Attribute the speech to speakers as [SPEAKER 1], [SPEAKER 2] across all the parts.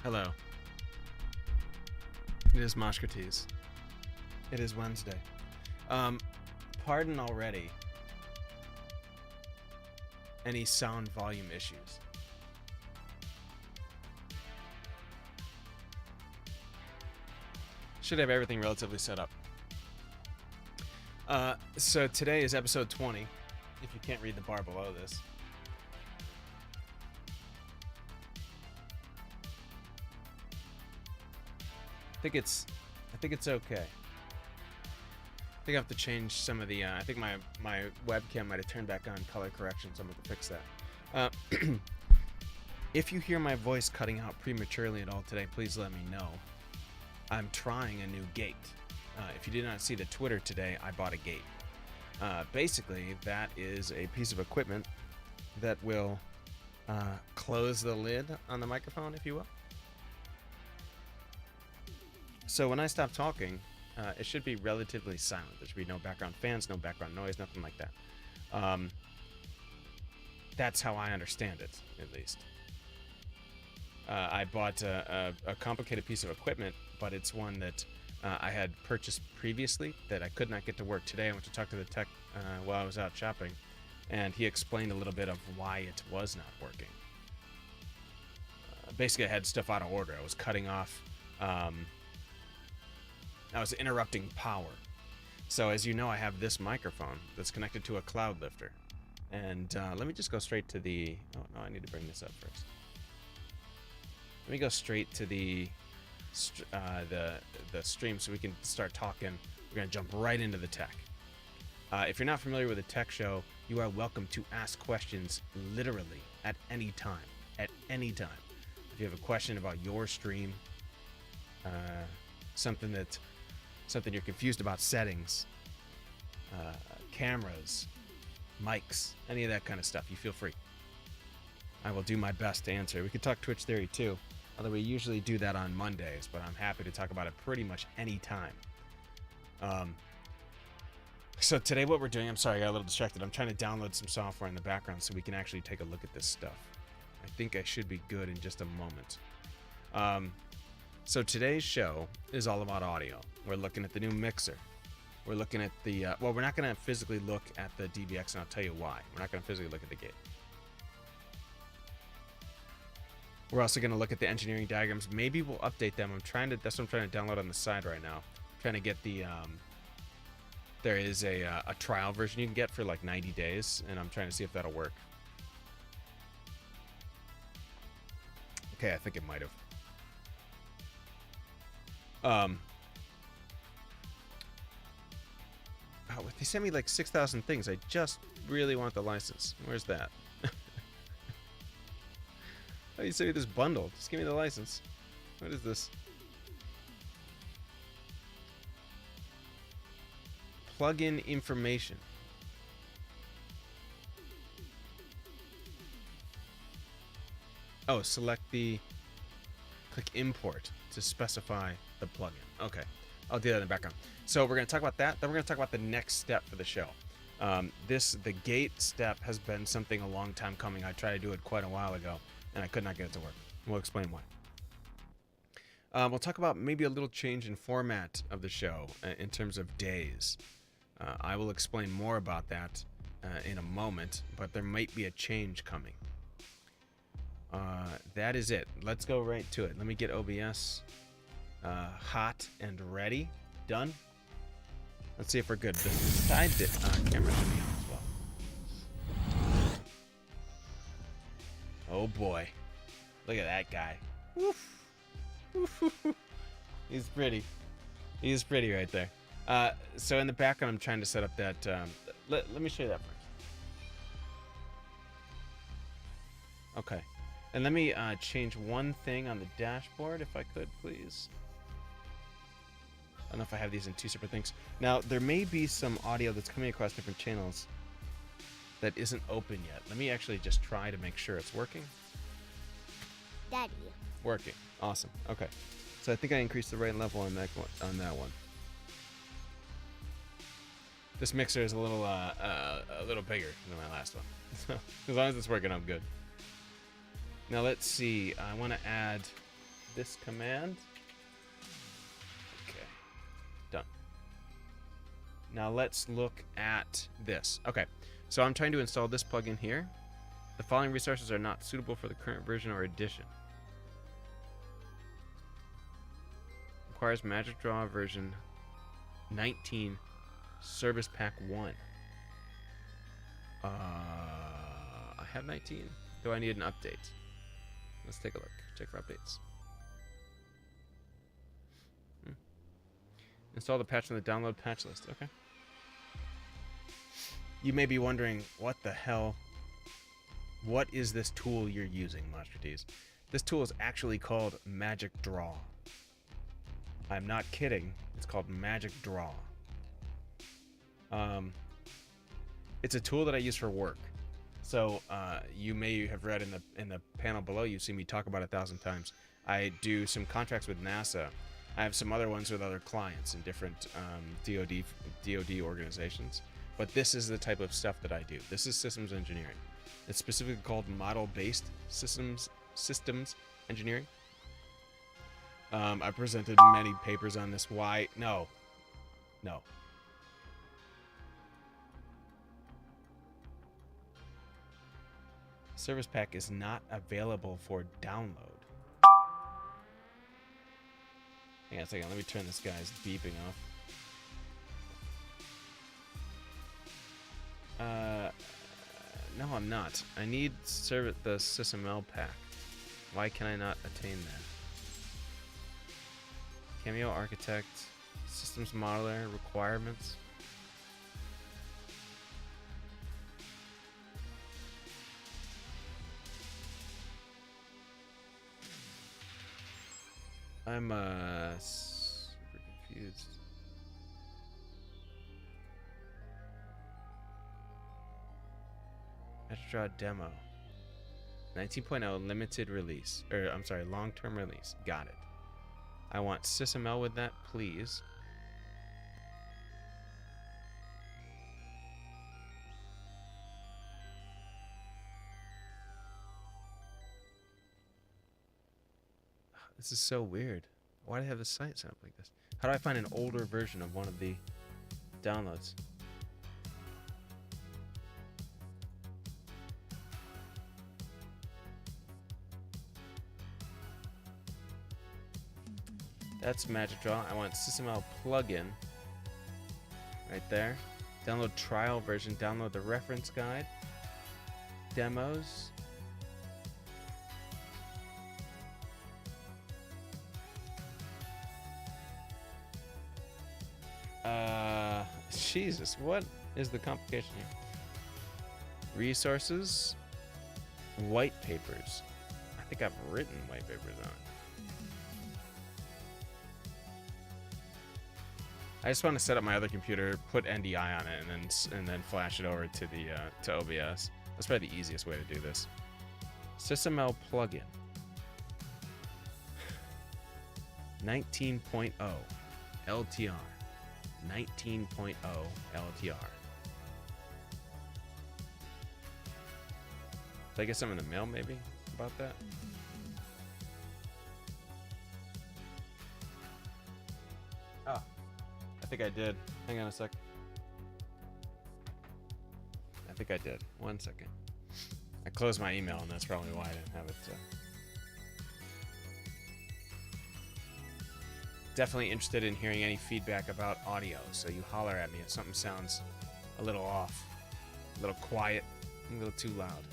[SPEAKER 1] Hello. It is Mosh. It is Wednesday. Pardon already any sound volume issues. Should have everything relatively set up. So today is episode 20, if you can't read the bar below this. I think it's okay. I think I have to change some of the, I think my webcam might have turned back on color correction, so I'm going to fix that. If you hear my voice cutting out prematurely at all today, please let me know. I'm trying a new gate. If you did not see the Twitter today, I bought a gate. Basically, that is a piece of equipment that will close the lid on the microphone, if you will. So when I stop talking, it should be relatively silent. There should be no background fans, no background noise, nothing like that. That's how I understand it, at least. I bought a complicated piece of equipment, but it's one that I had purchased previously that I could not get to work today. I went to talk to the tech while I was out shopping, and he explained a little bit of why it was not working. Basically, I had stuff out of order. I was cutting off... I was interrupting power. So as you know, I have this microphone that's connected to a cloud lifter. And let me just go straight to the... Oh, no, I need to bring this up first. Let me go straight to the stream so we can start talking. We're going to jump right into the tech. If you're not familiar with a tech show, you are welcome to ask questions literally at any time. At any time. If you have a question about your stream, something you're confused about, settings, cameras, mics, any of that kind of stuff, you feel free. I will do my best to answer. We could talk Twitch theory too, although we usually do that on Mondays, but I'm happy to talk about it pretty much any time. So today what we're doing, I'm sorry, I got a little distracted. I'm trying to download some software in the background so we can actually take a look at this stuff. I think I should be good in just a moment. So today's show is all about audio. We're looking at the new mixer. We're looking at the... well, we're not going to physically look at the DVX, and I'll tell you why. We're not going to physically look at the gate. We're also going to look at the engineering diagrams. Maybe we'll update them. That's what I'm trying to download on the side right now. I'm trying to get the... there is a trial version you can get for like 90 days, and I'm trying to see if that'll work. Okay, I think it might have. Oh, they sent me like 6,000 things. I just really want the license. Where's that? Oh, you sent me this bundle. Just give me the license. What is this? Plug-in information. Oh, select the... Click import to specify the plugin. Okay, I'll do that in the background. So we're going to talk about that. Then we're going to talk about the next step for the show. The gate step has been something a long time coming. I tried to do it quite a while ago, and I could not get it to work. We'll explain why. We'll talk about maybe a little change in format of the show in terms of days. I will explain more about that in a moment, but there might be a change coming. That is it. Let's go right to it. Let me get OBS hot and ready. Done. Let's see if we're good. The side camera should be on as well. Oh boy. Look at that guy. Woof. He's pretty. He's pretty right there. So in the background, I'm trying to set up that... let me show you that first. Okay. And let me change one thing on the dashboard, if I could, please. I don't know if I have these in two separate things. Now, there may be some audio that's coming across different channels that isn't open yet. Let me actually just try to make sure it's working.
[SPEAKER 2] Daddy.
[SPEAKER 1] Working. Awesome. Okay. So I think I increased the right level on that one. This mixer is a little bigger than my last one. So as long as it's working, I'm good. Now let's see. I want to add this command. Okay, done. Now let's look at this. Okay, so I'm trying to install this plugin here. The following resources are not suitable for the current version or edition. Requires Magic Draw version 19 Service Pack 1. I have 19. Do I need an update? Let's take a look. Check for updates. Install the patch on the download patch list. Okay. You may be wondering, what the hell? What is this tool you're using, Monster-Ts? This tool is actually called Magic Draw. I'm not kidding. It's called Magic Draw. It's a tool that I use for work. So you may have read in the panel below. You've seen me talk about it 1,000 times. I do some contracts with NASA. I have some other ones with other clients in different DoD organizations. But this is the type of stuff that I do. This is systems engineering. It's specifically called model-based systems engineering. I presented many papers on this. Why? No. Service Pack is not available for download. Hang on a second. Let me turn this guy's beeping off. No, I'm not. I need the SysML pack. Why can I not attain that? Cameo Architect, Systems Modeler, Requirements. I'm super confused. Magic Draw demo. 19.0 limited release. Or I'm sorry, long-term release. Got it. I want SysML with that, please. This is so weird. Why do I have the site set up like this? How do I find an older version of one of the downloads? That's Magic Draw. I want SysML plugin right there. Download trial version. Download the reference guide. Demos. Jesus, what is the complication here? Resources. White papers. I think I've written white papers on it. I just want to set up my other computer, put NDI on it, and then flash it over to the to OBS. That's probably the easiest way to do this. SysML plugin. 19.0 LTR. 19.0 LTR. Did I get some in the mail maybe about that? Oh, I think I did. Hang on a sec. I think I did. 1 second. I closed my email, and that's probably why I didn't have it. Definitely interested in hearing any feedback about audio, so you holler at me if something sounds a little off, a little quiet, a little too loud.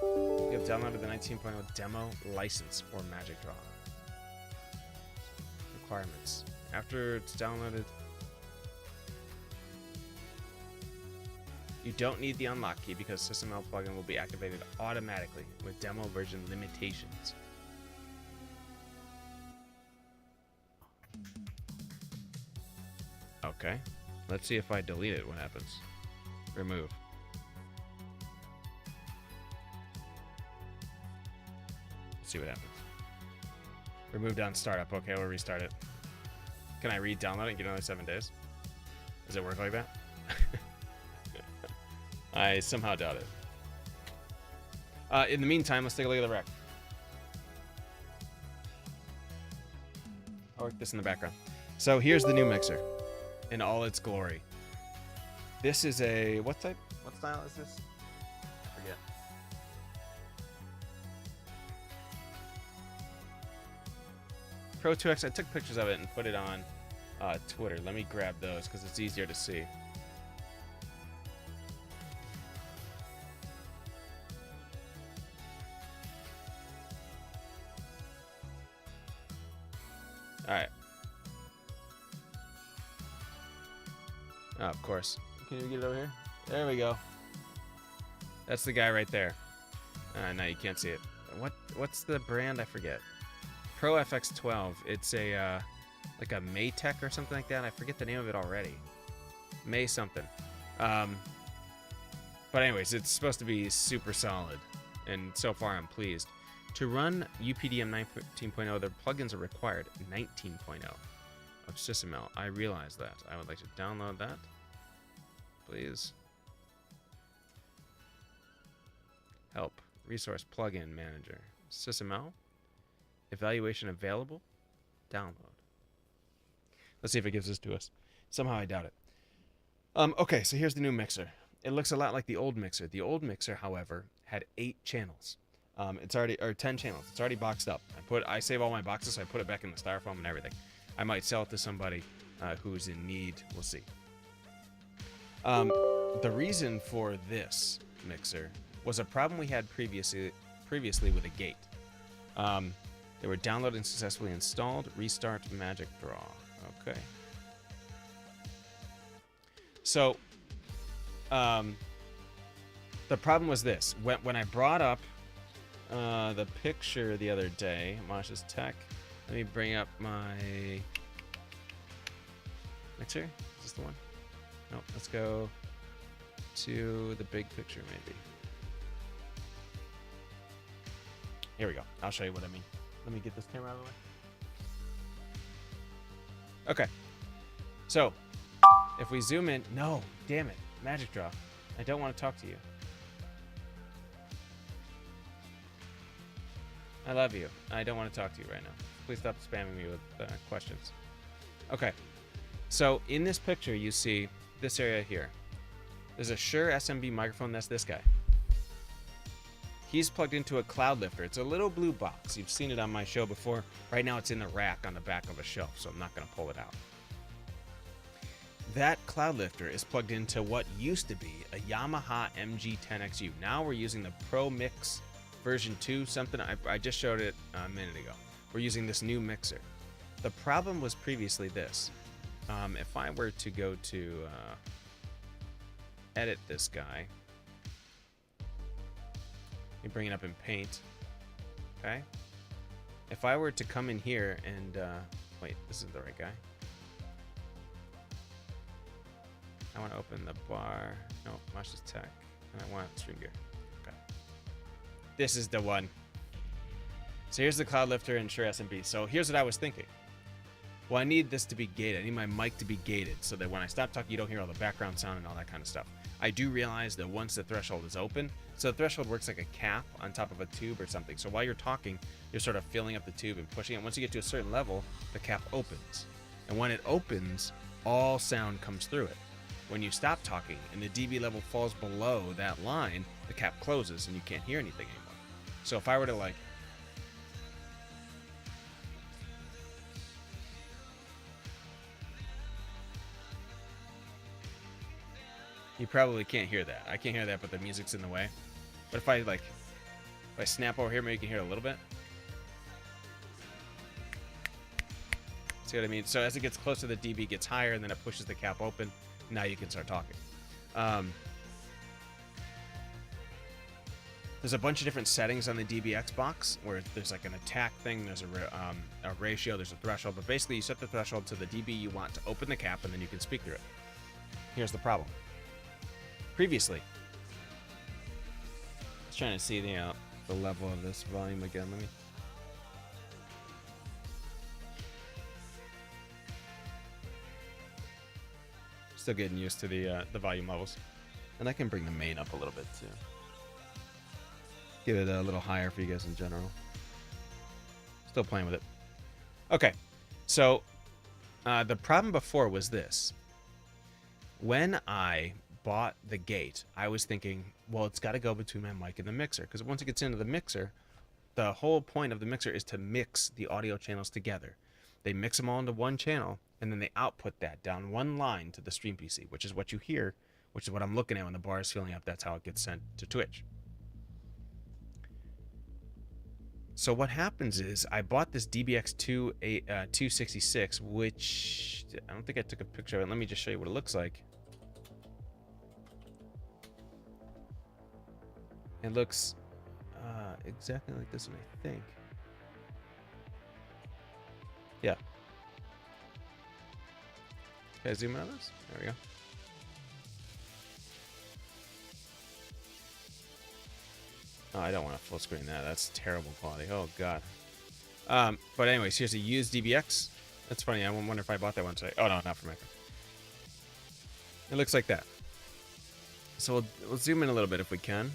[SPEAKER 1] You have downloaded the 19.0 demo license for Magic Draw. Requirements. After it's downloaded, you don't need the unlock key because SysML plugin will be activated automatically with demo version limitations. Okay, let's see if I delete it, what happens. Remove. Let's see what happens. Removed on startup. Okay, we'll restart it. Can I re-download it and get another 7 days? Does it work like that? I somehow doubt it. In the meantime, let's take a look at the rec. I'll work this in the background. So here's the new mixer in all its glory. This is a, what style is this? I forget. Pro 2X, I took pictures of it and put it on Twitter. Let me grab those because it's easier to see. All right. Oh, of course. Can you get it over here? There we go. That's the guy right there. No, you can't see it. What's the brand? I forget. Pro FX12. It's a like a Maytech or something like that. I forget the name of it already. May something. But anyways, it's supposed to be super solid, and so far I'm pleased. To run UPDM 19.0, the plugins are required 19.0 of SysML. I realize that. I would like to download that, please. Help. Resource plugin manager. SysML. Evaluation available. Download. Let's see if it gives this to us. Somehow I doubt it. Okay, so here's the new mixer. It looks a lot like the old mixer. The old mixer, however, had 8 channels. It's already, or 10 channels. It's already boxed up. I save all my boxes, so I put it back in the styrofoam and everything. I might sell it to somebody who's in need. We'll see. The reason for this mixer was a problem we had previously with a gate. They were downloaded successfully installed. Restart Magic Draw. Okay. So, the problem was this. When I brought up the picture the other day, Mosh's Tech, let me bring up my mixer. Is this the one? No, let's go to the big picture maybe. Here we go. I'll show you what I mean. Let me get this camera out of the way. Okay. So, if we zoom in, no, damn it, Magic Draw. I don't want to talk to you. I love you. I don't want to talk to you right now. Please stop spamming me with questions. Okay. So, in this picture, you see this area here. There's a Shure SMB microphone. That's this guy. He's plugged into a cloud lifter. It's a little blue box. You've seen it on my show before. Right now, it's in the rack on the back of a shelf, so I'm not going to pull it out. That cloud lifter is plugged into what used to be a Yamaha MG10XU. Now we're using the Pro Mix version 2, something I just showed it a minute ago. We're using this new mixer. The problem was previously this. If I were to go to edit this guy, let me bring it up in Paint. Okay. If I were to come in here and wait, this is the right guy. I want to open the bar. No, Mosh's Tech. And I want Stream Gear. Okay. This is the one. So here's the cloud lifter and Shure SMB. So here's what I was thinking. Well, I need this to be gated. I need my mic to be gated so that when I stop talking, you don't hear all the background sound and all that kind of stuff. I do realize that once the threshold is open, so the threshold works like a cap on top of a tube or something. So while you're talking, you're sort of filling up the tube and pushing it. Once you get to a certain level, the cap opens. And when it opens, all sound comes through it. When you stop talking and the dB level falls below that line, the cap closes and you can't hear anything anymore. So if I were to like, you probably can't hear that. I can't hear that, but the music's in the way. But if I snap over here, maybe you can hear it a little bit. See what I mean? So as it gets closer, the dB gets higher, and then it pushes the cap open. Now you can start talking. There's a bunch of different settings on the DBX box where there's like an attack thing, there's a ratio, there's a threshold, but basically you set the threshold to the dB you want to open the cap, and then you can speak through it. Here's the problem. Previously, I was trying to see the level of this volume again. Let me. Still getting used to the volume levels, and I can bring the main up a little bit too. Get it a little higher for you guys in general. Still playing with it. Okay, So the problem before was this. When I bought the gate, I was thinking, well, it's got to go between my mic and the mixer, because once it gets into the mixer, the whole point of the mixer is to mix the audio channels together. They mix them all into one channel, and then they output that down one line to the stream PC, which is what you hear, which is what I'm looking at when the bar is filling up. That's how it gets sent to Twitch. So what happens is I bought this DBX2 266, which I don't think I took a picture of it. Let me just show you what it looks like. It looks exactly like this one, I think. Yeah. Can I zoom in on this? There we go. Oh, I don't want to full screen that. That's terrible quality. Oh, God. But anyways, here's a used DBX. That's funny. I wonder if I bought that one today. Oh, no, not for Micro. It looks like that. So we'll zoom in a little bit if we can.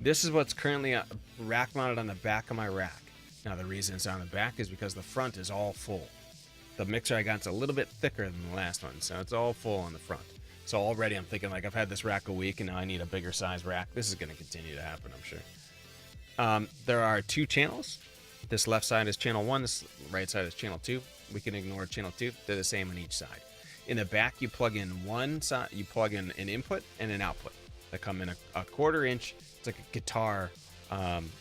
[SPEAKER 1] This is what's currently rack mounted on the back of my rack. Now, the reason it's on the back is because the front is all full. The mixer I got's a little bit thicker than the last one, so it's all full on the front. So already I'm thinking, like, I've had this rack a week, and now I need a bigger size rack. This is going to continue to happen, I'm sure. There are two channels. This left side is channel 1. This right side is channel 2. We can ignore channel 2. They're the same on each side. In the back, you plug in one side. You plug in an input and an output. They come in a quarter inch. It's like a guitar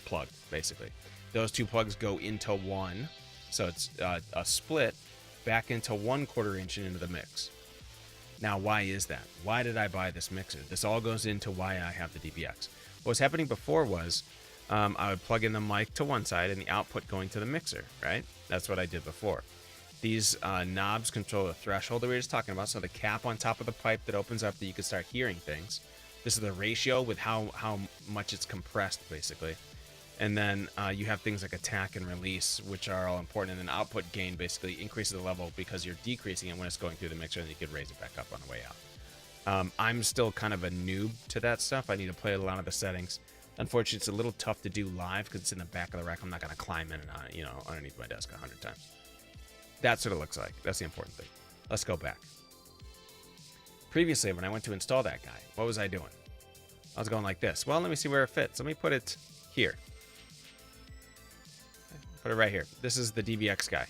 [SPEAKER 1] plug, basically. Those two plugs go into one, so it's a split back into 1/4 inch and into the mix. Now, why is that? Why did I buy this mixer? This all goes into why I have the DBX. What was happening before was I would plug in the mic to one side and the output going to the mixer, right? That's what I did before. These knobs control the threshold that we were just talking about, so the cap on top of the pipe that opens up that you can start hearing things. This is the ratio with how much it's compressed, basically. And then you have things like attack and release, which are all important. And then output gain basically increases the level because you're decreasing it when it's going through the mixer, and you could raise it back up on the way out. I'm still kind of a noob to that stuff. I need to play a lot of the settings. Unfortunately, it's a little tough to do live because it's in the back of the rack. I'm not going to climb in and underneath my desk 100 times. That's what it looks like. That's the important thing. Let's go back. Previously, when I went to install that guy, what was I doing? I was going like this. Well, let me see where it fits. Let me put it here. Put it right here. This is the DBX guy.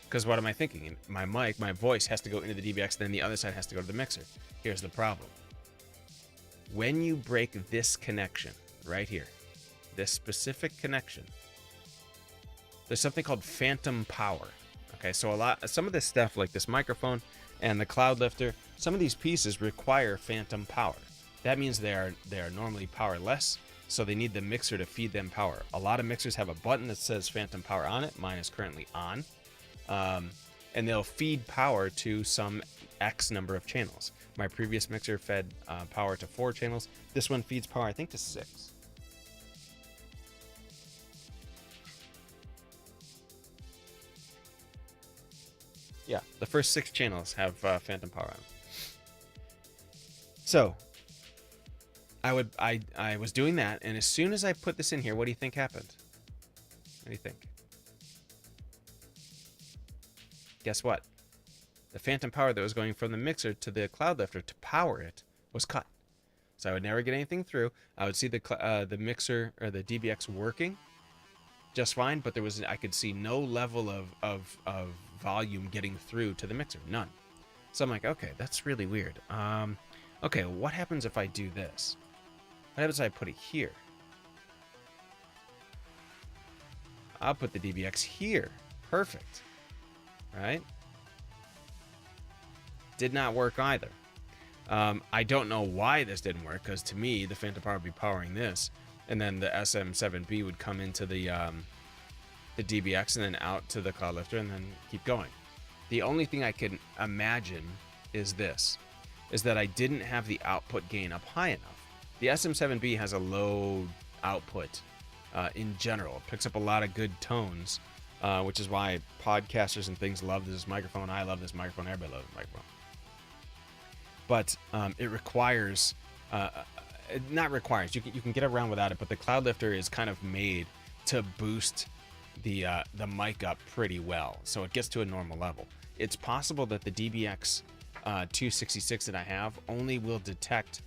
[SPEAKER 1] Because what am I thinking? My mic, my voice has to go into the DBX, then the other side has to go to the mixer. Here's the problem. When you break this connection right here, this specific connection, there's something called phantom power. Okay, so some of this stuff, like this microphone and the cloud lifter, some of these pieces require phantom power. That means they are normally powerless, so they need the mixer to feed them power. A lot of mixers have a button that says phantom power on it. Mine is currently on. And they'll feed power to some X number of channels. My previous mixer fed power to 4 channels. This one feeds power, I think, to 6. Yeah, the first 6 channels have phantom power on them. So I was doing that, and as soon as I put this in here, what do you think happened? What do you think? Guess what? The phantom power that was going from the mixer to the cloud lifter to power it was cut. So I would never get anything through. I would see the mixer or the DBX working just fine, but I could see no level of volume getting through to the mixer. None. So I'm like, okay, that's really weird. Okay, what happens if I do this? What happens if I put it here? I'll put the DBX here. Perfect. Right? Did not work either. I don't know why this didn't work, because to me, the phantom power would be powering this, and then the SM7B would come into the DBX and then out to the cloud lifter and then keep going. The only thing I can imagine is this, is that I didn't have the output gain up high enough. The SM7B has a low output in general. It picks up a lot of good tones, which is why podcasters and things love this microphone. I love this microphone. Everybody loves this microphone. But it requires, not requires, you can get around without it, but the cloud lifter is kind of made to boost the mic up pretty well, so it gets to a normal level. It's possible that the DBX 266 that I have only will detect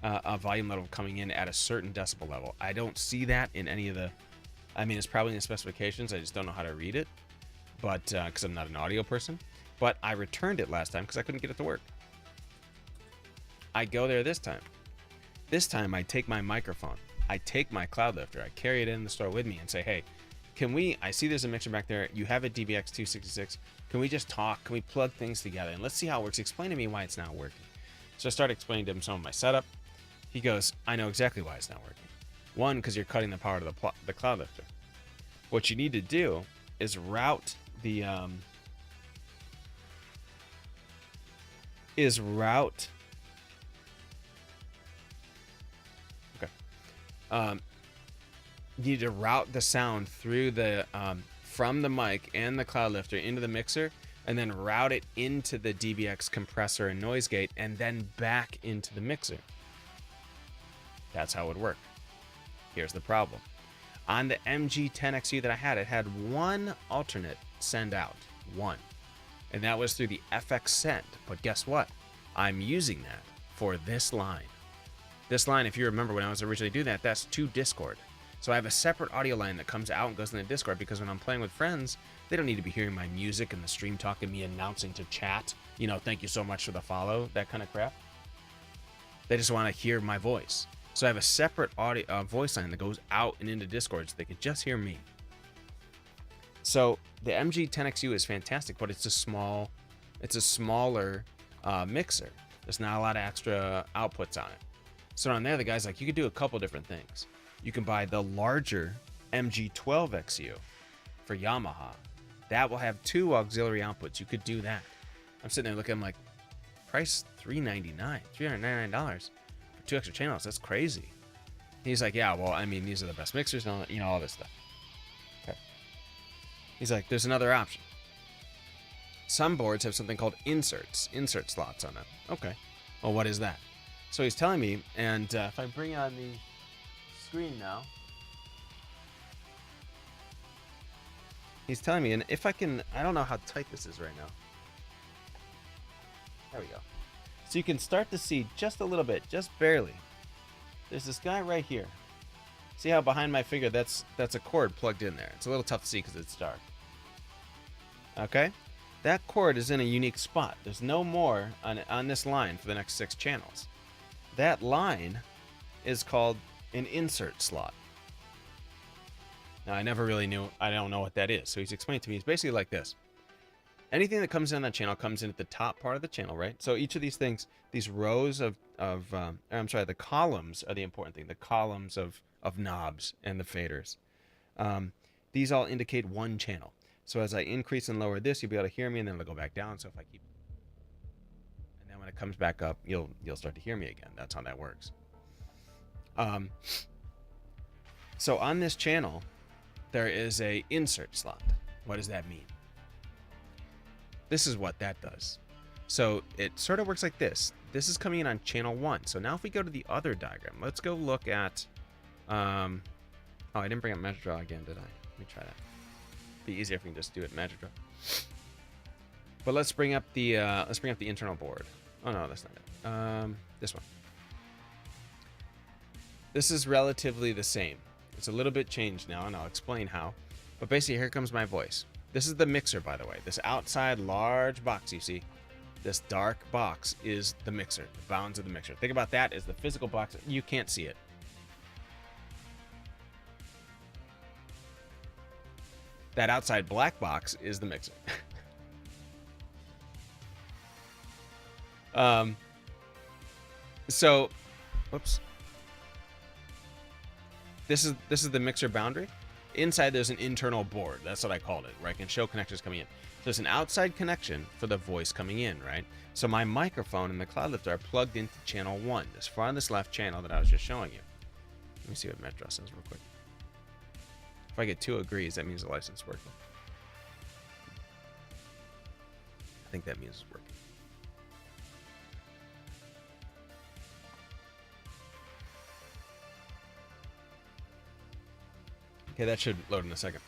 [SPEAKER 1] a volume level coming in at a certain decibel level. I don't see that in any of the, I mean, it's probably in the specifications. I just don't know how to read it, but because I'm not an audio person. But I returned it last time because I couldn't get it to work. I go there this time. This time I take my microphone. I take my cloud lifter. I carry it in the store with me and say, hey, can we, I see there's a mixer back there. You have a DBX 266. Can we just talk? Can we plug things together? And let's see how it works. Explain to me why it's not working. So I started explaining to him some of my setup. He goes, I know exactly why it's not working. One, because you're cutting the power to the cloud lifter. What you need to do is route the, you need to route the sound through the from the mic and the cloud lifter into the mixer, and then route it into the DBX compressor and noise gate, and then back into the mixer. That's how it would work. Here's the problem. On the MG10XU that I had, it had one alternate send out. One. And that was through the FX send. But guess what? I'm using that for this line. This line, if you remember when I was originally doing that, that's to Discord. So I have a separate audio line that comes out and goes into Discord, because when I'm playing with friends, they don't need to be hearing my music and the stream talk and me announcing to chat, you know, thank you so much for the follow, that kind of crap. They just want to hear my voice. So I have a separate audio voice line that goes out and into Discord so they can just hear me. So the MG10XU is fantastic, but it's a smaller mixer. There's not a lot of extra outputs on it. So on there, the guy's like, you could do a couple different things. You can buy the larger MG12XU for Yamaha. That will have 2 auxiliary outputs. You could do that. I'm sitting there looking, I'm like, price $399 for 2 extra channels. That's crazy. He's like, yeah, well, I mean, these are the best mixers and all, you know, all this stuff. Okay. He's like, there's another option. Some boards have something called insert slots on them. Okay. Well, what is that? So he's telling me, and if I bring on the screen now, he's telling me, and if I can, I don't know how tight this is right now. There we go. So you can start to see just a little bit, just barely. There's this guy right here. See how behind my finger, that's a cord plugged in there. It's a little tough to see because it's dark. Okay? That cord is in a unique spot. There's no more on this line for the next 6 channels. That line is called an insert slot. Now, I never really knew, I don't know what that is. So he's explained to me, it's basically like this. Anything that comes in that channel comes in at the top part of the channel, right? So each of these things, these rows the columns are the important thing. The columns of knobs and the faders. These all indicate one channel. So as I increase and lower this, you'll be able to hear me, and then it'll go back down. So if I keep, and then when it comes back up, you'll start to hear me again. That's how that works. So on this channel, there is a insert slot. What does that mean? This is what that does. So it sort of works like this. This is coming in on channel 1. So now if we go to the other diagram, let's go look at, oh, I didn't bring up measure draw again, did I? Let me try that. Be easier if we can just do it in measure draw. But let's bring up the internal board. Oh no, that's not it. This one. This is relatively the same. It's a little bit changed now, and I'll explain how. But basically, here comes my voice. This is the mixer, by the way. This outside large box you see, this dark box is the mixer, the bounds of the mixer. Think about that as the physical box. You can't see it. That outside black box is the mixer. So, whoops. This is the mixer boundary. Inside there's an internal board. That's what I called it, where I can show connectors coming in. So there's an outside connection for the voice coming in, right? So my microphone and the cloud lifter are plugged into channel 1, this farthest left channel that I was just showing you. Let me see what Metro says real quick. If I get 2 agrees, that means the license is working. I think that means it's working. Okay, that should load in a second.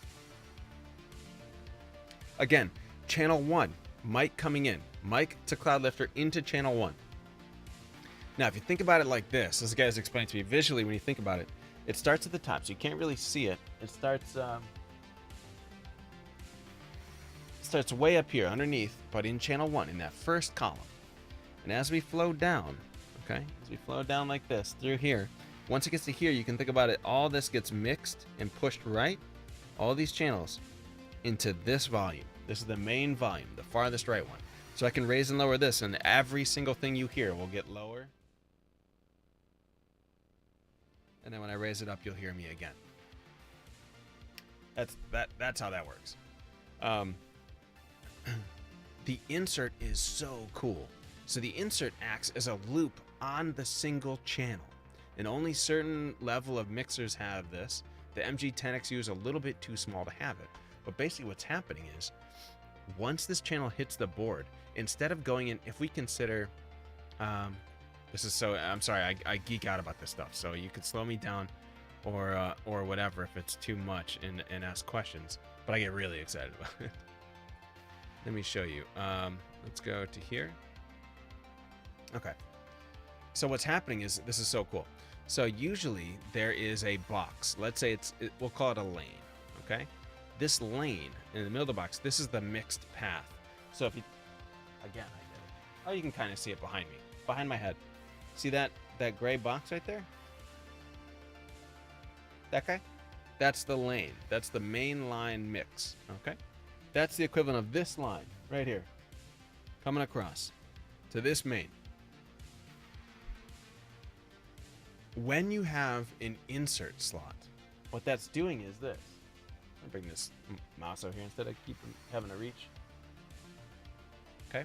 [SPEAKER 1] Again, channel 1, mic coming in. Mic to cloud lifter into channel 1. Now, if you think about it like this, as the guys explained to me visually, when you think about it, it starts at the top, so you can't really see it. It starts way up here underneath, but in channel 1, in that first column. And as we flow down, okay, as we flow down like this through here, once it gets to here, you can think about it, all this gets mixed and pushed right, all these channels, into this volume. This is the main volume, the farthest right one. So I can raise and lower this, and every single thing you hear will get lower. And then when I raise it up, you'll hear me again. That's how that works. The insert is so cool. So the insert acts as a loop on the single channel. And only certain level of mixers have this. The MG10XU is a little bit too small to have it. But basically what's happening is, once this channel hits the board, instead of going in, if we consider, this is so, I'm sorry, I geek out about this stuff, so you could slow me down or whatever if it's too much and ask questions, but I get really excited about it. Let me show you. Let's go to here. Okay. So what's happening is, this is so cool. So usually there is a box. Let's say we'll call it a lane, okay? This lane in the middle of the box, this is the mixed path. So if you, again, I did it. Oh, you can kind of see it behind me, behind my head. See that gray box right there? That guy? That's the lane. That's the main line mix, okay? That's the equivalent of this line right here, coming across to this main. When you have an insert slot, what that's doing is this. I'll bring this mouse over here instead of having to reach. Okay,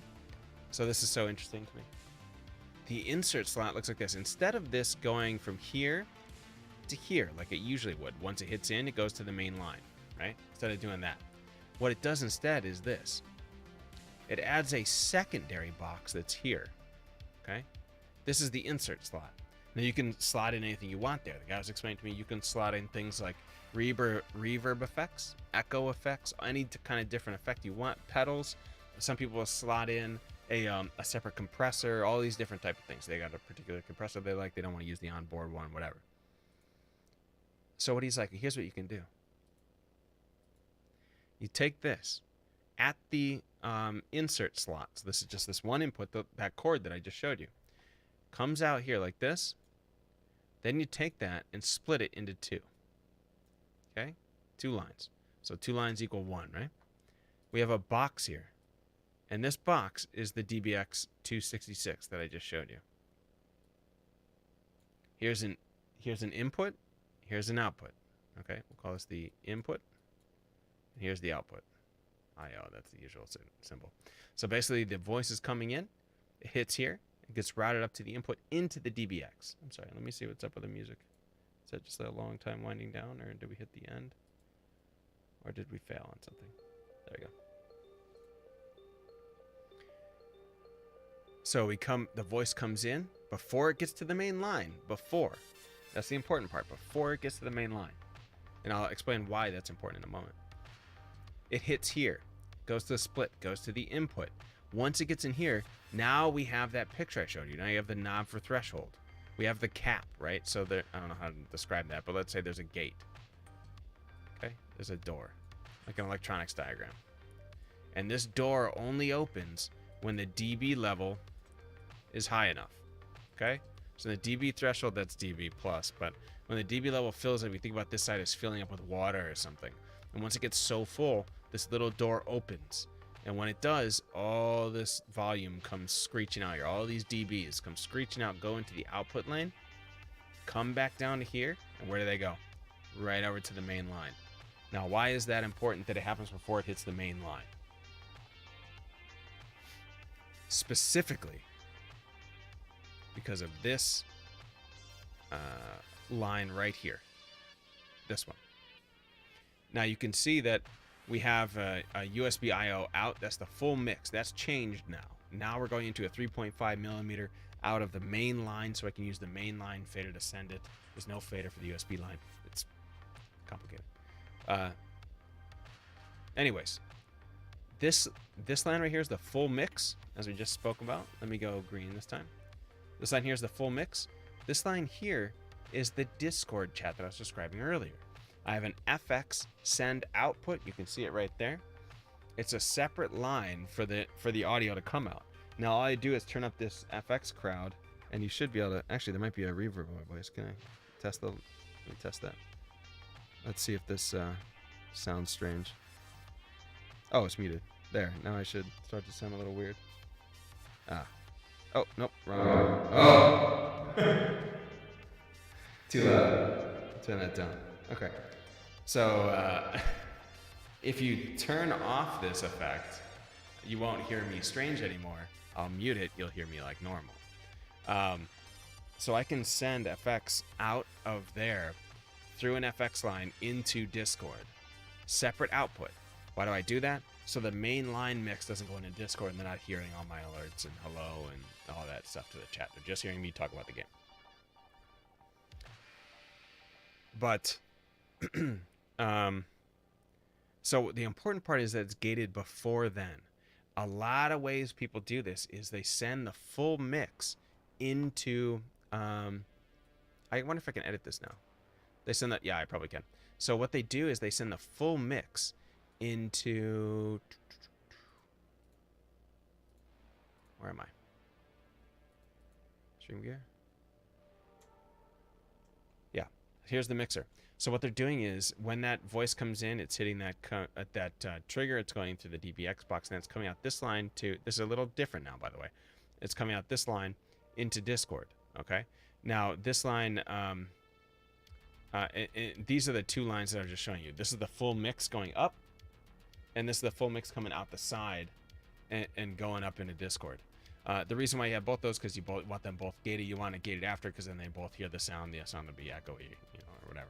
[SPEAKER 1] so this is so interesting to me. The insert slot looks like this. Instead of this going from here to here, like it usually would, once it hits in, it goes to the main line, right? Instead of doing that. What it does instead is this. It adds a secondary box that's here, okay? This is the insert slot. Now you can slot in anything you want there. The guy was explaining to me you can slot in things like reverb effects, echo effects, any kind of different effect you want, pedals. Some people will slot in a separate compressor, all these different type of things. They got a particular compressor they like, they don't want to use the onboard one, whatever. So what he's like, here's what you can do. You take this at the insert slot. So this is just this one input, that cord that I just showed you. Comes out here like this. Then you take that and split it into two. Okay? 2 lines. So 2 lines equal 1, right? We have a box here. And this box is the DBX 266 that I just showed you. Here's an input. Here's an output. Okay? We'll call this the input. And here's the output. I/O, that's the usual symbol. So basically the voice is coming in. It hits here. It gets routed up to the input into the DBX. I'm sorry, let me see what's up with the music. Is that just a long time winding down, or did we hit the end? Or did we fail on something? There we go. So the voice comes in before it gets to the main line. That's the important part, before it gets to the main line. And I'll explain why that's important in a moment. It hits here, goes to the split, goes to the input. Once it gets in here, now we have that picture I showed you. Now you have the knob for threshold. We have the cap, right? So there, I don't know how to describe that, but let's say there's a gate. Okay, there's a door, like an electronics diagram. And this door only opens when the dB level is high enough. Okay, so the dB threshold, that's dB plus, but when the dB level fills up, we think about this side as filling up with water or something. And once it gets so full, this little door opens. And when it does, all this volume comes screeching out here. All these dBs come screeching out, go into the output lane, come back down to here, and where do they go? Right over to the main line. Now, why is that important that it happens before it hits the main line? Specifically, because of this line right here. This one. Now, you can see that we have a USB I/O out. That's the full mix. That's changed now. Now we're going into a 3.5 millimeter out of the main line, so I can use the main line fader to send it. There's no fader for the USB line. It's complicated. Anyways, this line right here is the full mix, as we just spoke about. Let me go green this time. This line here is the full mix. This line here is the Discord chat that I was describing earlier. I have an FX send output. You can see it right there. It's a separate line for the audio to come out. Now all I do is turn up this FX crowd, and you should be able to. Actually, there might be a reverb on my voice. Can I test the? Let me test that. Let's see if this sounds strange. Oh, it's muted. There. Now I should start to sound a little weird. Ah. Oh, nope. Wrong. Oh! Too loud. Turn that down. Okay. So, if you turn off this effect, you won't hear me strange anymore. I'll mute it. You'll hear me like normal. So I can send FX out of there through an FX line into Discord. Separate output. Why do I do that? So the main line mix doesn't go into Discord and they're not hearing all my alerts and hello and all that stuff to the chat. They're just hearing me talk about the game. But, so the important part is that it's gated before then. A lot of ways people do this is they send the full mix into, I wonder if I can edit this now. They send that, yeah, I probably can. So what they do is they send the full mix into, where am I? Stream gear? Yeah, here's the mixer. So what they're doing is when that voice comes in, it's hitting that trigger, it's going through the DBX box, and it's coming out this line to, this is a little different now, by the way. It's coming out this line into Discord, okay? Now, this line, these are the two lines that I was just showing you. This is the full mix going up, and this is the full mix coming out the side and going up into Discord. The reason why you have both those because you want them both gated. You want to gate it after because then they both hear the sound. The sound will be echoey, you know, or whatever.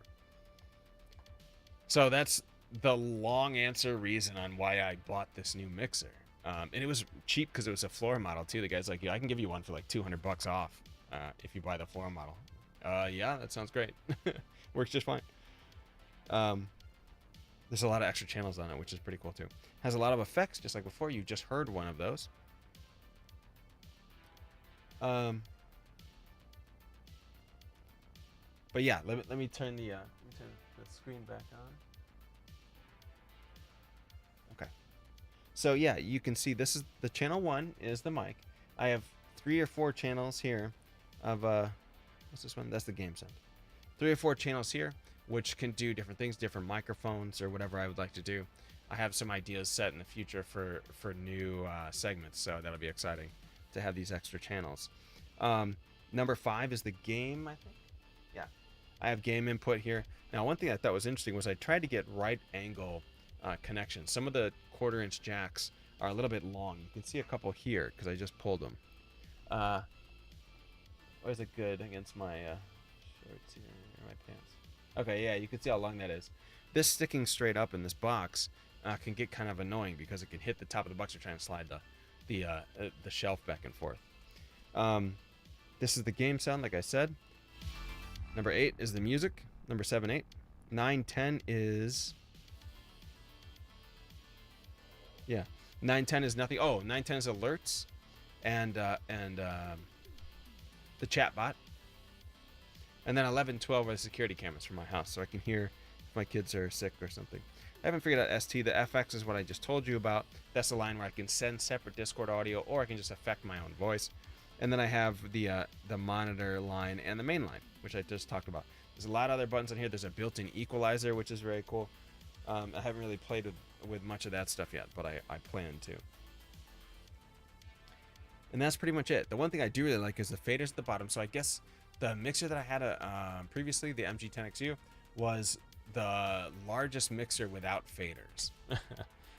[SPEAKER 1] So that's the long answer reason on why I bought this new mixer. And it was cheap because it was a floor model too. The guy's like, yeah, I can give you one for like $200 off if you buy the floor model. Yeah, that sounds great. Works just fine. There's a lot of extra channels on it, which is pretty cool too. Has a lot of effects, just like before. You just heard one of those. But yeah, let me turn the screen back on. Okay. So yeah, you can see this is the channel 1 is the mic. I have 3 or 4 channels here of what's this one? That's the game sound. 3 or 4 channels here which can do different things, different microphones or whatever I would like to do. I have some ideas set in the future for new segments, so that'll be exciting to have these extra channels. Number 5 is the game, I think. Yeah, I have game input here. Now, one thing I thought was interesting was I tried to get right angle connections. Some of the 1/4 inch jacks are a little bit long. You can see a couple here because I just pulled them. Or is it good against my shorts here or my pants? Okay, yeah, you can see how long that is. This sticking straight up in this box can get kind of annoying because it can hit the top of the box or try and slide the shelf back and forth. This is the game sound, like I said. Number 8 is the music. Number 7, 8. 9, 10 is... Yeah. 9, 10 is nothing. Oh, 9, 10 is alerts and the chat bot. And then 11, 12 are the security cameras for my house, so I can hear if my kids are sick or something. I haven't figured out ST. The FX is what I just told you about. That's the line where I can send separate Discord audio, or I can just affect my own voice. And then I have the monitor line and the main line, which I just talked about. There's a lot of other buttons on here. There's a built-in equalizer, which is very cool. I haven't really played with much of that stuff yet, but I plan to. And that's pretty much it. The one thing I do really like is the faders at the bottom. So I guess the mixer that I had previously, the MG10XU, was the largest mixer without faders.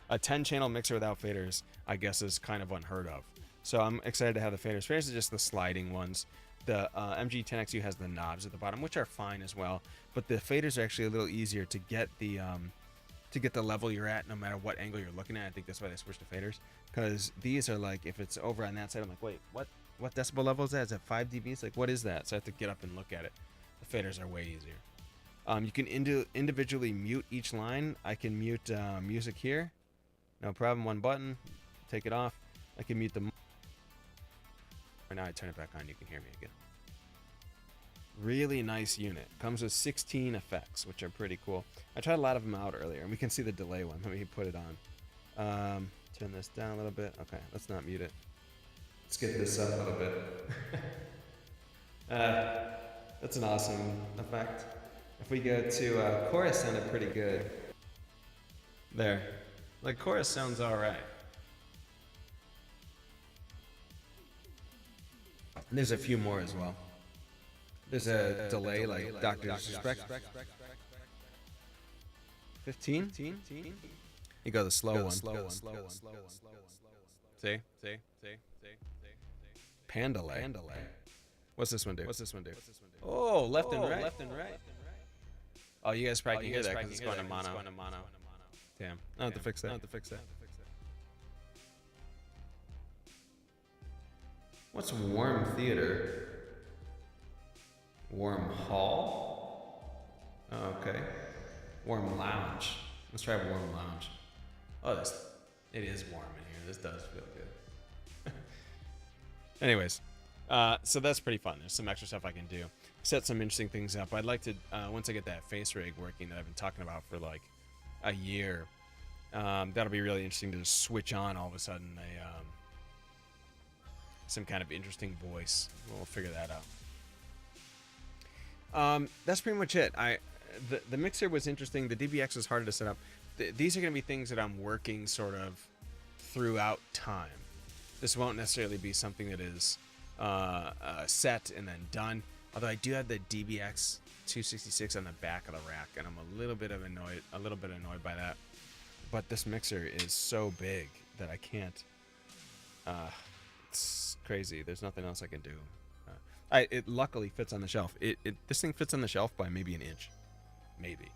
[SPEAKER 1] A 10-channel mixer without faders, I guess, is kind of unheard of. So I'm excited to have the faders. Faders are just the sliding ones. The MG10XU has the knobs at the bottom, which are fine as well. But the faders are actually a little easier to get the level you're at, no matter what angle you're looking at. I think that's why they switched to faders, because these are like, if it's over on that side, I'm like, wait, what decibel level is that? Is that 5 dB? It's like, what is that? So I have to get up and look at it. The faders are way easier. You can individually mute each line. I can mute music here, No problem. One button. Take it off. I can mute the. Right now I turn it back on. You can hear me again. Really nice unit. Comes with 16 effects, which are pretty cool. I tried a lot of them out earlier, and we can see the delay one. Let me put it on. Turn this down a little bit. Okay, let's not mute it. Let's get this up a little bit. That's an awesome effect. If we go to chorus, sounded pretty good. There. Like, chorus sounds alright. And there's a few more as well. There's a delay, like Dr. Disrespect. 15? You go the slow one. See? Pandalay. What's this one do? Oh, left and right. Oh, you guys probably can hear that because it's going to mono. Damn. I'll have to fix that. What's warm theater? Warm hall? Oh, okay. Warm lounge. Let's try warm lounge. Oh, it is warm in here. This does feel good. Anyways, so that's pretty fun. There's some extra stuff I can do. Set some interesting things up. I'd like to, once I get that face rig working that I've been talking about for like a year, that'll be really interesting to just switch on all of a sudden some kind of interesting voice. We'll figure that out. That's pretty much it. The mixer was interesting. The DBX was harder to set up. These are going to be things that I'm working sort of throughout time. This won't necessarily be something that is set and then done. Although I do have the DBX 266 on the back of the rack, and I'm a little bit annoyed by that. But this mixer is so big that I can't. It's crazy. There's nothing else I can do. It luckily fits on the shelf. This thing fits on the shelf by maybe an inch, maybe.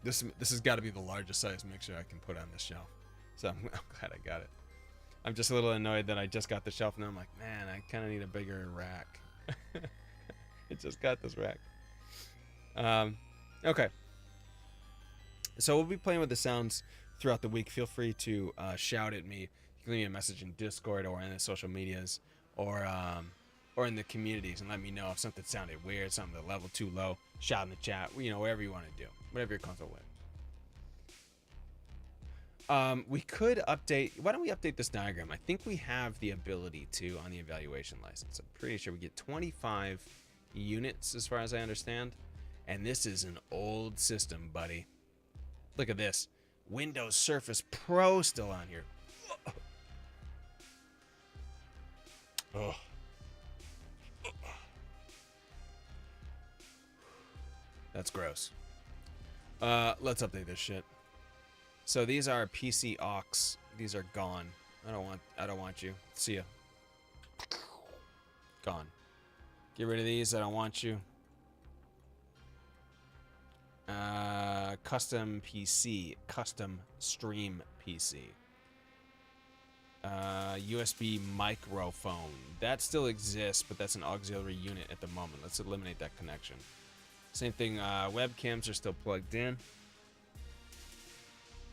[SPEAKER 1] This has got to be the largest size mixer I can put on this shelf. So I'm glad I got it. I'm just a little annoyed that I just got the shelf and I'm like, man, I kind of need a bigger rack. It just got this rack. Okay. So we'll be playing with the sounds throughout the week. Feel free to shout at me. You can leave me a message in Discord or in the social medias or in the communities and let me know if something sounded weird, something at level too low. Shout in the chat, whatever you want to do, whatever you're comfortable with. We could update. Why don't we update this diagram? I think we have the ability to on the evaluation license. I'm pretty sure we get 25 units as far as I understand. And this is an old system, buddy. Look at this. Windows Surface Pro still on here. Oh. That's gross. Let's update this shit. So these are PC aux. These are gone. I don't want you. See ya. Gone. Get rid of these. I don't want you. Custom PC. Custom stream PC. USB microphone. That still exists, but that's an auxiliary unit at the moment. Let's eliminate that connection. Same thing, webcams are still plugged in.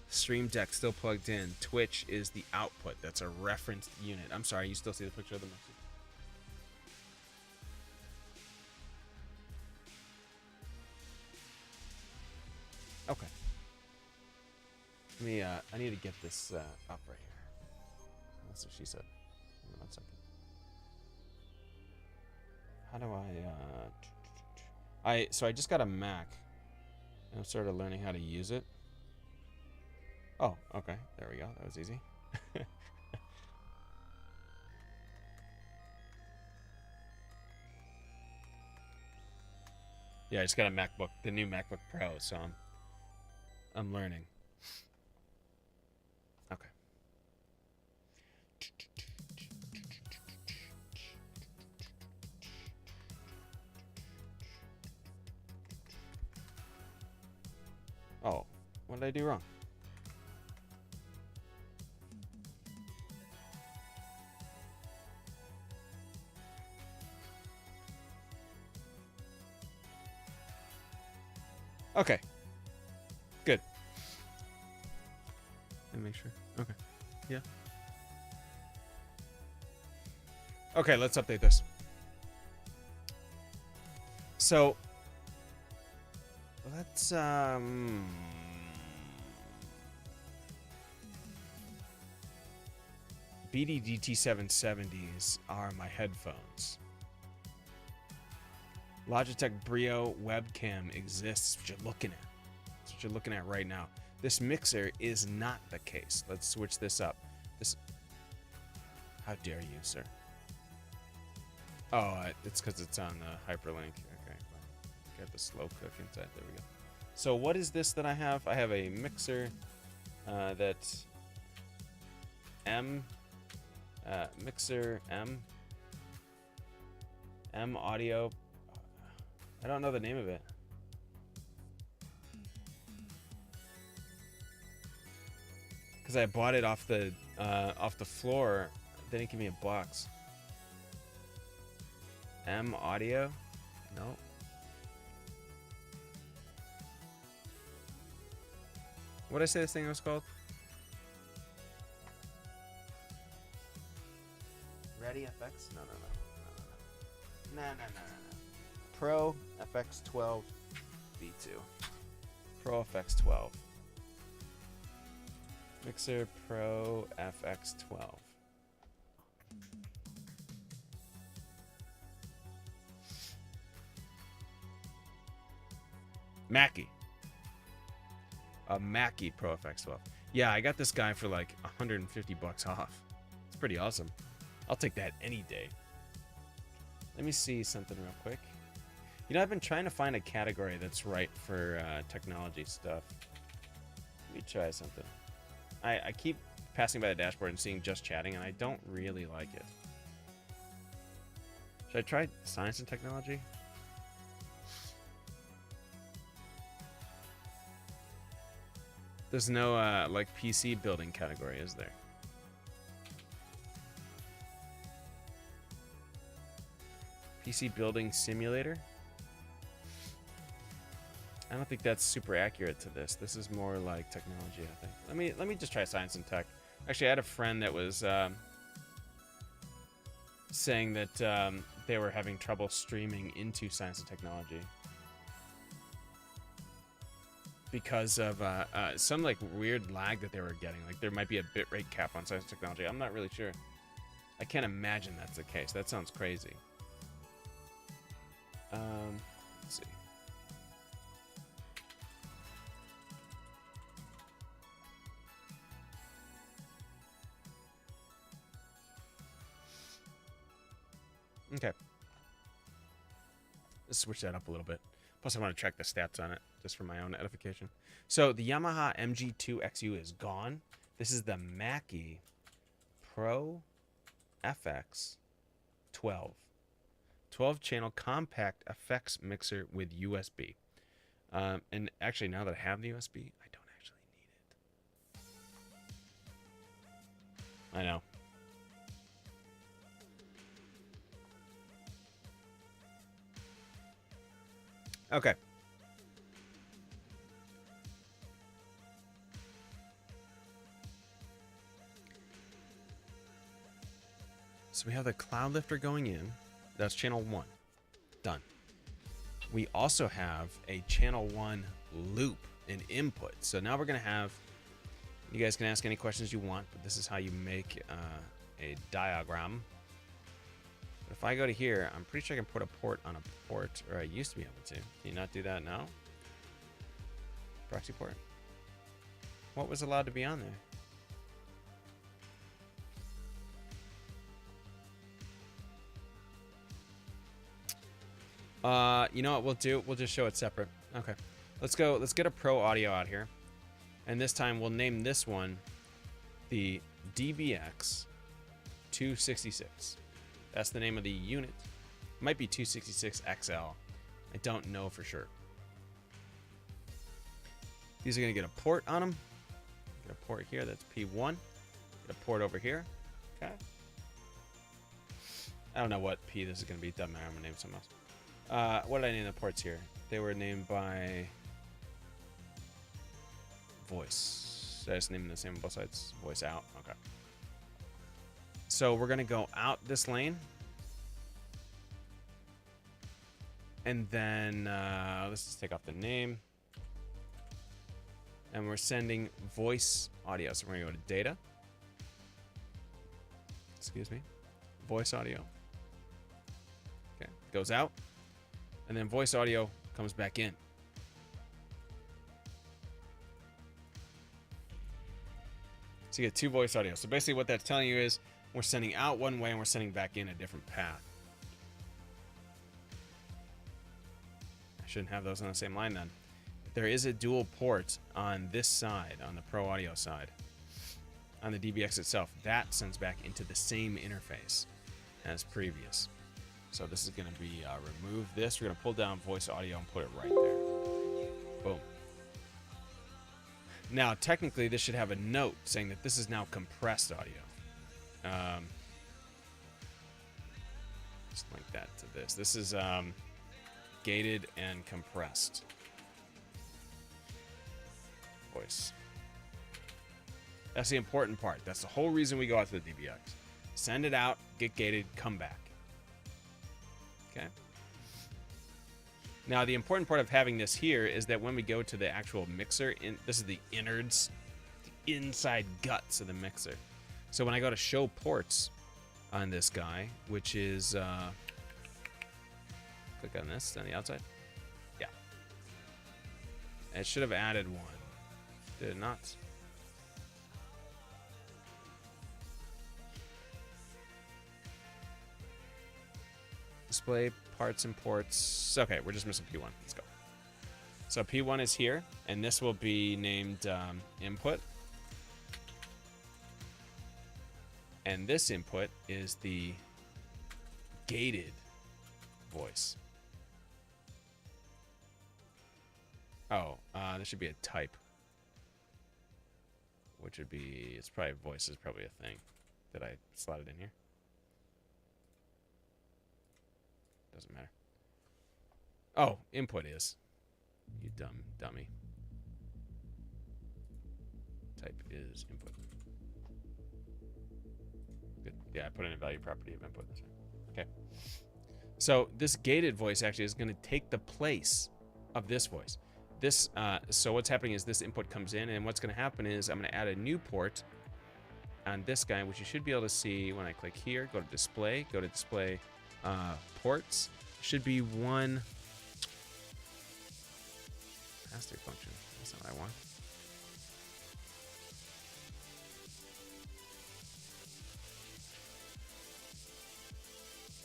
[SPEAKER 1] Stream Deck still plugged in. Twitch is the output. That's a referenced unit. I'm sorry, you still see the picture of the message. Okay. Let me, I need to get this up right here. That's what she said. Hang on 1 second. How do so I just got a Mac. And I'm sort of learning how to use it. Oh, okay. There we go. That was easy. Yeah, I just got a MacBook, the new MacBook Pro, so I'm learning. Okay. Oh, what did I do wrong? Okay. Good. Let me make Sure. Okay. Yeah. Okay, let's update this. So let's BDDT 770s are my headphones. Logitech Brio webcam exists, what you're looking at. That's what you're looking at right now. This mixer is not the case. Let's switch this up. How dare you, sir? Oh, it's because it's on the hyperlink. Okay, fine. Got the slow cook inside. There we go. So what is this that I have? I have a mixer that's mixer M audio. I don't know the name of it. Because I bought it off the floor. They didn't give me a box. M audio? No. What did I say this thing was called? Ready FX? No. No. Pro FX 12 V2. Pro FX 12. Mixer Pro FX 12. Mackie. A Mackie Pro FX 12. Yeah, I got this guy for like 150 bucks off. It's pretty awesome. I'll take that any day. Let me see something real quick. You know, I've been trying to find a category that's right for technology stuff. Let me try something. I keep passing by the dashboard and seeing just chatting, and I don't really like it. Should I try science and technology? There's no like PC building category, is there? PC building simulator? I don't think that's super accurate to this. This is more like technology, I think. Let me just try science and tech. Actually, I had a friend that was saying that they were having trouble streaming into science and technology because of some like weird lag that they were getting. Like there might be a bitrate cap on science and technology. I'm not really sure. I can't imagine that's the case. That sounds crazy. Let's see. Okay. Let's switch that up a little bit. Plus, I want to track the stats on it, just for my own edification. So, the Yamaha MG2 XU is gone. This is the Mackie Pro FX 12. 12-channel compact effects mixer with USB. And actually, now that I have the USB, I don't actually need it. I know. Okay. So we have the cloud lifter going in. That's channel 1. Done. We also have a channel 1 loop and input. So now we're going to have, you guys can ask any questions you want, but this is how you make a diagram. But if I go to here, I'm pretty sure I can put a port on a port, or I used to be able to. Can you not do that now? Proxy port. What was allowed to be on there? You know what we'll do? We'll just show it separate. Okay. Let's get a pro audio out here. And this time we'll name this one the DBX 266. That's the name of the unit. It might be 266 XL. I don't know for sure. These are going to get a port on them. Get a port here. That's P1. Get a port over here. Okay. I don't know what P this is going to be. Doesn't matter. I'm going to name something else. What did I name the ports here? They were named by voice. Did I just name them the same on both sides? Voice out. Okay. So we're going to go out this lane. And then let's just take off the name. And we're sending voice audio. So we're going to go to data. Excuse me. Voice audio. Okay. Goes out. And then voice audio comes back in. So you get two voice audio. So basically what that's telling you is we're sending out one way and we're sending back in a different path. I shouldn't have those on the same line then. There is a dual port on this side, on the Pro Audio side. On the DBX itself, that sends back into the same interface as previous. So this is going to be remove this. We're going to pull down voice audio and put it right there. Boom. Now, technically, this should have a note saying that this is now compressed audio. Just link that to this. This is gated and compressed voice. That's the important part. That's the whole reason we go out to the DBX. Send it out, get gated, come back. Okay. Now, the important part of having this here is that when we go to the actual mixer, this is the innards, the inside guts of the mixer. So when I go to show ports on this guy, which is, click on this on the outside. Yeah. It should have added one. Did it not? Display parts and ports. Okay, we're just missing P1. Let's go. So P1 is here, and this will be named input. And this input is the gated voice. Oh, there should be a type. Which would be, it's probably voice is probably a thing. Did I slot it in here? Doesn't matter. Oh, input is. You dummy. Type is input. Good. Yeah, I put in a value property of input. That's right. Okay. So this gated voice actually is going to take the place of this voice. This, so what's happening is this input comes in, and what's going to happen is I'm going to add a new port on this guy, which you should be able to see when I click here. Go to display. Go to display ports. Should be one pass-through function. That's not what I want.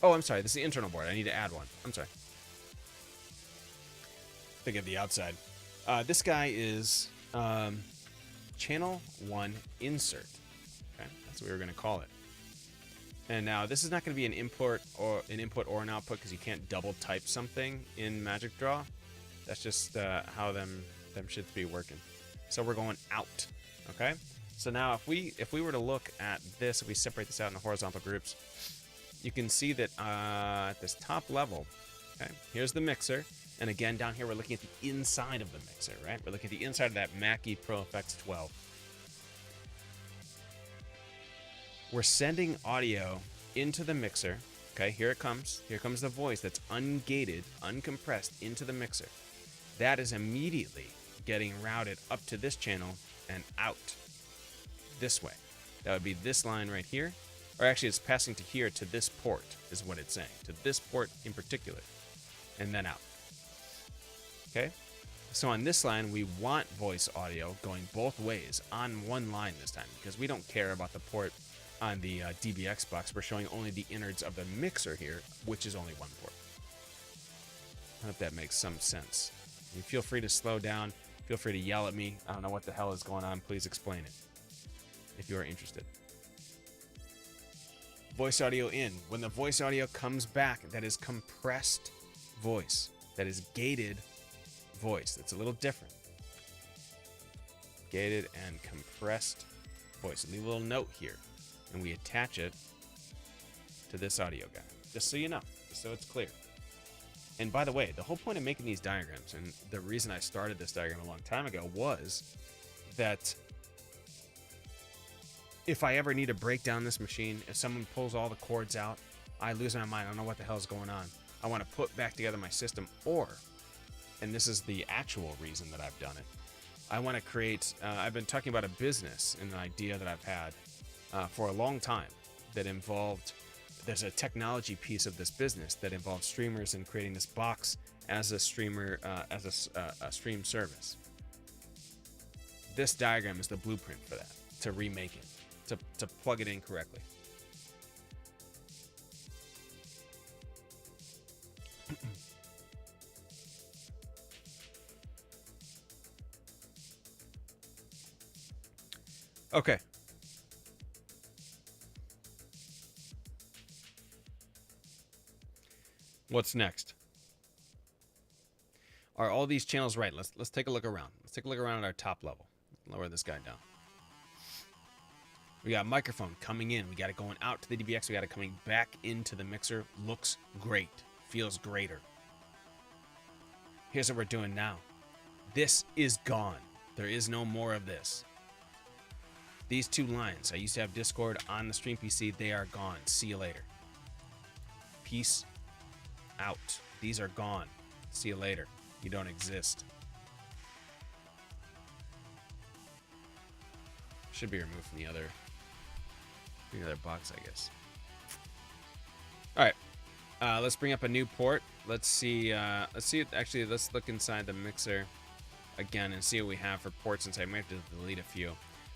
[SPEAKER 1] Oh, I'm sorry. This is the internal board. I need to add one. I'm sorry. Think of the outside. This guy is channel 1 insert. Okay, that's what we were going to call it. And now this is not going to be an input or an output because you can't double type something in Magic Draw. That's just how them should be working. So we're going out. Okay. So now if we were to look at this, if we separate this out into horizontal groups, you can see that at this top level, okay, here's the mixer. And again, down here, we're looking at the inside of the mixer, right? We're looking at the inside of that Mackie Pro FX 12. We're sending audio into the mixer. Okay, here it comes. Here comes the voice that's ungated, uncompressed into the mixer. That is immediately getting routed up to this channel and out this way. That would be this line right here. Or actually, it's passing to here, to this port, is what it's saying. To this port in particular. And then out. Okay? So on this line, we want voice audio going both ways on one line this time, because we don't care about the port on the DBX box. We're showing only the innards of the mixer here, which is only one port. I hope that makes some sense. You feel free to slow down. Feel free to yell at me. I don't know what the hell is going on. Please explain it if you are interested. Voice audio in. When the voice audio comes back, that is compressed voice. That is gated voice. That's a little different. Gated and compressed voice. Leave a little note here, and we attach it to this audio guy, just so you know, just so it's clear. And by the way, the whole point of making these diagrams, and the reason I started this diagram a long time ago, was that if I ever need to break down this machine, if someone pulls all the cords out, I lose my mind. I don't know what the hell is going on. I want to put back together my system, or, and this is the actual reason that I've done it, I want to create, I've been talking about a business and an idea that I've had for a long time that involved, there's a technology piece of this business that involves streamers and creating this box as a streamer, as a stream service. This diagram is the blueprint for that, to remake it, to plug it in correctly. Okay. What's next? Are all these channels right? Let's take a look around. Let's take a look around at our top level. Lower this guy down. We got a microphone coming in. We got it going out to the DBX. We got it coming back into the mixer. Looks great. Feels greater. Here's what we're doing now. This is gone. There is no more of this. These two lines. I used to have Discord on the stream PC. They are gone. See you later. Peace out. These are gone. See you later. You don't exist. Should be removed from the other box, I guess. All right. Let's bring up a new port. Let's see. Actually, let's look inside the mixer again and see what we have for ports inside. I might have to delete a few.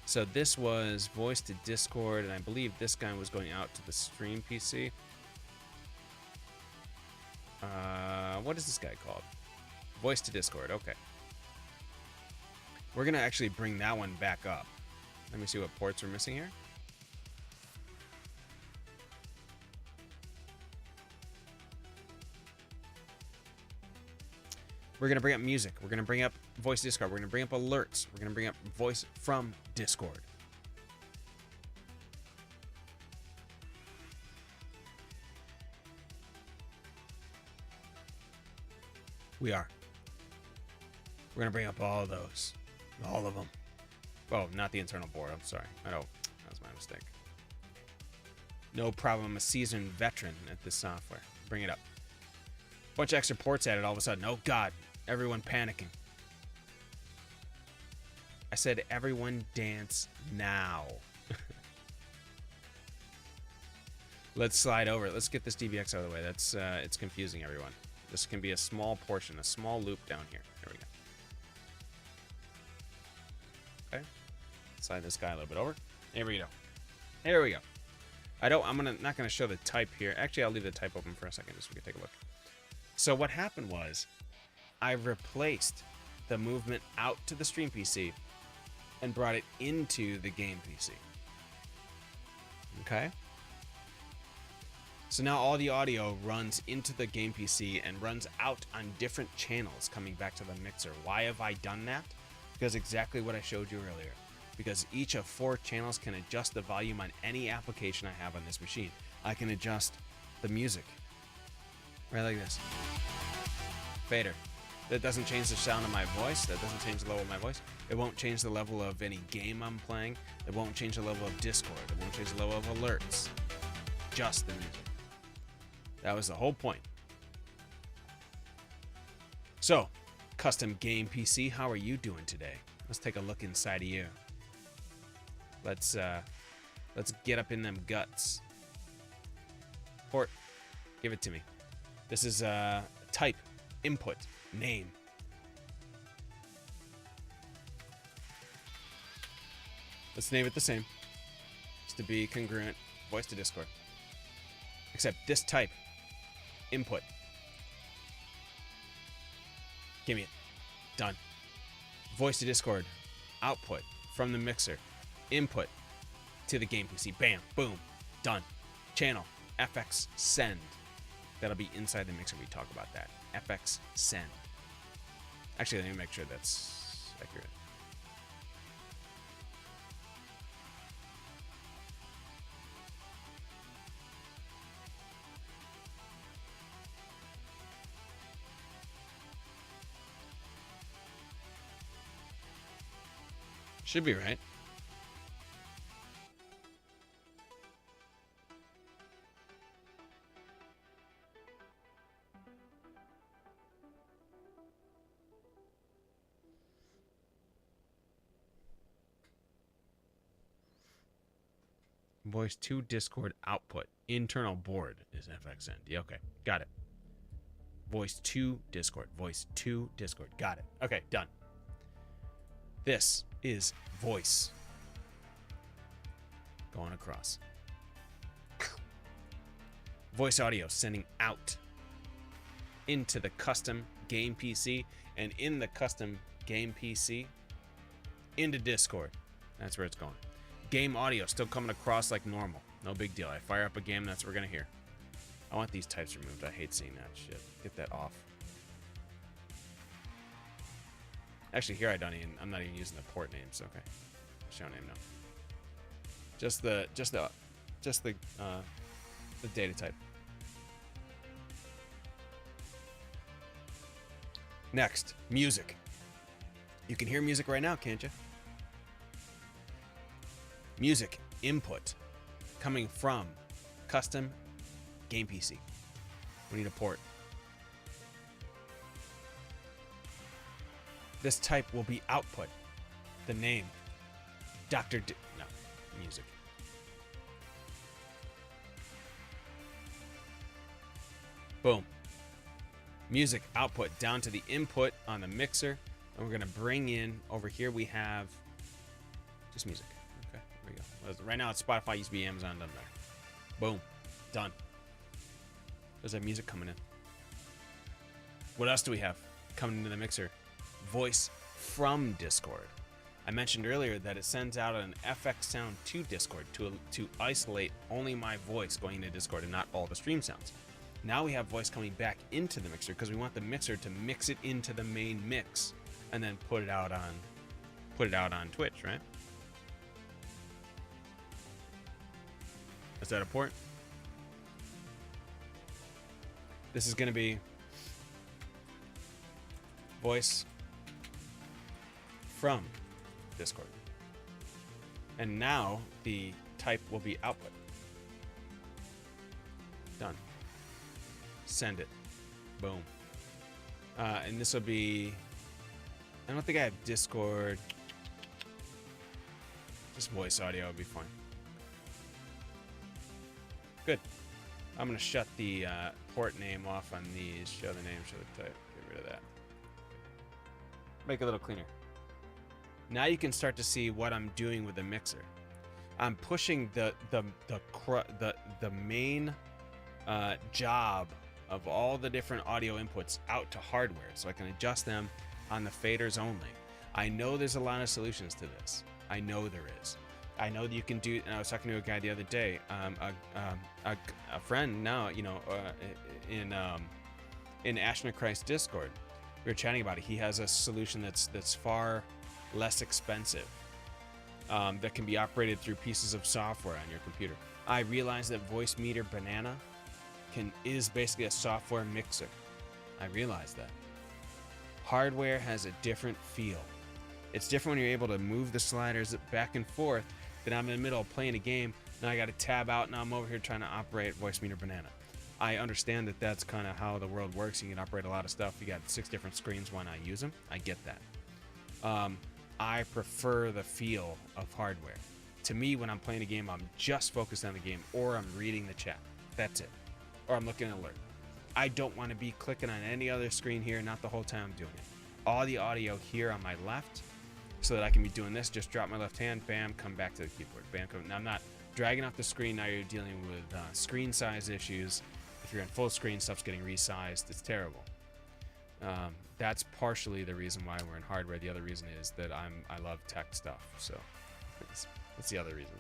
[SPEAKER 1] So this was voice to Discord, and I believe this guy was going out to the stream PC. What is this guy called? Voice to Discord. Okay. We're gonna actually bring that one back up. Let me see what ports are missing here. We're going to bring up music. We're going to bring up voice Discord. We're going to bring up alerts. We're going to bring up voice from Discord. We are. We're going to bring up all of those. All of them. Oh, not the internal board. I'm sorry. I know. That was my mistake. No problem. I'm a seasoned veteran at this software. Bring it up. Bunch of extra ports added all of a sudden. Oh, God. Everyone panicking. I said everyone dance now. Let's slide over. Let's get this DBX out of the way. That's it's confusing everyone. This can be a small portion, a small loop down here. There we go. Okay. Slide this guy a little bit over. There we go. There we go. I'm not gonna show the type here. Actually, I'll leave the type open for a second just so we can take a look. So what happened was I replaced the movement out to the stream PC and brought it into the game PC. Okay? So now all the audio runs into the game PC and runs out on different channels coming back to the mixer. Why have I done that? Because exactly what I showed you earlier. Because each of 4 channels can adjust the volume on any application I have on this machine. I can adjust the music. Right like this. Fader. That doesn't change the sound of my voice. That doesn't change the level of my voice. It won't change the level of any game I'm playing. It won't change the level of Discord. It won't change the level of alerts. Just the music. That was the whole point. So, custom game PC, how are you doing today? Let's take a look inside of you. Let's get up in them guts. Port, give it to me. This is type, input, name. Let's name it the same, just to be congruent. Voice to Discord. Except this type, input. Give me it. Done. Voice to Discord, output from the mixer, input to the game PC. Bam, boom, done. Channel, FX send. That'll be inside the mixer. We talk about that. FX send. Actually, let me make sure that's accurate. Should be right. Voice to Discord output. Internal board is FXN. Yeah, okay. Got it. Voice to Discord. Voice to Discord. Got it. Okay, done. This is voice. Going across. Voice audio sending out into the custom game PC, and in the custom game PC into Discord. That's where it's going. Game audio still coming across like normal. No big deal. I fire up a game, that's what we're gonna hear. I want these types removed. I hate seeing that shit. Get that off. Actually, here I'm not even using the port names. Okay, show name now. Just the data type. Next, music. You can hear music right now, can't you? Music input coming from custom game PC. We need a port. This type will be output. The name. No, music. Boom. Music output down to the input on the mixer. And we're going to bring in, over here we have just music. Okay, there we go. Right now it's Spotify, used to be Amazon, doesn't matter. Boom. Done. There's that music coming in. What else do we have coming into the mixer? Voice from Discord. I mentioned earlier that it sends out an FX sound to Discord to isolate only my voice going into Discord and not all the stream sounds. Now we have voice coming back into the mixer because we want the mixer to mix it into the main mix and then put it out on Twitch, right? Is that a port? This is going to be voice from Discord. And now the type will be output. Done. Send it. Boom. And this will be... I don't think I have Discord. Just voice audio would be fine. Good. I'm going to shut the port name off on these. Show the name, show the type. Get rid of that. Make it a little cleaner. Now you can start to see what I'm doing with the mixer. I'm pushing the main job of all the different audio inputs out to hardware, so I can adjust them on the faders only. I know there's a lot of solutions to this. I know there is. I know that you can do, and I was talking to a guy the other day, a friend now, you know, in Ashna Christ Discord. We were chatting about it. He has a solution that's far less expensive, that can be operated through pieces of software on your computer. I realized that Voice Meter Banana is basically a software mixer. I realized that. Hardware has a different feel. It's different when you're able to move the sliders back and forth. Then I'm in the middle of playing a game. Now I got to tab out. Now I'm over here trying to operate Voice Meter Banana. I understand that that's kind of how the world works. You can operate a lot of stuff. You got 6 different screens. Why not use them? I get that. I prefer the feel of hardware. To me, when I'm playing a game, I'm just focused on the game, or I'm reading the chat. That's it. Or I'm looking at an alert. I don't want to be clicking on any other screen here, not the whole time I'm doing it. All the audio here on my left, so that I can be doing this. Just drop my left hand, bam, come back to the keyboard. Bam, come. Now I'm not dragging off the screen. Now you're dealing with screen size issues. If you're in full screen, stuff's getting resized. It's terrible. That's partially the reason why we're in hardware. The other reason is that I love tech stuff. So that's the other reason.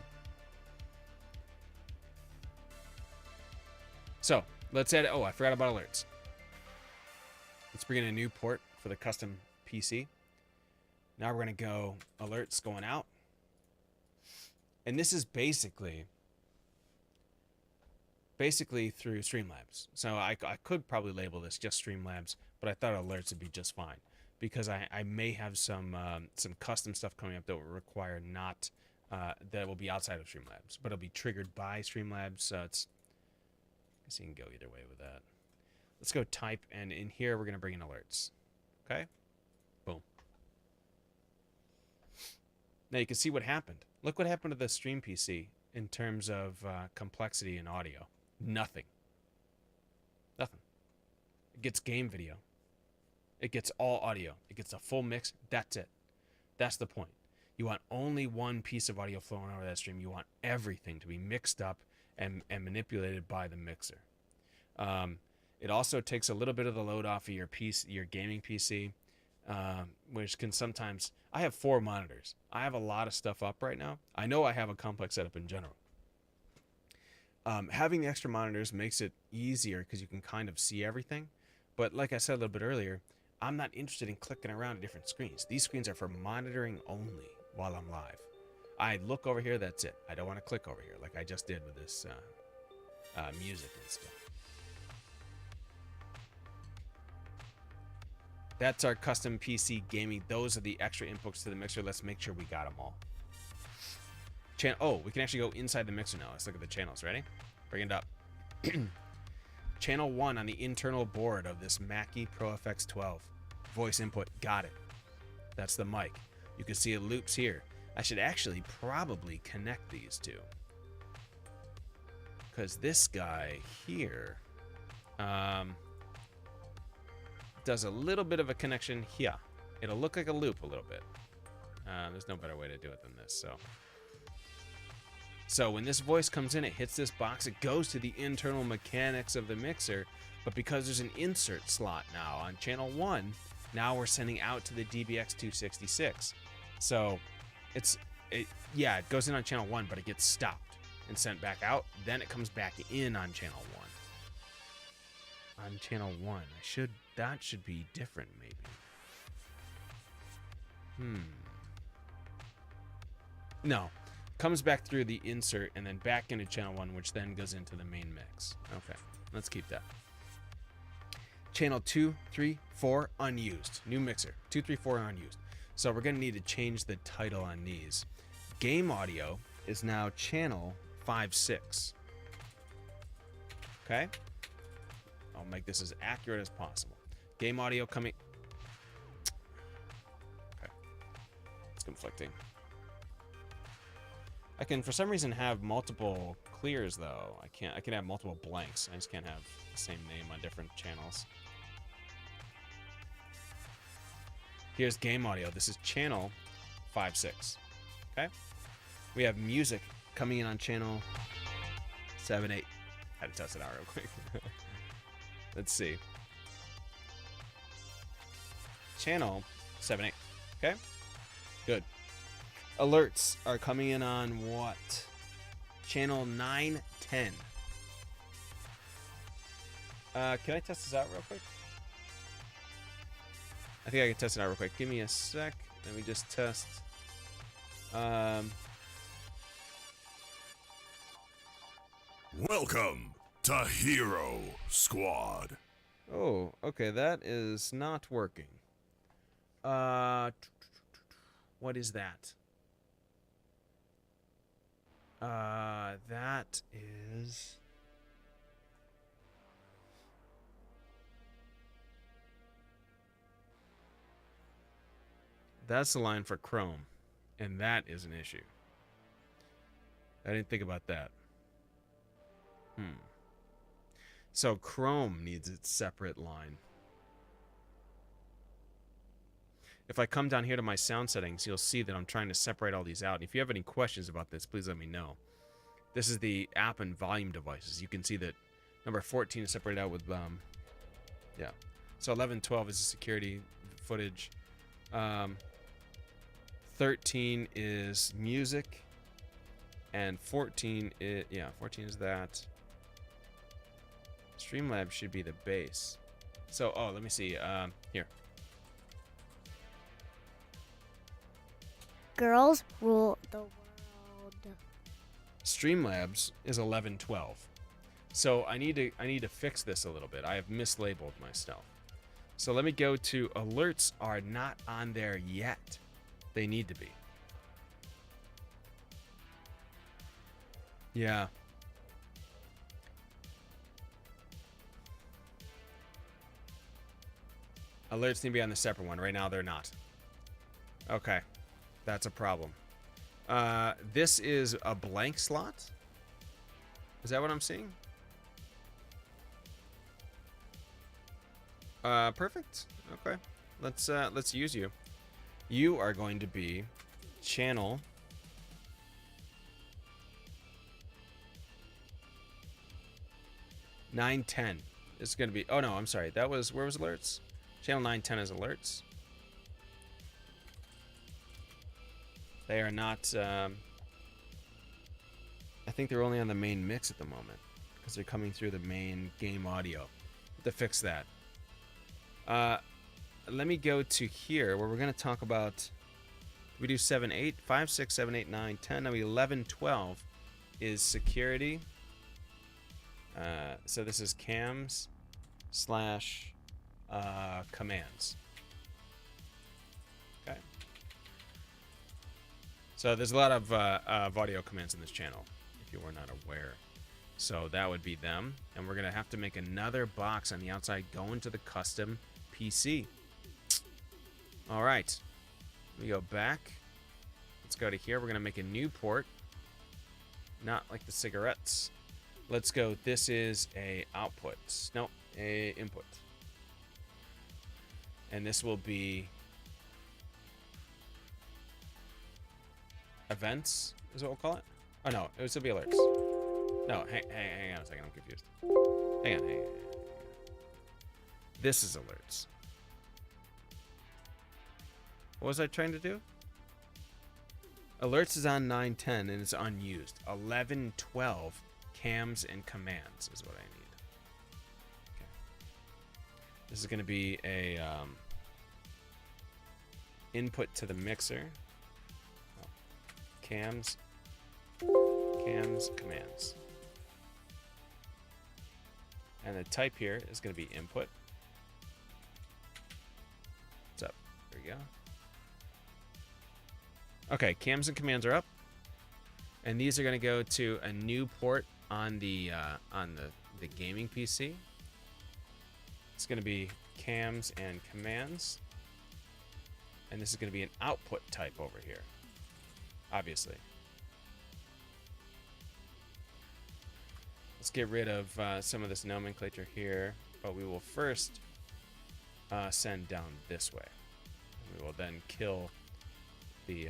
[SPEAKER 1] So let's add. Oh, I forgot about alerts. Let's bring in a new port for the custom PC. Now we're going to go alerts going out. And this is basically through Streamlabs. So I could probably label this just Streamlabs, but I thought alerts would be just fine because I may have some custom stuff coming up that will require not that will be outside of Streamlabs, but it'll be triggered by Streamlabs. So it's, I guess you can go either way with that. Let's go type, and in here we're going to bring in alerts. Okay? Boom. Now you can see what happened. Look what happened to the stream PC in terms of complexity in audio. Nothing. Nothing. It gets game video. It gets all audio. It gets a full mix. That's it. That's the point. You want only one piece of audio flowing over that stream. You want everything to be mixed up and manipulated by the mixer. It also takes a little bit of the load off of your your gaming PC, which can sometimes... I have 4 monitors. I have a lot of stuff up right now. I know I have a complex setup in general. Having the extra monitors makes it easier because you can kind of see everything. But like I said a little bit earlier, I'm not interested in clicking around at different screens. These screens are for monitoring only while I'm live. I look over here, that's it. I don't want to click over here like I just did with this music and stuff. That's our custom PC gaming. Those are the extra inputs to the mixer. Let's make sure we got them all. Oh, we can actually go inside the mixer now. Let's look at the channels. Ready? Bring it up. Channel 1 on the internal board of this Mackie Pro FX 12. Voice input. Got it. That's the mic. You can see it loops here. I should actually probably connect these two. Because this guy here does a little bit of a connection here. It'll look like a loop a little bit. There's no better way to do it than this. So when this voice comes in, it hits this box. It goes to the internal mechanics of the mixer. But because there's an insert slot now on channel 1, now we're sending out to the DBX266. So it goes in on channel 1, but it gets stopped and sent back out. Then it comes back in on channel 1. On channel 1, that should be different, maybe. No. Comes back through the insert and then back into channel 1, which then goes into the main mix. Okay, let's keep that. Channel 2, 3, 4, unused. New mixer. 2, 3, 4, unused. So we're going to need to change the title on these. Game audio is now channel 5, 6. Okay? I'll make this as accurate as possible. Game audio coming... Okay. It's conflicting. I can, for some reason, have multiple clears, though. I can have multiple blanks. I just can't have the same name on different channels. Here's game audio. This is channel 5, 6. Okay? We have music coming in on channel 7, 8. Had to test it out real quick. Let's see. Channel 7, 8. Okay? Good. Alerts are coming in on what? Channel 9, 10. Can I test this out real quick? I think I can test it out real quick. Give me a sec. Let me just test.
[SPEAKER 3] Welcome to Hero Squad.
[SPEAKER 1] Oh, okay. That is not working. What is that? That is... That's the line for Chrome, and that is an issue. I didn't think about that. So Chrome needs its separate line. If I come down here to my sound settings, you'll see that I'm trying to separate all these out. And if you have any questions about this, please let me know. This is the app and volume devices. You can see that number 14 is separated out with, yeah. So 11, 12 is the security footage. 13 is music. And 14 is, 14 is that. Streamlabs should be the base. So, let me see. Here.
[SPEAKER 2] Girls rule the world.
[SPEAKER 1] Streamlabs is 11, 12. So I need to fix this a little bit. I have mislabeled my stuff. So let me go to alerts are not on there yet. They need to be. Yeah. Alerts need to be on the separate one. Right now they're not. Okay. That's a problem. This is a blank slot. Is that what I'm seeing? Perfect. Okay. Let's use you. You are going to be channel 910. It's going to be... Oh, no, I'm sorry. That was... Where was alerts? Channel 910 is alerts. They are not... I think they're only on the main mix at the moment because they're coming through the main game audio. To fix that. Let me go to here where we're going to talk about... We do 7, 8, 5, 6, 7, 8, 9, 10. Now 11, 12 is security. So this is cams slash commands. Okay. So there's a lot of audio commands in this channel, if you were not aware. So that would be them. And we're going to have to make another box on the outside going to the custom PC. All right. We go back. Let's go to here. We're going to make a new port. Not like the cigarettes. Let's go. This is a output. No, a input. And this will be events, is what we'll call it. Oh, no. This will be alerts. No, hang on a second. I'm confused. Hang on. This is alerts. What was I trying to do? Alerts is on 910 and it's unused. 11, 12, cams and commands is what I need. Okay. This is going to be a input to the mixer. Oh. Cams, commands. And the type here is going to be input. What's up? There we go. Okay, cams and commands are up, and these are going to go to a new port on the gaming PC. It's going to be cams and commands, and this is going to be an output type over here, obviously. Let's get rid of some of this nomenclature here, but we will first send down this way. We will then kill the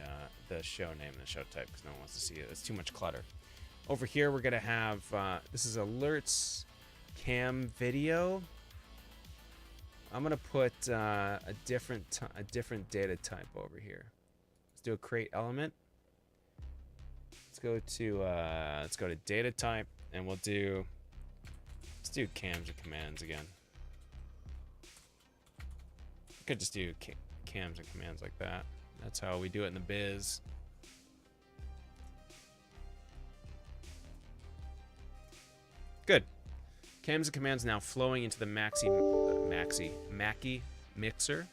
[SPEAKER 1] show name and the show type because no one wants to see it. It's too much clutter. Over here we're gonna have this is alerts cam video. I'm gonna put a different data type over here. Let's do a create element. Let's go to data type and let's do cams and commands again. Could just do cams and commands like that. That's how we do it in the biz. Good. Cams and commands now flowing into the Mackie mixer.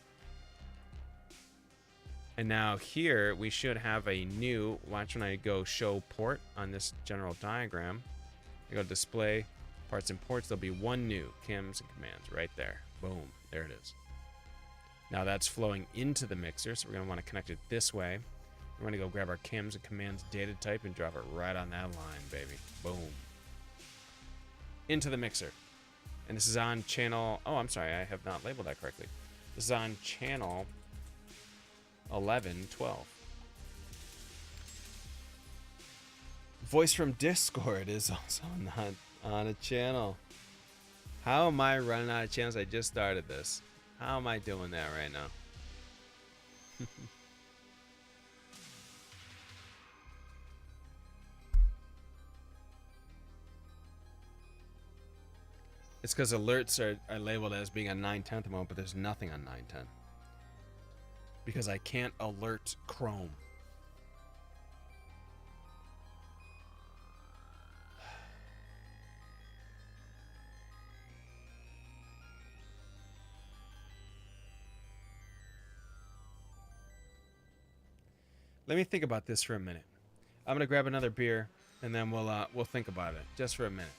[SPEAKER 1] And now here we should have a new, watch when I go show port on this general diagram. I go to display, parts and ports, there'll be one new cams and commands right there. Boom, there it is. Now that's flowing into the mixer, so we're going to want to connect it this way. We're going to go grab our cams and commands data type and drop it right on that line, baby. Boom. Into the mixer. And this is on channel... Oh, I'm sorry, I have not labeled that correctly. This is on channel 11, 12. Voice from Discord is also not on a channel. How am I running out of channels? I just started this. How am I doing that right now? It's because alerts are labeled as being on 910 at the moment, but there's nothing on 910. Because I can't alert Chrome. Let me think about this for a minute. I'm gonna grab another beer, and then we'll think about it just for a minute.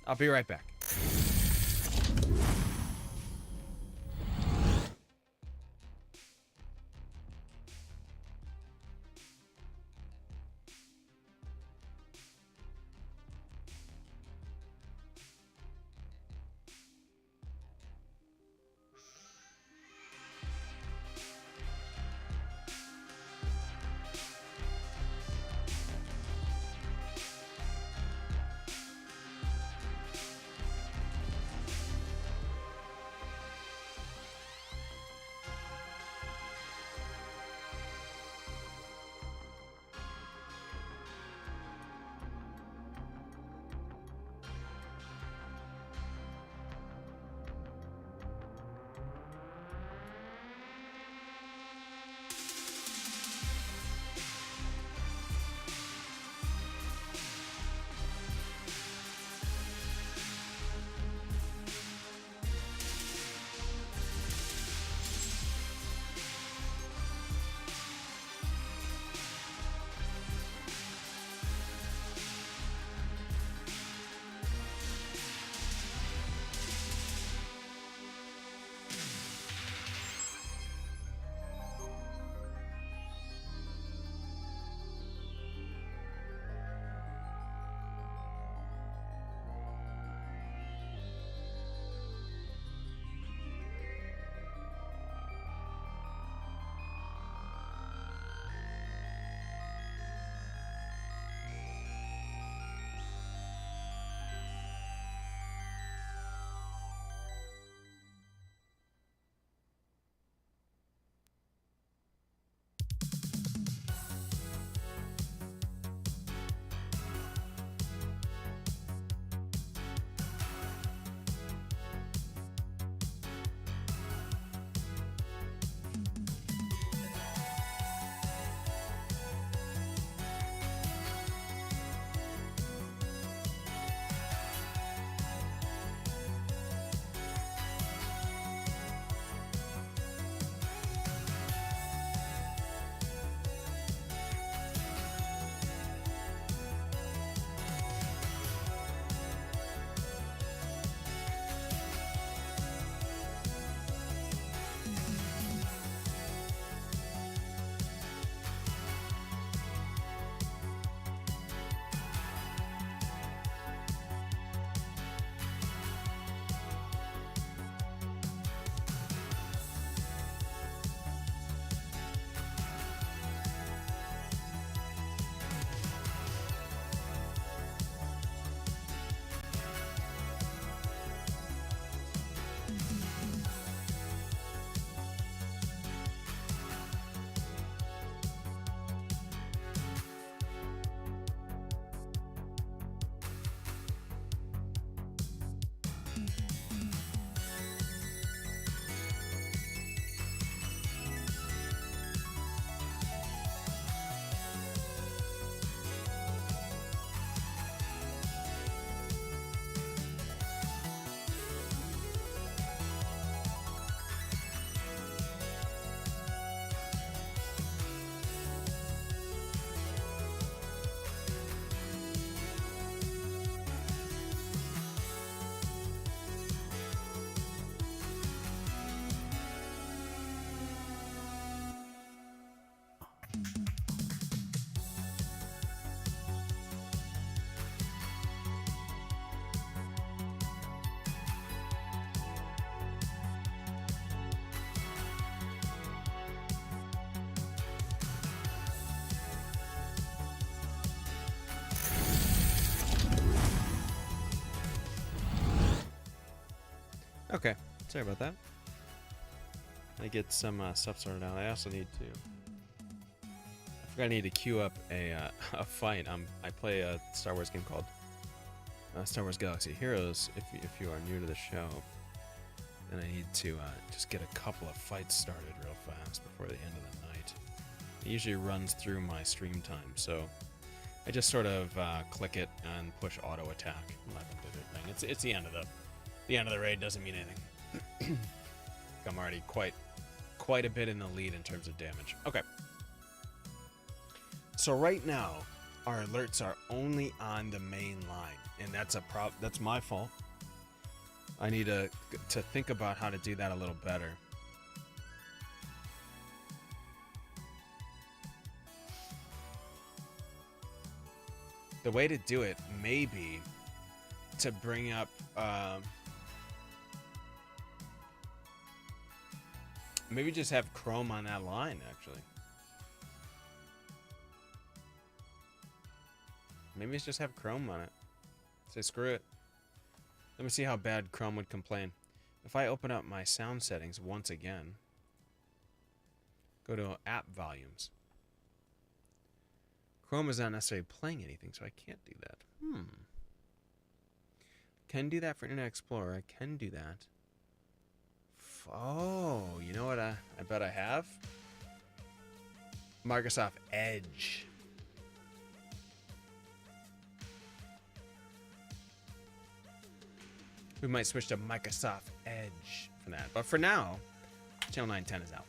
[SPEAKER 1] I'll be right back. Okay, sorry about that. I get some stuff sorted out. I also need to. I forgot I need to queue up a a fight. I play a Star Wars game called Star Wars Galaxy Heroes. If you are new to the show, then I need to just get a couple of fights started real fast before the end of the night. It usually runs through my stream time, so I just sort of click it and push auto attack. Let them do their thing. It's the end of the raid. Doesn't mean anything. I'm already quite a bit in the lead in terms of damage. Okay. So right now, our alerts are only on the main line, and that's my fault. I need to think about how to do that a little better. The way to do it may be to bring up maybe just have Chrome on that line, actually. Maybe it's just have Chrome on it. Say screw it. Let me see how bad Chrome would complain. If I open up my sound settings once again, go to app volumes. Chrome is not necessarily playing anything, so I can't do that. Can do that for Internet Explorer. I can do that. Oh, you know what I bet I have? Microsoft Edge. We might switch to Microsoft Edge for that. But for now, Channel 910 is out.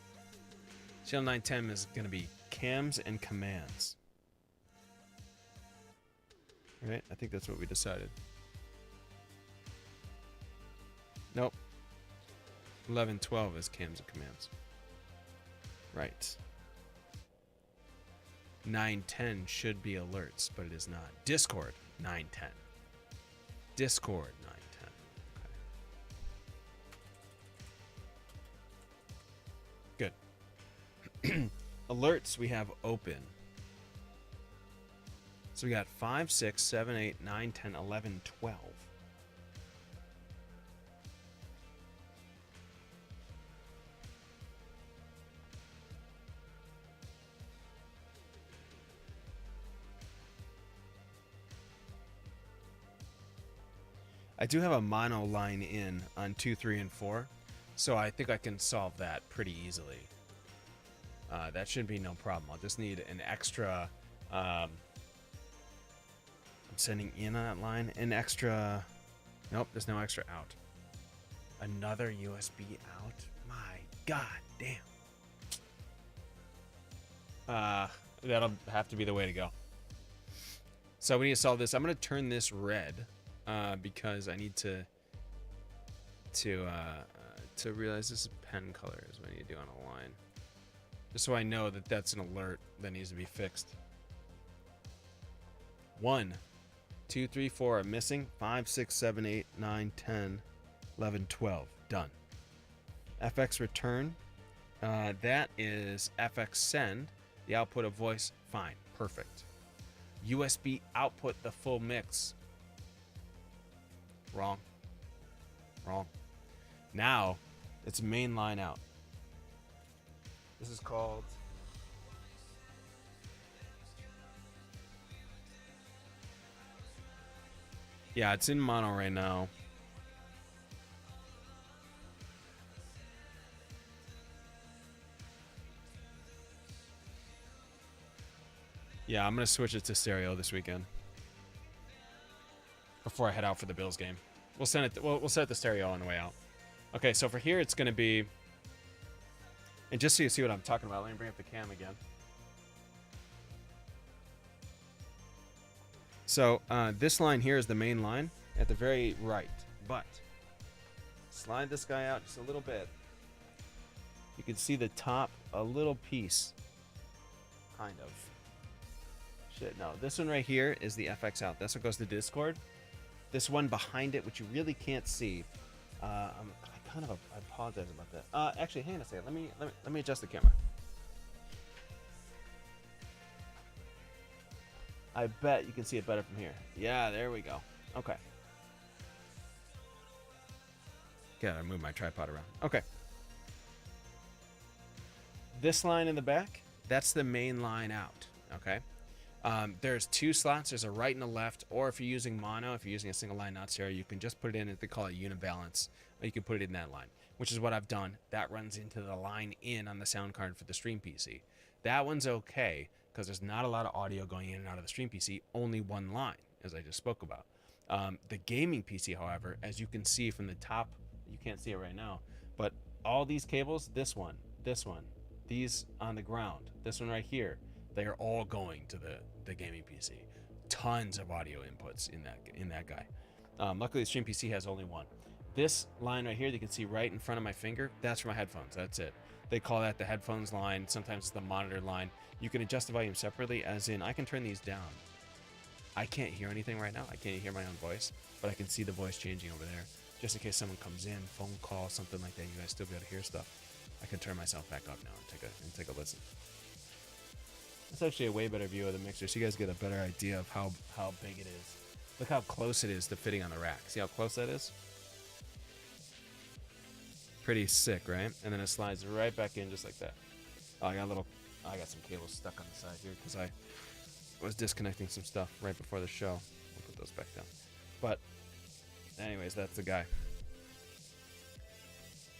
[SPEAKER 1] Channel 910 is going to be cams and commands. All right, I think that's what we decided. Nope. 1112 is cams and commands. Right. 910 should be alerts, but it is not. Discord 910. Discord 910. Okay. Good. Alerts we have open. So we got 5, 6, 7, 8, 9, 10, 11, 12. I do have a mono line in on 2, 3, and 4, so I think I can solve that pretty easily. That shouldn't be no problem. I'll just need an extra... I'm sending in on that line. An extra... Nope, there's no extra out. Another USB out? My god damn. That'll have to be the way to go. So we need to solve this. I'm going to turn this red because I need to realize this is pen color is what I need to do on a line. Just so I know that that's an alert that needs to be fixed. 1, 2, 3, 4 are missing. 5, 6, 7, 8, 9, 10, 11, 12. Done. FX return. That is FX send. The output of voice. Fine. Perfect. USB output the full mix. Wrong. Wrong. Now it's main line out. This is called... Yeah, it's in mono right now. Yeah, I'm gonna switch it to stereo this weekend before I head out for the Bills game. We'll send it. We'll set the stereo on the way out. Okay, so for here it's gonna be, and just so you see what I'm talking about, let me bring up the cam again. So this line here is the main line at the very right, but slide this guy out just a little bit. You can see the top, a little piece, kind of. Shit, no. This one right here is the FX out. That's what goes to Discord. This one behind it, which you really can't see. I apologize about that. Actually, hang on a second. Let me adjust the camera. I bet you can see it better from here. Yeah, there we go. Okay. Gotta move my tripod around. Okay. This line in the back, that's the main line out. Okay. There's two slots. There's a right and a left, or if you're using mono, if you're using a single line out stereo, you can just put it in. They call it unibalance, or you can put it in that line, which is what I've done. That runs into the line in on the sound card for the Stream PC. That one's okay because there's not a lot of audio going in and out of the Stream PC. Only one line, as I just spoke about. The gaming PC, however, as you can see from the top, you can't see it right now, but all these cables, this one, these on the ground, this one right here, they are all going to the gaming PC. Tons of audio inputs in that guy. Luckily, the Stream PC has only one. This line right here, that you can see right in front of my finger, that's for my headphones. That's it. They call that the headphones line. Sometimes it's the monitor line. You can adjust the volume separately, as in I can turn these down. I can't hear anything right now. I can't hear my own voice, but I can see the voice changing over there. Just in case someone comes in, phone call, something like that, you guys still be able to hear stuff. I can turn myself back up now and take a listen. It's actually a way better view of the mixer, so you guys get a better idea of how big it is. Look how close it is to fitting on the rack. See how close that is? Pretty sick, right? And then it slides right back in just like that. Oh, I got some cables stuck on the side here because I was disconnecting some stuff right before the show. I'll put those back down. But anyways, that's the guy.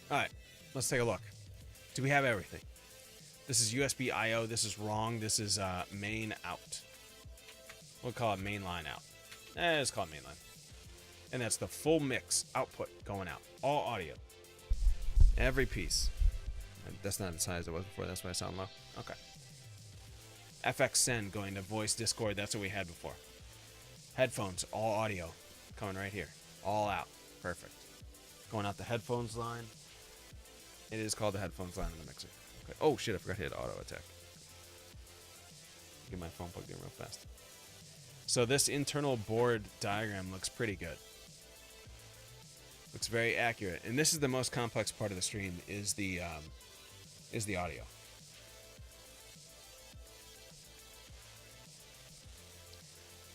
[SPEAKER 1] All right, let's take a look. Do we have everything? This is USB I/O. This is wrong. This is main out. We'll call it main line out. Let's call it main line. And that's the full mix output going out. All audio. Every piece. That's not as high as it was before. That's why I sound low. Okay. FX send going to voice Discord. That's what we had before. Headphones, all audio. Coming right here. All out. Perfect. Going out the headphones line. It is called the headphones line in the mixer. Okay. Oh shit, I forgot to hit auto attack. Get my phone plugged in real fast. So this internal board diagram looks pretty good. Looks very accurate. And this is the most complex part of the stream is the audio.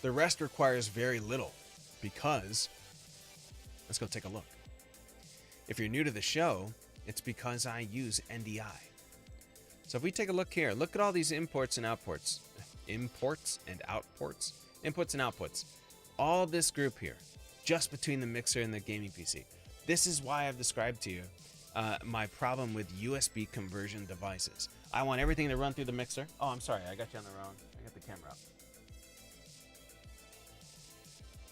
[SPEAKER 1] The rest requires very little because let's go take a look. If you're new to the show, it's because I use NDI. So if we take a look here, look at all these imports and outports. Imports and outports. Inputs and outputs. All this group here, just between the mixer and the gaming PC. This is why I've described to you my problem with USB conversion devices. I want everything to run through the mixer. Oh, I'm sorry, I got you on the wrong. I got the camera up.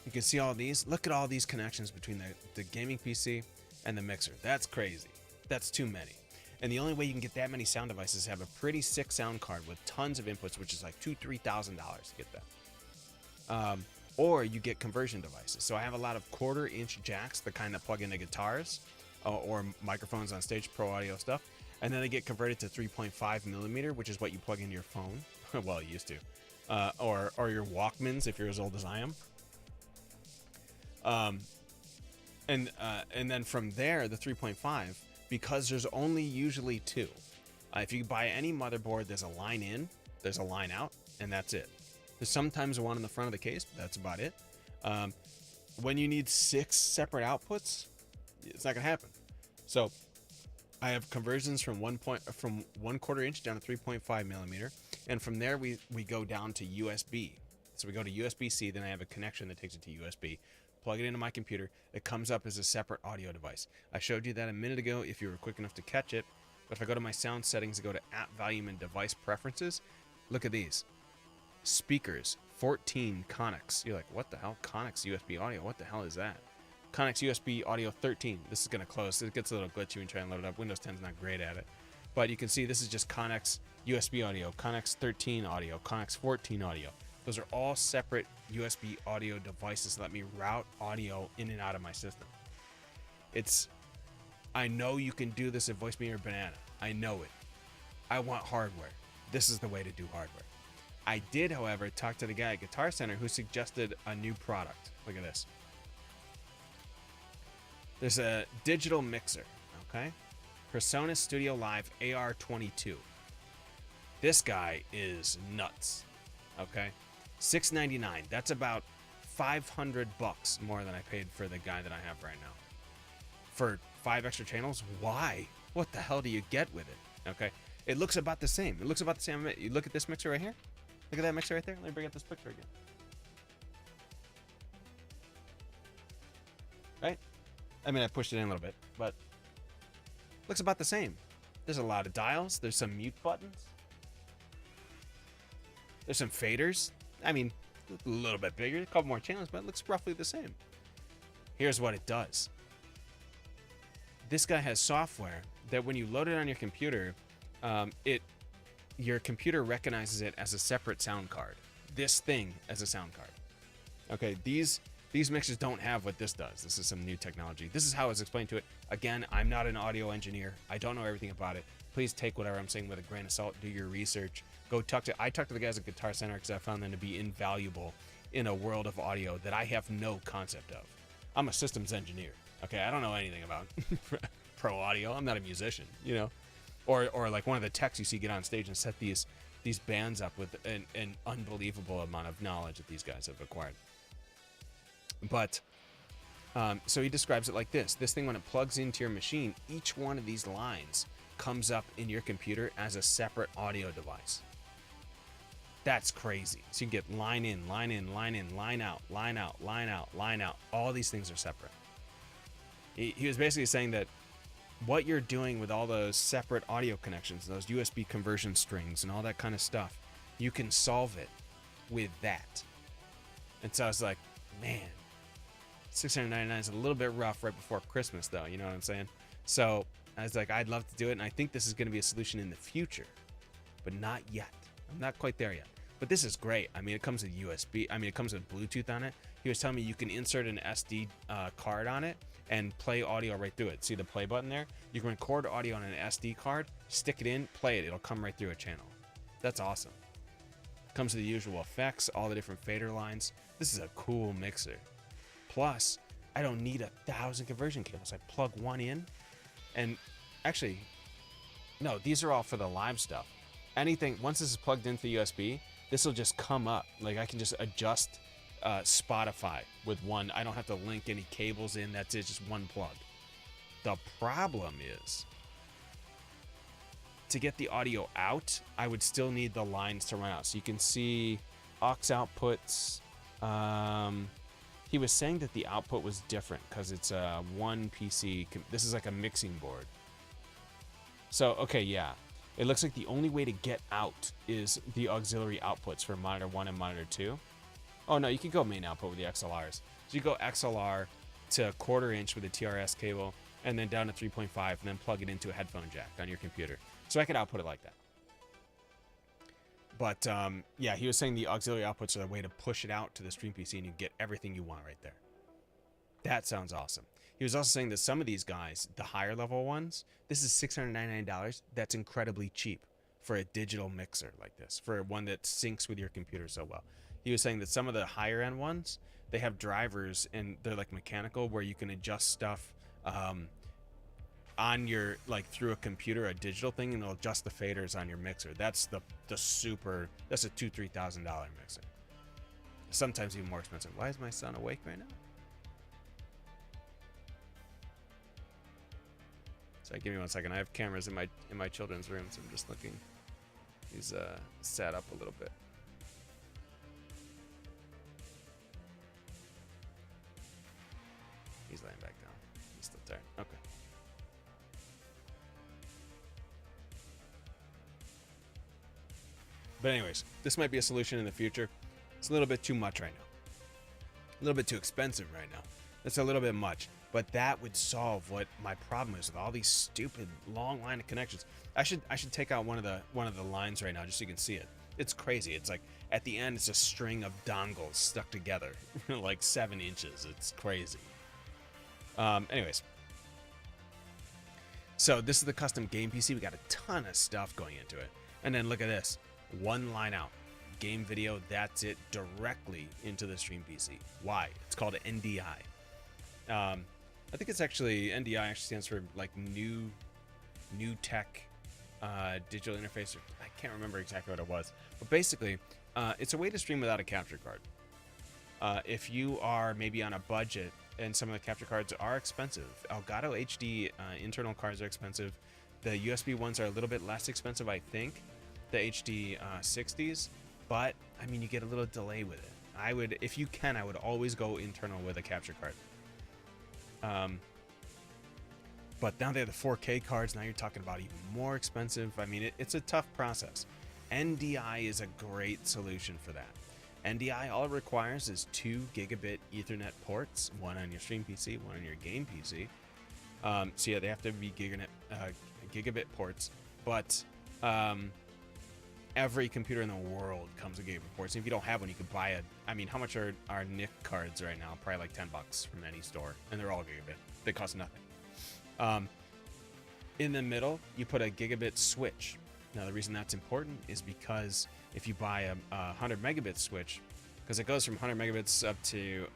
[SPEAKER 1] You can see all these. Look at all these connections between the gaming PC and the mixer. That's crazy. That's too many. And the only way you can get that many sound devices is have a pretty sick sound card with tons of inputs, which is like $2,000-$3,000 to get that. Or you get conversion devices. So I have a lot of 1/4 inch jacks, the kind that plug into guitars or microphones on stage, pro audio stuff. And then they get converted to 3.5 millimeter, which is what you plug into your phone. Well, it used to. Or your Walkmans if you're as old as I am. And then from there, the 3.5, because there's only usually two. If you buy any motherboard, there's a line in, there's a line out, and that's it. There's sometimes one in the front of the case, but that's about it. When you need 6 separate outputs, it's not gonna happen. So I have conversions from 1/4 inch down to 3.5 millimeter, and from there we go down to USB. So we go to USB-C, then I have a connection that takes it to USB. Plug it into my computer. It comes up as a separate audio device. I showed you that a minute ago if you were quick enough to catch it. But if I go to my sound settings and go to app volume and device preferences, look at these. Speakers, 14 Connex. You're like, what the hell? Connex USB audio, what the hell is that? Connex USB audio 13. This is gonna close. It gets a little glitchy when you try and load it up. Windows 10 is not great at it. But you can see this is just Connex USB audio, Connex 13 audio, Connex 14 audio. Those are all separate USB audio devices that let me route audio in and out of my system. I know you can do this at Voice Meter Banana. I know it. I want hardware. This is the way to do hardware. I did, however, talk to the guy at Guitar Center who suggested a new product. Look at this. There's a digital mixer, okay? PreSonus Studio Live AR22. This guy is nuts, okay? $699. That's about $500 more than I paid for the guy that I have right now. For 5 extra channels. Why? What the hell do you get with it? Okay. It looks about the same. It looks about the same. You look at this mixer right here. Look at that mixer right there. Let me bring up this picture again. Right? I mean, I pushed it in a little bit, but looks about the same. There's a lot of dials. There's some mute buttons. There's some faders. I mean, a little bit bigger, a couple more channels, but it looks roughly the same. Here's what it does. This guy has software that when you load it on your computer, your computer recognizes it as a separate sound card. This thing as a sound card. Okay, these mixers don't have what this does. This is some new technology. This is how it's explained to it. Again, I'm not an audio engineer. I don't know everything about it. Please take whatever I'm saying with a grain of salt. Do your research. I talked to the guys at Guitar Center because I found them to be invaluable in a world of audio that I have no concept of. I'm a systems engineer. Okay, I don't know anything about pro audio. I'm not a musician, you know, or like one of the techs you see get on stage and set these bands up with an unbelievable amount of knowledge that these guys have acquired. But so he describes it like this. This thing, when it plugs into your machine, each one of these lines comes up in your computer as a separate audio device. That's crazy. So you can get line in, line in, line in, line out, line out, line out, line out. All these things are separate. He was basically saying that what you're doing with all those separate audio connections, those USB conversion strings and all that kind of stuff, you can solve it with that. And so I was like, man, $699 is a little bit rough right before Christmas, though. You know what I'm saying? So I was like, I'd love to do it. And I think this is going to be a solution in the future, but not yet. I'm not quite there yet. But this is great. I mean, it comes with USB. I mean, it comes with Bluetooth on it. He was telling me you can insert an SD card on it and play audio right through it. See the play button there? You can record audio on an SD card, stick it in, play it. It'll come right through a channel. That's awesome. Comes with the usual effects, all the different fader lines. This is a cool mixer. Plus, I don't need 1,000 conversion cables. I plug one in, and actually, no, these are all for the live stuff. Anything, once this is plugged into USB, this will just come up. Like, I can just adjust Spotify with one. I don't have to link any cables in. That's it, just one plug. The problem is, to get the audio out, I would still need the lines to run out. So you can see aux outputs. He was saying that the output was different because it's a one PC. This is like a mixing board. So, okay, yeah. It looks like the only way to get out is the auxiliary outputs for monitor 1 and monitor 2. Oh, no, you can go main output with the XLRs. So you go XLR to 1/4 inch with a TRS cable, and then down to 3.5, and then plug it into a headphone jack on your computer. So I could output it like that. But, yeah, he was saying the auxiliary outputs are the way to push it out to the Stream PC, and you get everything you want right there. That sounds awesome. He was also saying that some of these guys, the higher level ones, this is $699. That's incredibly cheap for a digital mixer like this, for one that syncs with your computer so well. He was saying that some of the higher end ones, they have drivers and they're like mechanical where you can adjust stuff on your, like through a computer, a digital thing, and it'll adjust the faders on your mixer. That's the super, that's a $2,000-$3,000 mixer. Sometimes even more expensive. Why is my son awake right now? Sorry, give me 1 second. I have cameras in my children's room, so I'm just looking. He's sat up a little bit. He's laying back down. He's still tired. Okay. But anyways, this might be a solution in the future. It's a little bit too much right now. A little bit too expensive right now. That's a little bit much. But that would solve what my problem is with all these stupid long line of connections. I should take out one of the lines right now just so you can see it. It's crazy. It's like at the end it's a string of dongles stuck together, like 7 inches. It's crazy. Anyways, so this is the custom game PC. We got a ton of stuff going into it, and then look at this. One line out, game video. That's it, directly into the Stream PC. Why? It's called an NDI. I think it's actually, NDI actually stands for like new tech digital interface. I can't remember exactly what it was, but basically it's a way to stream without a capture card. If you are maybe on a budget and some of the capture cards are expensive. Elgato HD internal cards are expensive. The USB ones are a little bit less expensive, I think, the HD 60s, but I mean, you get a little delay with it. I would, if you can, I would always go internal with a capture card. But now they have the 4K cards. Now you're talking about even more expensive. I mean, it's a tough process. NDI is a great solution for that. NDI, all it requires is 2 gigabit Ethernet ports, one on your stream PC, one on your game PC. So yeah, they have to be gigabit ports, but every computer in the world comes with gigabit ports. And if you don't have one, you can buy I mean, how much are our NIC cards right now? Probably like $10 from any store, and they're all gigabit. They cost nothing. In the middle, you put a gigabit switch. Now, the reason that's important is because if you buy a 100 megabit switch, because it goes from 100 megabits up to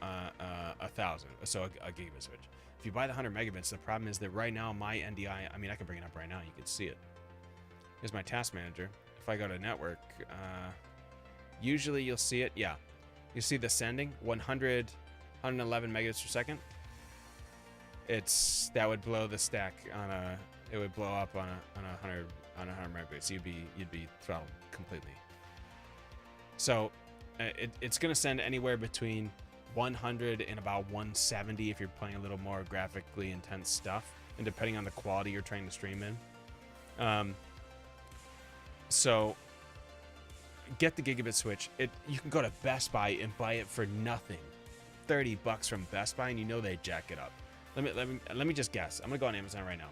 [SPEAKER 1] 1,000, so a gigabit switch. If you buy the 100 megabits, the problem is that right now my NDI, I mean, I can bring it up right now. You can see it. Here's my task manager. If I go to network, usually you'll see it. Yeah, you see the sending 111 megabits per second. That would blow the stack it would blow up on a 100 megabits. You'd be throttled completely. So it's gonna send anywhere between 100 and about 170 if you're playing a little more graphically intense stuff, and depending on the quality you're trying to stream in. So get the gigabit switch. You can go to Best Buy and buy it for nothing, $30 from Best Buy, and you know they jack it up. Let me just guess. I'm gonna go on Amazon right now.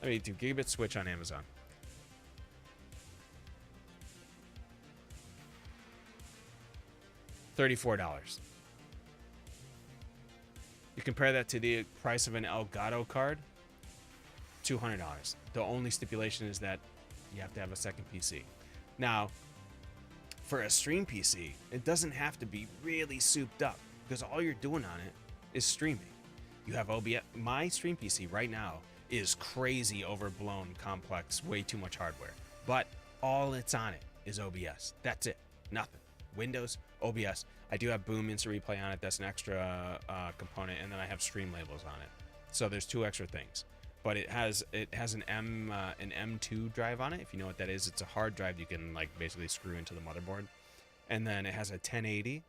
[SPEAKER 1] Let me do gigabit switch on Amazon. $34. You compare that to the price of an Elgato card, $200. The only stipulation is that you have to have a second PC. Now, for a stream PC, it doesn't have to be really souped up, because all you're doing on it is streaming. You have OBS. My stream PC right now is crazy, overblown, complex, way too much hardware. But all it's on it is OBS. That's it. Nothing. Windows, OBS. I do have Boom Instant Replay on it. That's an extra component, and then I have Stream Labels on it. So there's 2 extra things. But it has an M2 drive on it. If you know what that is, it's a hard drive you can like basically screw into the motherboard. And then it has a 1080,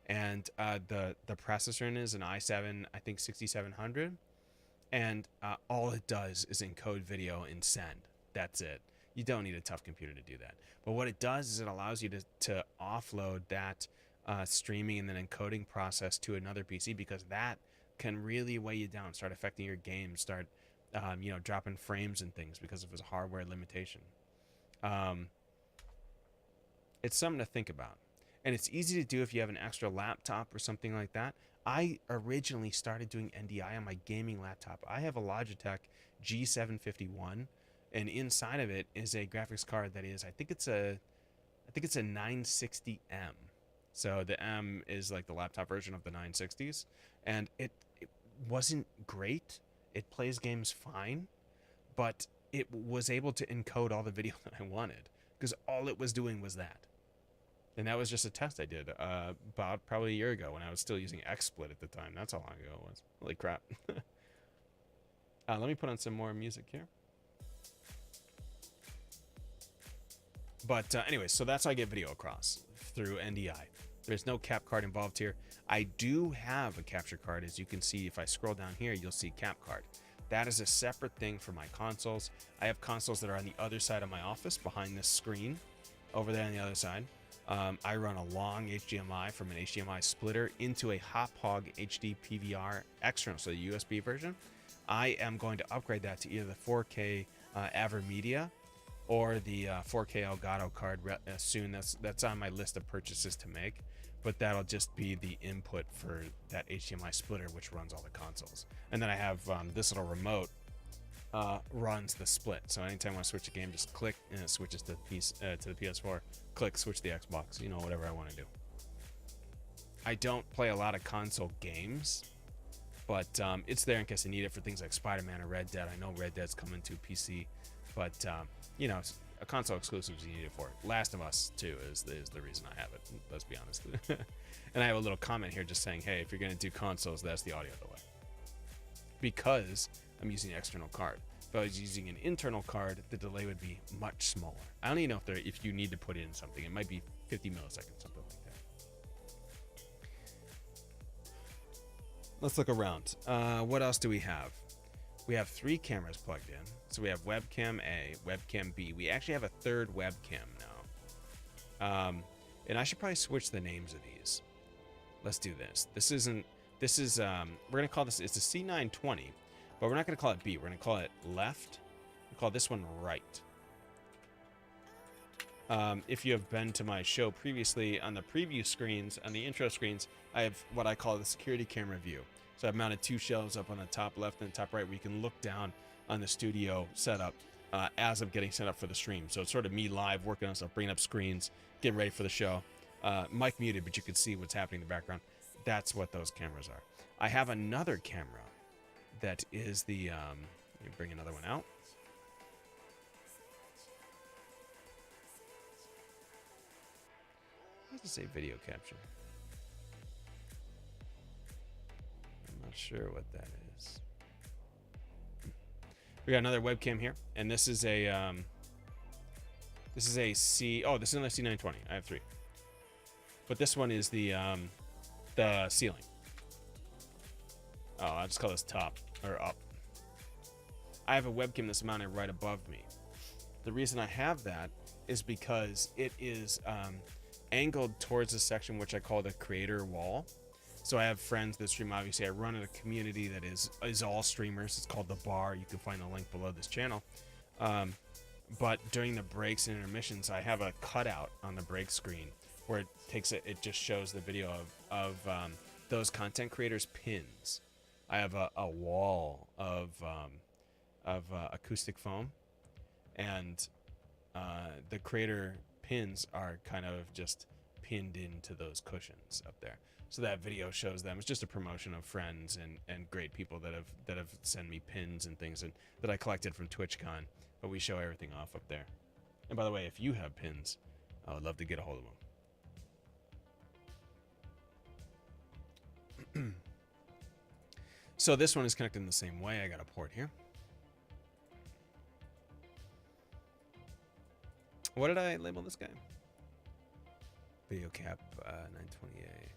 [SPEAKER 1] and the processor in it is an i7, I think 6700. And all it does is encode video and send. That's it. You don't need a tough computer to do that. But what it does is it allows you to offload that streaming and then encoding process to another PC, because that can really weigh you down, start affecting your game, start dropping frames and things because of its hardware limitation. It's something to think about. And it's easy to do if you have an extra laptop or something like that. I originally started doing NDI on my gaming laptop. I have a Logitech G751, and inside of it is a graphics card that is, I think it's a 960M. So the M is like the laptop version of the 960s, and it wasn't great. It plays games fine, but it was able to encode all the video that I wanted, because all it was doing was that. And that was just a test I did about probably a year ago when I was still using XSplit at the time. That's how long ago it was. Holy crap. Let me put on some more music here. But anyways, so that's how I get video across, through NDI. There's no cap card involved here. I do have a capture card. As you can see, if I scroll down here, you'll see cap card. That is a separate thing for my consoles. I have consoles that are on the other side of my office, behind this screen, over there on the other side. I run a long HDMI from an HDMI splitter into a Hop-Hog HD PVR external, so the USB version. I am going to upgrade that to either the 4K AverMedia or the 4K Elgato card soon. That's on my list of purchases to make, but that'll just be the input for that HDMI splitter, which runs all the consoles. And then I have this little remote runs the split. So anytime I want to switch a game, just click and it switches to the PS4. Click, switch the Xbox, whatever I want to do. I don't play a lot of console games, but it's there in case I need it for things like Spider-Man or Red Dead. I know Red Dead's coming to PC, but console exclusives you need it for. Last of Us 2 is the reason I have it. Let's be honest. And I have a little comment here just saying, hey, if you're going to do consoles, that's the audio delay. Because I'm using an external card. If I was using an internal card, the delay would be much smaller. I don't even know if you need to put in something. It might be 50 milliseconds, something like that. Let's look around. What else do we have? We have 3 cameras plugged in. So we have webcam A, webcam B. We actually have a third webcam now. And I should probably switch the names of these. Let's do this. We're going to call this, it's a C920, but we're not going to call it B. We're going to call it left. We'll call this one right. If you have been to my show previously, on the preview screens, on the intro screens, I have what I call the security camera view. So I've mounted 2 shelves up on the top left and the top right where you can look down on the studio setup as I'm getting set up for the stream. So it's sort of me live working on stuff, bringing up screens, getting ready for the show. Mic muted, but you can see what's happening in the background. That's what those cameras are. I have another camera that is the, let me bring another one out. How does it say video capture? I'm not sure what that is. We got another webcam here, and this is a this is another C920. I have 3, but this one is the ceiling. Oh, I'll just call this top or up. I have a webcam that's mounted right above me. The reason I have that is because it is angled towards a section which I call the creator wall. So I have friends that stream. Obviously, I run in a community that is all streamers. It's called The Bar. You can find the link below this channel. But during the breaks and intermissions, I have a cutout on the break screen where it just shows the video of those content creators' pins. I have a wall of acoustic foam, and the creator pins are kind of just pinned into those cushions up there. So that video shows them. It's just a promotion of friends and great people that have sent me pins and things and that I collected from TwitchCon. But we show everything off up there. And by the way, if you have pins, I would love to get a hold of them. So this one is connected in the same way. I got a port here. What did I label this guy? Video cap 920A.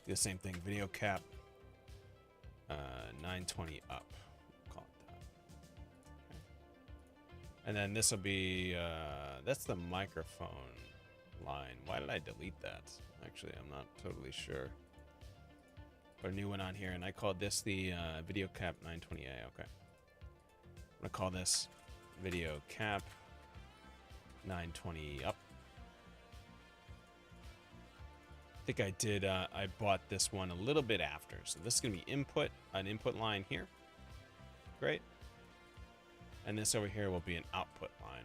[SPEAKER 1] The same thing, video cap 920 up. We'll call it that. Okay. And then this will be that's the microphone line. Why did I delete that? Actually, I'm not totally sure. Put a new one on here, and I called this the video cap 920A. Okay. I'm gonna call this video cap 920 up. I think I did, I bought this one a little bit after. So this is going to be an input line here. Great. And this over here will be an output line.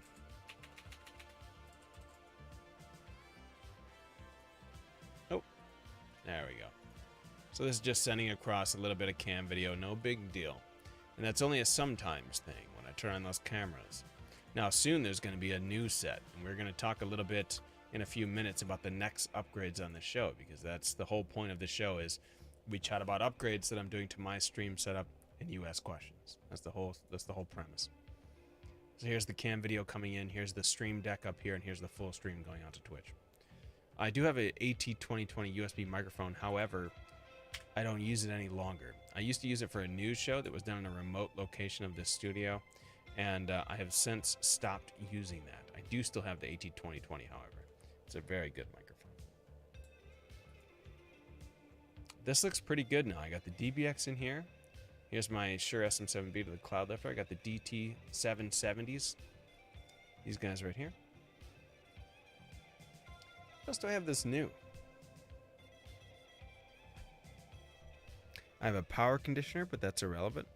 [SPEAKER 1] Oh, there we go. So this is just sending across a little bit of cam video, no big deal. And that's only a sometimes thing when I turn on those cameras. Now soon there's going to be a new set, and we're going to talk a little bit in a few minutes about the next upgrades on the show, because that's the whole point of the show. Is we chat about upgrades that I'm doing to my stream setup and you ask questions. That's the whole premise. So here's the cam video coming in, here's the stream deck up here, and here's the full stream going out to Twitch. I do have a AT2020 USB microphone, however, I don't use it any longer. I used to use it for a news show that was done in a remote location of this studio, and I have since stopped using that. I do still have the AT2020, however. It's a very good microphone. This looks pretty good now. I got the DBX in here. Here's my Shure SM7B to the cloud lifter. I got the DT770s. These guys right here. What else do I have this new? I have a power conditioner, but that's irrelevant.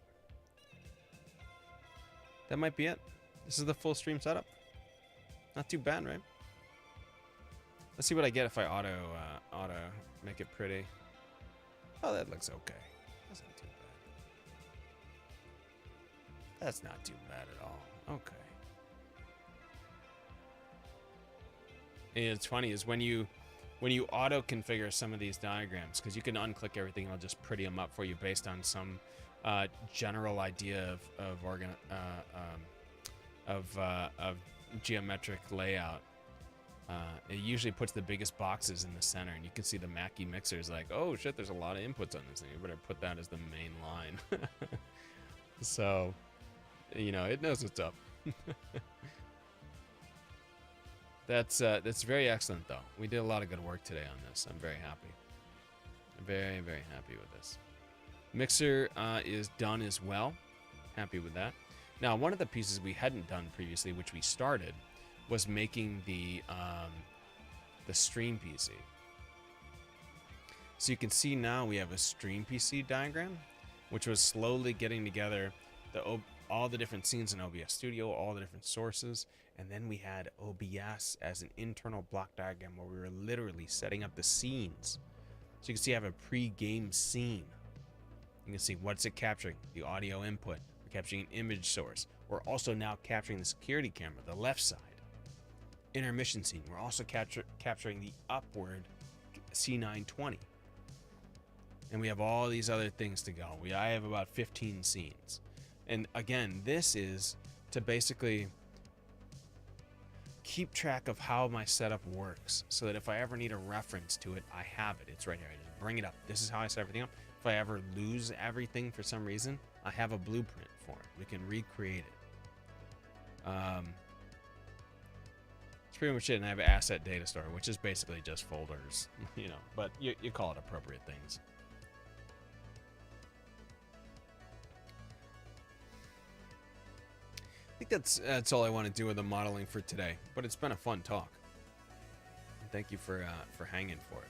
[SPEAKER 1] That might be it. This is the full stream setup. Not too bad, right? Let's see what I get if I auto make it pretty. Oh, that looks okay. That's not too bad. That's not too bad at all. Okay. And it's funny is when you auto configure some of these diagrams, because you can unclick everything and it'll just pretty them up for you based on some general idea of geometric layout. It usually puts the biggest boxes in the center, and you can see the Mackie mixers like, oh shit, there's a lot of inputs on this thing. You better put that as the main line. So, you know, it knows what's up. That's very excellent, though. We did a lot of good work today on this. I'm very happy. Very, very happy with this. Mixer is done as well. Happy with that. Now, one of the pieces we hadn't done previously, which we started, was making the stream PC. So you can see now we have a stream PC diagram, which was slowly getting together all the different scenes in OBS Studio, all the different sources, and then we had OBS as an internal block diagram where we were literally setting up the scenes. So you can see I have a pre-game scene. You can see what's it capturing, the audio input. We're capturing an image source. We're also now capturing the security camera, the left side. Intermission scene. We're also capturing the upward C920. And we have all these other things to go. I have about 15 scenes. And again, this is to basically keep track of how my setup works so that if I ever need a reference to it, I have it. It's right here. I just bring it up. This is how I set everything up. If I ever lose everything for some reason, I have a blueprint for it. We can recreate it. That's pretty much it. And I have an asset data store, which is basically just folders, you know, but you call it appropriate things. I think that's all I want to do with the modeling for today, but it's been a fun talk. And thank you for hanging for it.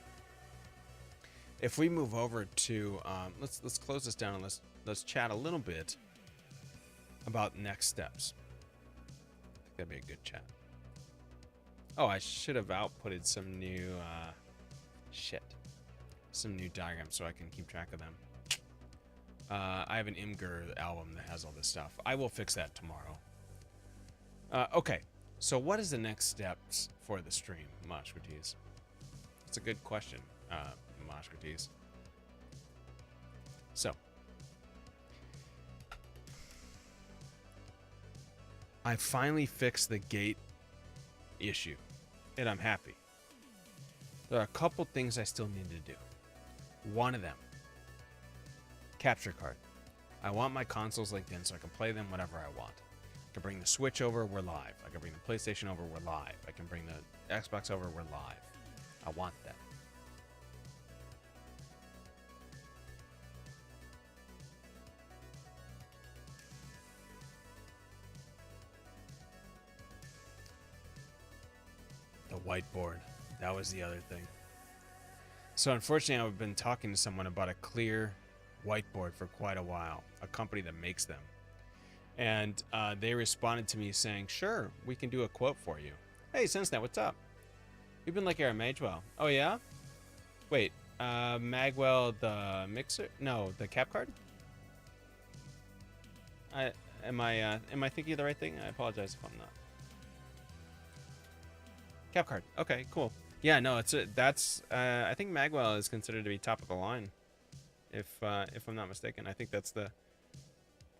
[SPEAKER 1] If we move over to let's close this down and let's chat a little bit about next steps. I think that'd be a good chat. Oh, I should have outputted some new some new diagrams so I can keep track of them. I have an Imgur album that has all this stuff. I will fix that tomorrow. Okay, so what is the next steps for the stream, Moshcrates? That's a good question, Moshcrates. So, I finally fixed the gate issue, and I'm happy. There are a couple things I still need to do. One of them, capture card. I want my consoles linked in so I can play them whenever I want. I can bring the Switch over, we're live. I can bring the PlayStation over, we're live. I can bring the Xbox over, we're live. I want that. The whiteboard. That was the other thing. So unfortunately, I've been talking to someone about a clear whiteboard for quite a while. A company that makes them. And they responded to me saying, sure, we can do a quote for you. Hey, SenseNet, what's up? You've been looking at Magwell. Oh, yeah? Wait, Magwell the mixer? No, the cap card? Am I thinking of the right thing? I apologize if I'm not. Cap card. Okay, cool. Yeah, no, I think Magwell is considered to be top of the line. If I'm not mistaken. I think that's the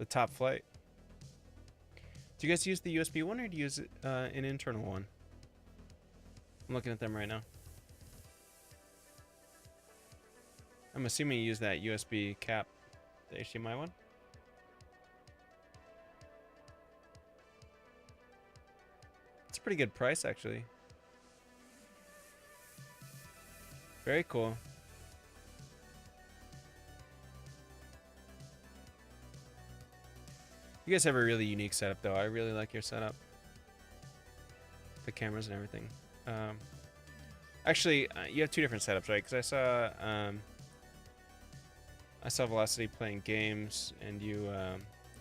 [SPEAKER 1] top flight. Do you guys use the USB one or do you use an internal one? I'm looking at them right now. I'm assuming you use that USB cap, the HDMI one. It's a pretty good price, actually. Very cool. You guys have a really unique setup, though. I really like your setup. The cameras and everything. Actually, you have two different setups, right? Because I saw Velocity playing games, and you,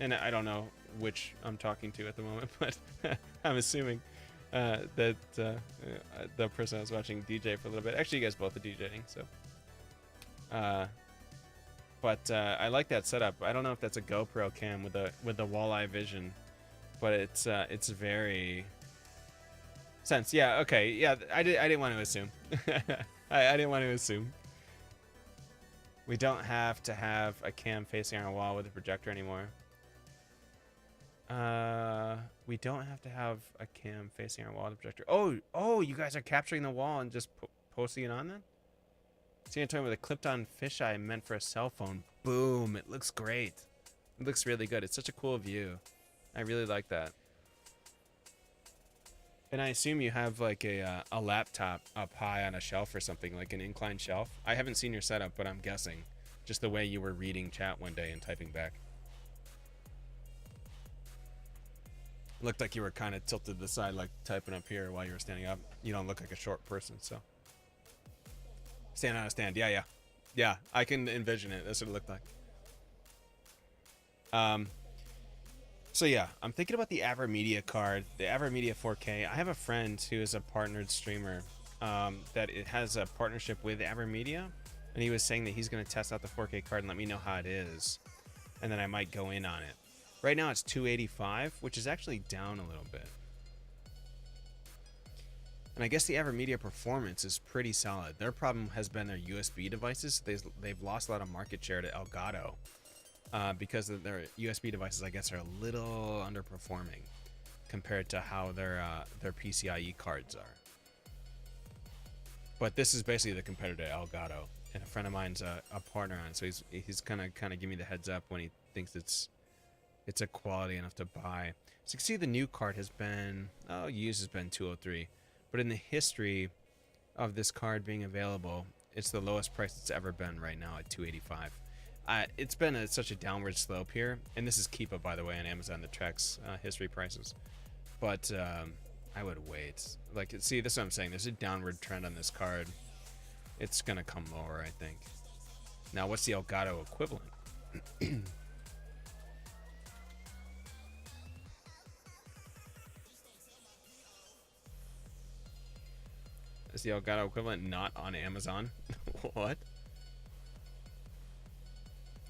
[SPEAKER 1] and I don't know which I'm talking to at the moment, but I'm assuming that the person I was watching DJ for a little bit. Actually, you guys both are DJing, so. But I like that setup. I don't know if that's a GoPro cam with the walleye vision, but it's very Sense. Yeah. Okay. Yeah. I didn't want to assume. I didn't want to assume. We don't have to have a cam facing our wall with a projector anymore. We don't have to have a cam facing our wall with a projector. Oh, you guys are capturing the wall and just posting it on then? See, I'm talking with a clipped-on fisheye meant for a cell phone. Boom! It looks great. It looks really good. It's such a cool view. I really like that. And I assume you have like a laptop up high on a shelf or something, like an inclined shelf. I haven't seen your setup, but I'm guessing. Just the way you were reading chat one day and typing back. It looked like you were kind of tilted to the side, like typing up here while you were standing up. You don't look like a short person, so. Stand on a stand. Yeah. Yeah, I can envision it. That's what it looked like. So yeah, I'm thinking about the AverMedia card, the AverMedia 4K. I have a friend who is a partnered streamer that it has a partnership with AverMedia, and he was saying that he's going to test out the 4K card and let me know how it is, and then I might go in on it. Right now it's 285, which is actually down a little bit. And I guess the AverMedia performance is pretty solid. Their problem has been their USB devices. They've lost a lot of market share to Elgato. Because of their USB devices, I guess, are a little underperforming compared to how their PCIe cards are. But this is basically the competitor to Elgato, and a friend of mine's a partner on it, so he's kind of give me the heads up when he thinks it's a quality enough to buy. So you can see the new card has been used has been 203, but in the history of this card being available, it's the lowest price it's ever been right now at 285. It's been such a downward slope here, and this is Keepa, by the way, on Amazon that tracks history prices. But I would wait. Like, see, this is what I'm saying. There's a downward trend on this card. It's gonna come lower, I think. Now, what's the Elgato equivalent? Is the Elgato equivalent not on Amazon? What?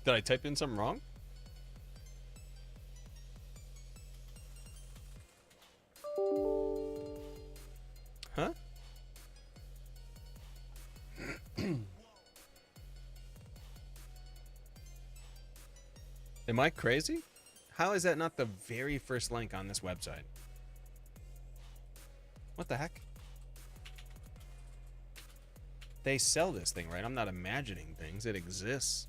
[SPEAKER 1] Did I type in something wrong? Huh? Am I crazy? How is that not the very first link on this website? What the heck? They sell this thing, right? I'm not imagining things. It exists.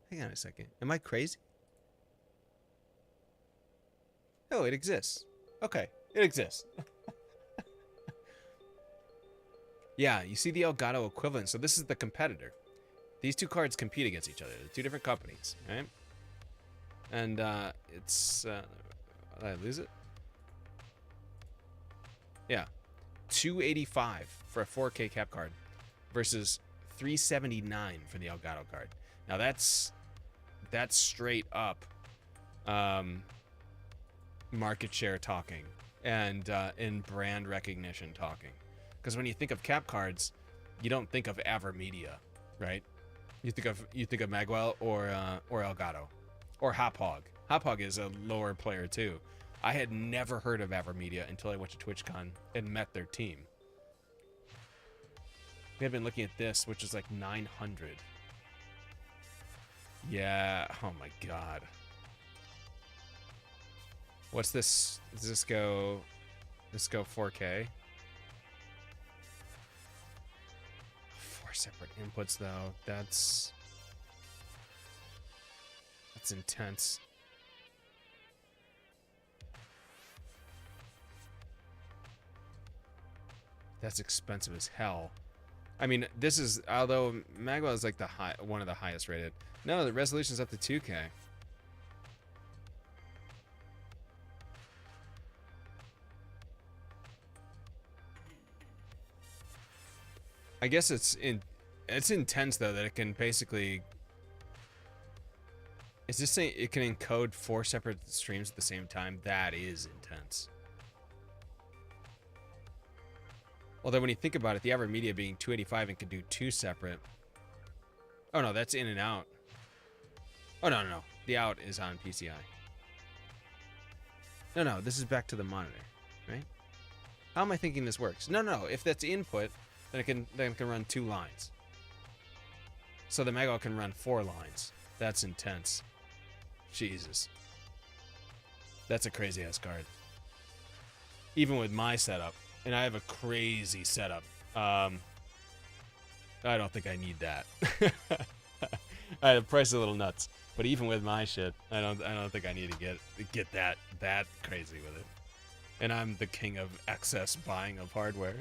[SPEAKER 1] Hang on a second. Am I crazy? Oh, it exists. Okay, it exists. Yeah, you see the Elgato equivalent. So this is the competitor. These two cards compete against each other. They're two different companies, right? And it's... did I lose it? Yeah. $285 for a 4K cap card versus $379 for the Elgato card. Now that's straight up market share talking and in brand recognition talking. Because when you think of cap cards, you don't think of AverMedia, right? You think of Magwell or Elgato or Hophog. Hophog is a lower player too. I had never heard of AverMedia until I went to TwitchCon and met their team. We had been looking at this, which is like 900. Yeah. Oh my god. What's this? Does this go 4K? 4 separate inputs though. That's intense. That's expensive as hell. I mean, this is, although Magwell is like one of the highest rated. No, the resolution's up to 2K. I guess it's intense though that it can basically. Is this saying it can encode 4 separate streams at the same time? That is intense. Although when you think about it, the AverMedia being 285 and can do 2 separate. Oh no, that's in and out. Oh no. The out is on PCI. No, this is back to the monitor, right? How am I thinking this works? No. If that's input, then it can run 2 lines. So the Mega can run 4 lines. That's intense. Jesus. That's a crazy ass card. Even with my setup, and I have a crazy setup. I don't think I need that. The price is a little nuts, but even with my shit, I don't think I need to get that crazy with it. And I'm the king of excess buying of hardware.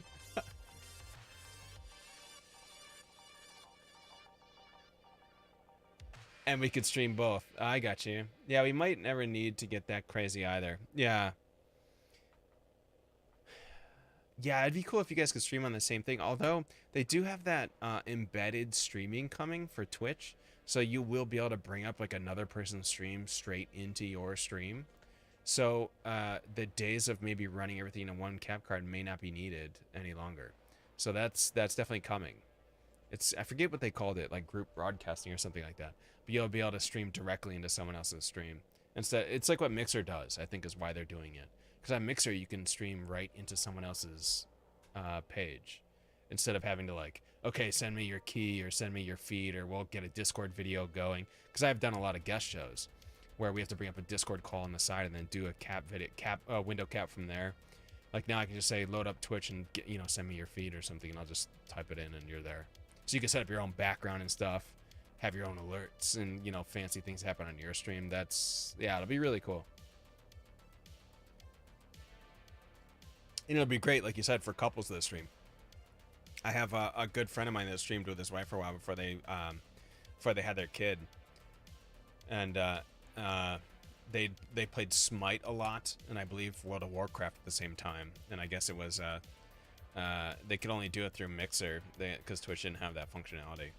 [SPEAKER 1] And we could stream both. I got you. Yeah, we might never need to get that crazy either. Yeah. Yeah, it'd be cool if you guys could stream on the same thing. Although, they do have that embedded streaming coming for Twitch. So you will be able to bring up like another person's stream straight into your stream. So the days of maybe running everything in one cap card may not be needed any longer. So that's definitely coming. I forget what they called it, like group broadcasting or something like that. But you'll be able to stream directly into someone else's stream. Instead, it's like what Mixer does, I think is why they're doing it. Because on Mixer, you can stream right into someone else's page. Instead of having to like, okay, send me your key or send me your feed or we'll get a Discord video going. Because I've done a lot of guest shows where we have to bring up a Discord call on the side and then do a window cap from there. Like now I can just say load up Twitch and get, send me your feed or something and I'll just type it in and you're there. So you can set up your own background and stuff, have your own alerts and, fancy things happen on your stream. It'll be really cool. And it'll be great, like you said, for couples that stream. I have a good friend of mine that streamed with his wife for a while before they had their kid. And they played Smite a lot, and I believe World of Warcraft at the same time. And I guess it was they could only do it through Mixer because Twitch didn't have that functionality.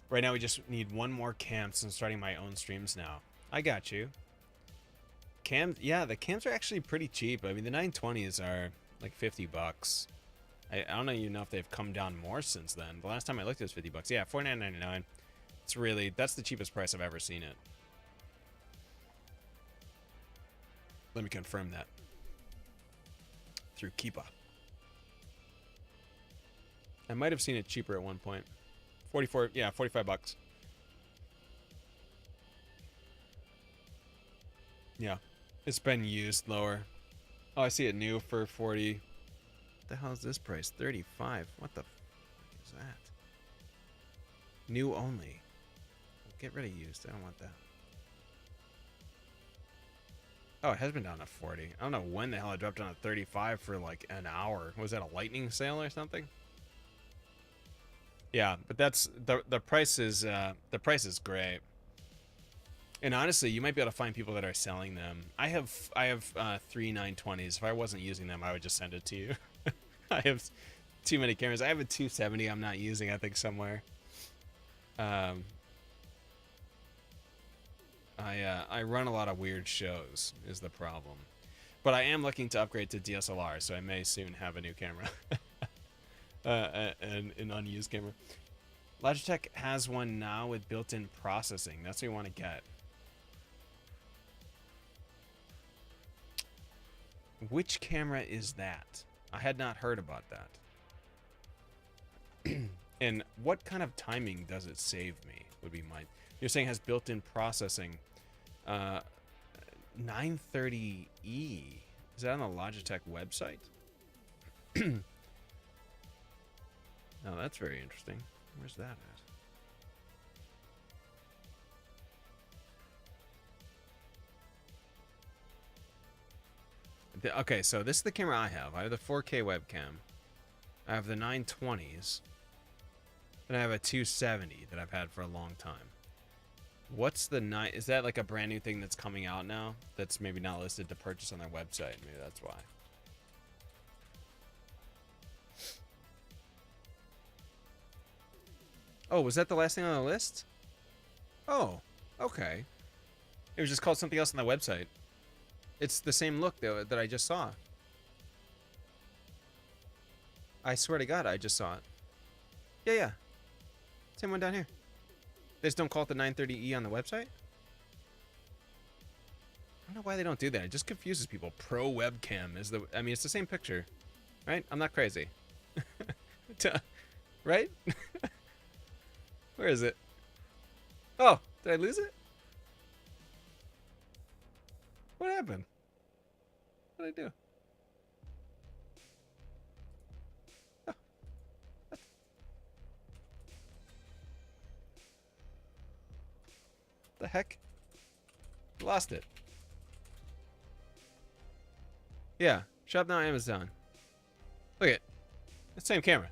[SPEAKER 1] Right now we just need one more cam since starting my own streams now. I got you. The cams are actually pretty cheap. I mean, the 920s are like $50. I don't even know if they've come down more since then. The last time I looked, it was $50. Yeah, $49.99. That's the cheapest price I've ever seen it. Let me confirm that. Through Keepa. I might have seen it cheaper at one point. $45. Yeah. It's been used lower. Oh, I see it new for 40. What the hell is this price? 35. What the fuck is that? New only. Get rid of used. I don't want that. Oh, it has been down to 40. I don't know when the hell it dropped down to 35 for like an hour. Was that a lightning sale or something? Yeah, but that's the price is great. And honestly, you might be able to find people that are selling them. I have 3 920s. If I wasn't using them, I would just send it to you. I have too many cameras. I have a 270 I'm not using, I think, somewhere. I run a lot of weird shows is the problem. But I am looking to upgrade to DSLR, so I may soon have a new camera. An unused camera. Logitech has one now with built-in processing. That's what you want to get. Which camera is that? I had not heard about that. And what kind of timing does it save me? Would be my. You're saying it has built-in processing. 930E. Is that on the Logitech website? No, that's very interesting. Where's that at? Okay, so this is the camera I have. I have the 4K webcam. I have the 920s. And I have a 270 that I've had for a long time. What's the is that like a brand new thing that's coming out now? That's maybe not listed to purchase on their website. Maybe that's why. Oh, was that the last thing on the list? Oh, okay. It was just called something else on the website. It's the same look though that I just saw. I swear to God, I just saw it. Yeah. Same one down here. They just don't call it the 930E on the website? I don't know why they don't do that. It just confuses people. Pro webcam is the... I mean, it's the same picture, right? I'm not crazy. Right? Where is it? Oh, did I lose it? What happened? What did I do? Oh, what? The heck? Lost it. Yeah, shop now Amazon. Look at the same camera.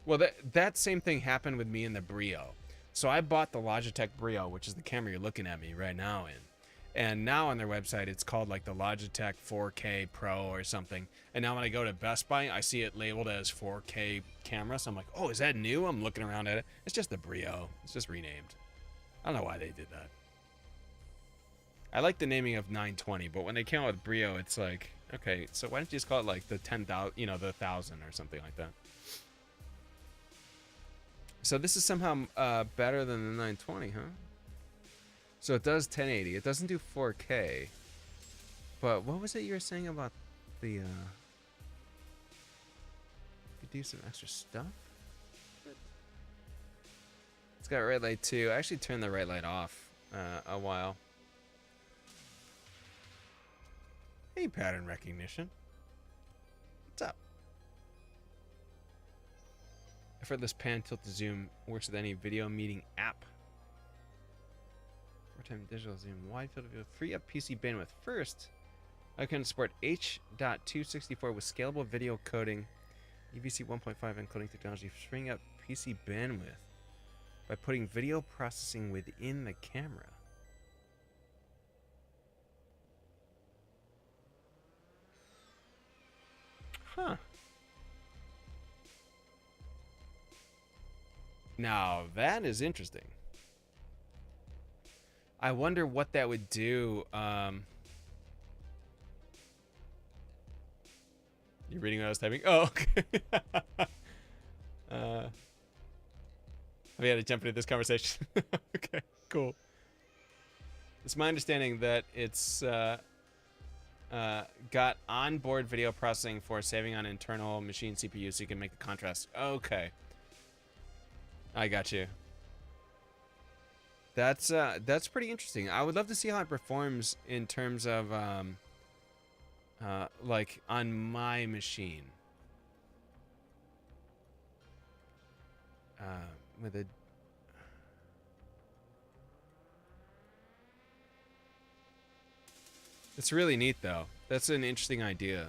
[SPEAKER 1] Well, that same thing happened with me in the Brio. So I bought the Logitech Brio, which is the camera you're looking at me right now in. And now on their website, it's called like the Logitech 4K Pro or something. And now when I go to Best Buy, I see it labeled as 4K camera. So I'm like, oh, is that new? I'm looking around at it. It's just the Brio. It's just renamed. I don't know why they did that. I like the naming of 920, but when they came out with Brio, it's like, okay, so why don't you just call it like the 10,000, you know, the 1,000 or something like that? So this is somehow better than the 920, huh? So it does 1080. It doesn't do 4K. But what was it you were saying about the... You could do some extra stuff? It's got red light too. I actually turned the red light off a while. Hey, pattern recognition. What's up? Effortless pan, tilt to zoom works with any video meeting app. 4x digital zoom, wide field of view, free up PC bandwidth. First, I can support H.264 with scalable video coding, UVC 1.5 encoding technology, freeing up PC bandwidth by putting video processing within the camera. Huh. Now, that is interesting. I wonder what that would do. You're reading what I was typing? Oh, okay. We had to jump into this conversation. Okay, cool. It's my understanding that it's got onboard video processing for saving on internal machine CPU so you can make the contrast. Okay. I got you. That's pretty interesting. I would love to see how it performs in terms of like on my machine. With a It's really neat though. That's an interesting idea.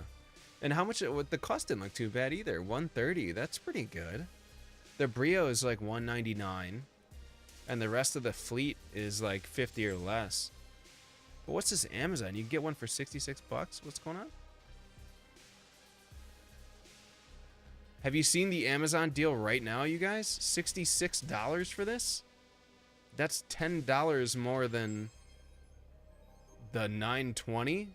[SPEAKER 1] And how much the cost didn't look too bad either. 130. That's pretty good. The Brio is like 199, and the rest of the fleet is like 50 or less. But what's this Amazon? You can get one for 66 bucks? What's going on? Have you seen the Amazon deal right now, you guys? $66 for this? That's $10 more than the 920.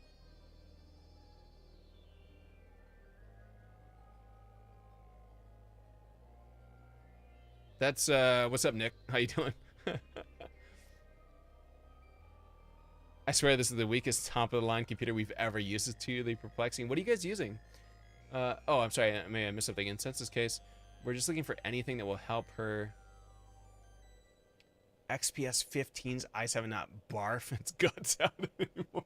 [SPEAKER 1] That's what's up, Nick? How you doing? I swear this is the weakest top of the line computer we've ever used. It's totally perplexing. What are you guys using? Oh, I'm sorry. I missed something. In Sense's case, we're just looking for anything that will help her. XPS 15's i7 not barf its guts out anymore.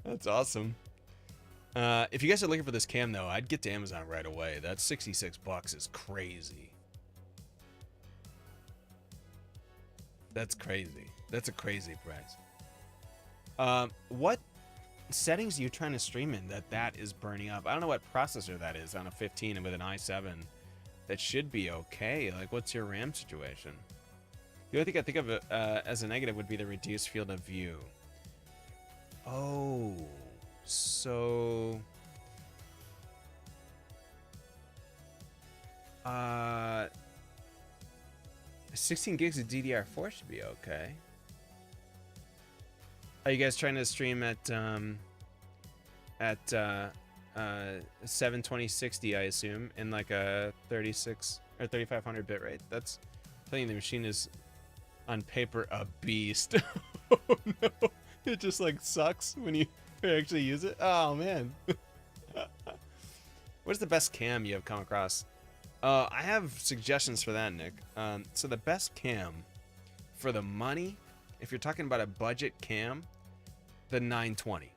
[SPEAKER 1] That's awesome. If you guys are looking for this cam, though, I'd get to Amazon right away. That 66 bucks is crazy. That's crazy. That's a crazy price. What settings are you trying to stream in that is burning up? I don't know what processor that is on a 15 and with an i7. That should be okay. Like, what's your RAM situation? The only thing I think of as a negative would be the reduced field of view. Oh. So 16 gigs of DDR4 should be okay. Are you guys trying to stream at 72060, I assume, in like a 36 or 3500 bit rate? That's telling you the machine is on paper a beast. Oh no. It just like sucks when you actually use it. Oh man. What's the best cam you have come across? I have suggestions for that, Nick. So the best cam for the money, if you're talking about a budget cam, the 920.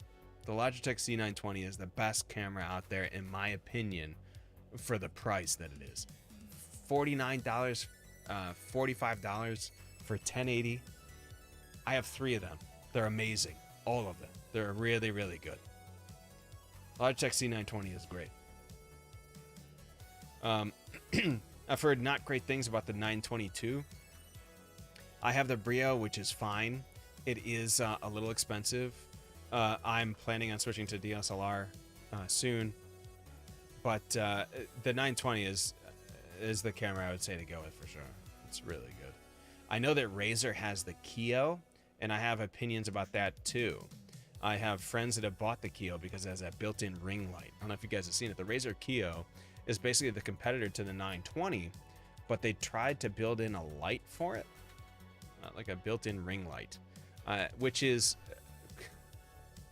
[SPEAKER 1] The Logitech C920 is the best camera out there, in my opinion, for the price that it is. $49, $45 for 1080. I have 3 of them. They're amazing. All of them. They're really, really good. Logitech C920 is great. I've heard not great things about the 922. I have the Brio, which is fine. It is a little expensive. I'm planning on switching to DSLR soon, but the 920 is the camera I would say to go with for sure. It's really good. I know that Razer has the Keo, and I have opinions about that too. I have friends that have bought the Keo because it has that built-in ring light. I don't know if you guys have seen it. The Razer Keo is basically the competitor to the 920, but they tried to build in a light for it, like a built-in ring light, which is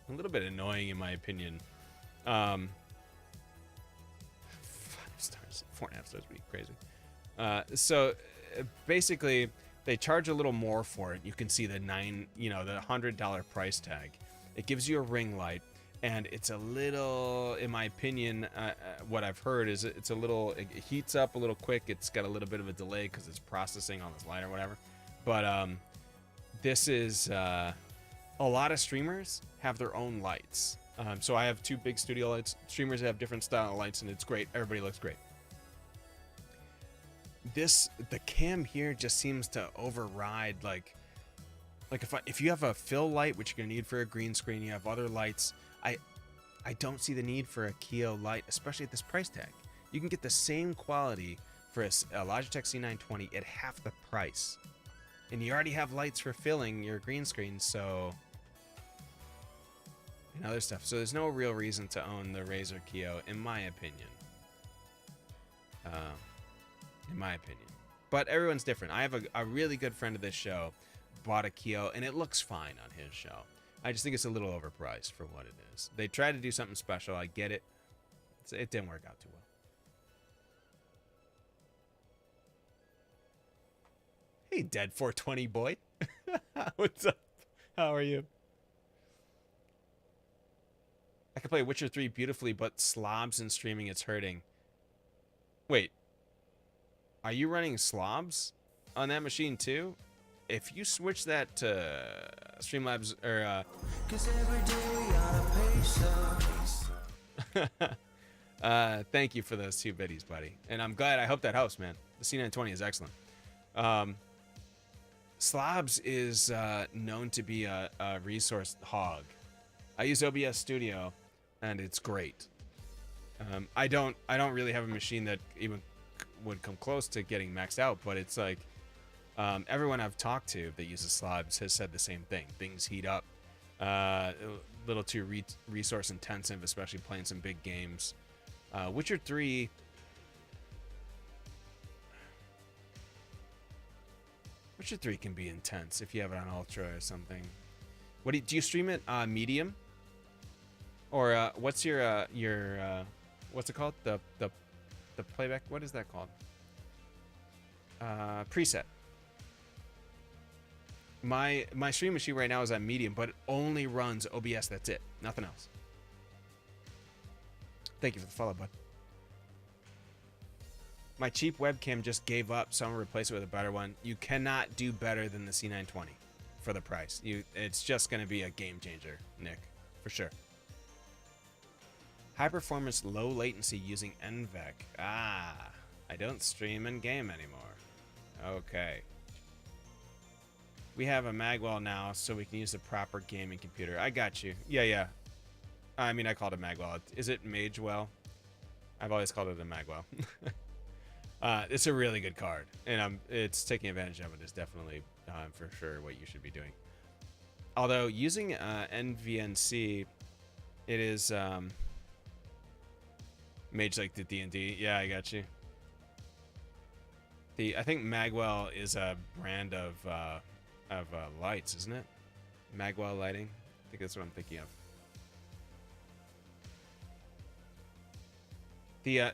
[SPEAKER 1] a little bit annoying in my opinion. 5 stars, 4.5 stars would be crazy. So basically, they charge a little more for it. You can see the the $100 price tag. It gives you a ring light, and it's a little, in my opinion, what I've heard is it heats up a little quick. It's got a little bit of a delay because it's processing on this light or whatever. But this is a lot of streamers have their own lights. So I have 2 big studio lights. Streamers have different style of lights, and it's great. Everybody looks great. The cam here just seems to override like if you have a fill light, which you're gonna need for a green screen, you have other lights. I don't see the need for a Keo light, especially at this price tag. You can get the same quality for a Logitech C920 at half the price, and you already have lights for filling your green screen, so and other stuff. So there's no real reason to own the Razer Keo, in my opinion. But everyone's different. I have a really good friend of this show bought a Keo, and it looks fine on his show. I just think it's a little overpriced for what it is. They tried to do something special. I get it. It didn't work out too well. Hey, Dead 420 boy. What's up? How are you? I can play Witcher 3 beautifully, but slobs in streaming, it's hurting. Wait. Are you running slobs on that machine too? If you switch that to Streamlabs or thank you for those 2 biddies, buddy. And I'm glad. I hope that helps, man. The C920 is excellent. Slobs is known to be a resource hog. I use OBS Studio, and it's great. I don't really have a machine that even would come close to getting maxed out, but it's like everyone I've talked to that uses slobs has said the same thing. Things heat up, a little too resource intensive, especially playing some big games. Witcher 3. Witcher 3 can be intense if you have it on ultra or something. What do you stream it medium? Or what's your what's it called? The playback, what is that called? Preset. My stream machine right now is at medium, but it only runs OBS. That's it. Nothing else. Thank you for the follow, bud. My cheap webcam just gave up, so I'm gonna replace it with a better one. You cannot do better than the C920 for the price. It's just gonna be a game changer, Nick, for sure. High performance, low latency using NVEC. Ah, I don't stream and game anymore. Okay. We have a Magwell now, so we can use the proper gaming computer. I got you. Yeah. I mean, I called it Magwell. Is it Magewell? I've always called it a Magwell. It's a really good card, and it's taking advantage of it is definitely for sure what you should be doing. Although using NVNC, it is Mage like the D&D. Yeah, I got you. I think Magwell is a brand of lights, isn't it? Magwell lighting. I think that's what I'm thinking of. The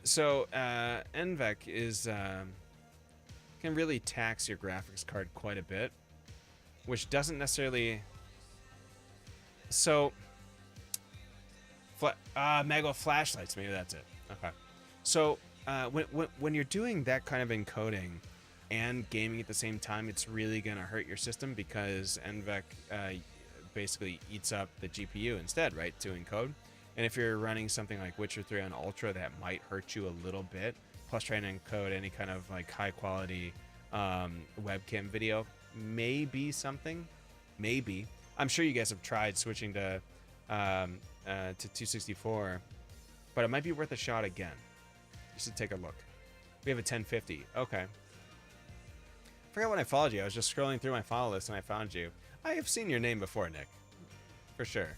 [SPEAKER 1] NVEC is can really tax your graphics card quite a bit, which doesn't necessarily. So, Magwell flashlights. Maybe that's it. Okay. So when you're doing that kind of encoding and gaming at the same time, it's really gonna hurt your system because NVEC basically eats up the GPU instead, right, to encode. And if you're running something like Witcher 3 on Ultra, that might hurt you a little bit. Plus, trying to encode any kind of like high quality webcam video may be something. Maybe. I'm sure you guys have tried switching to 264, but it might be worth a shot again. You should take a look. We have a 1050. Okay. I forgot when I followed you. I was just scrolling through my follow list and I found you. I have seen your name before, Nick. For sure.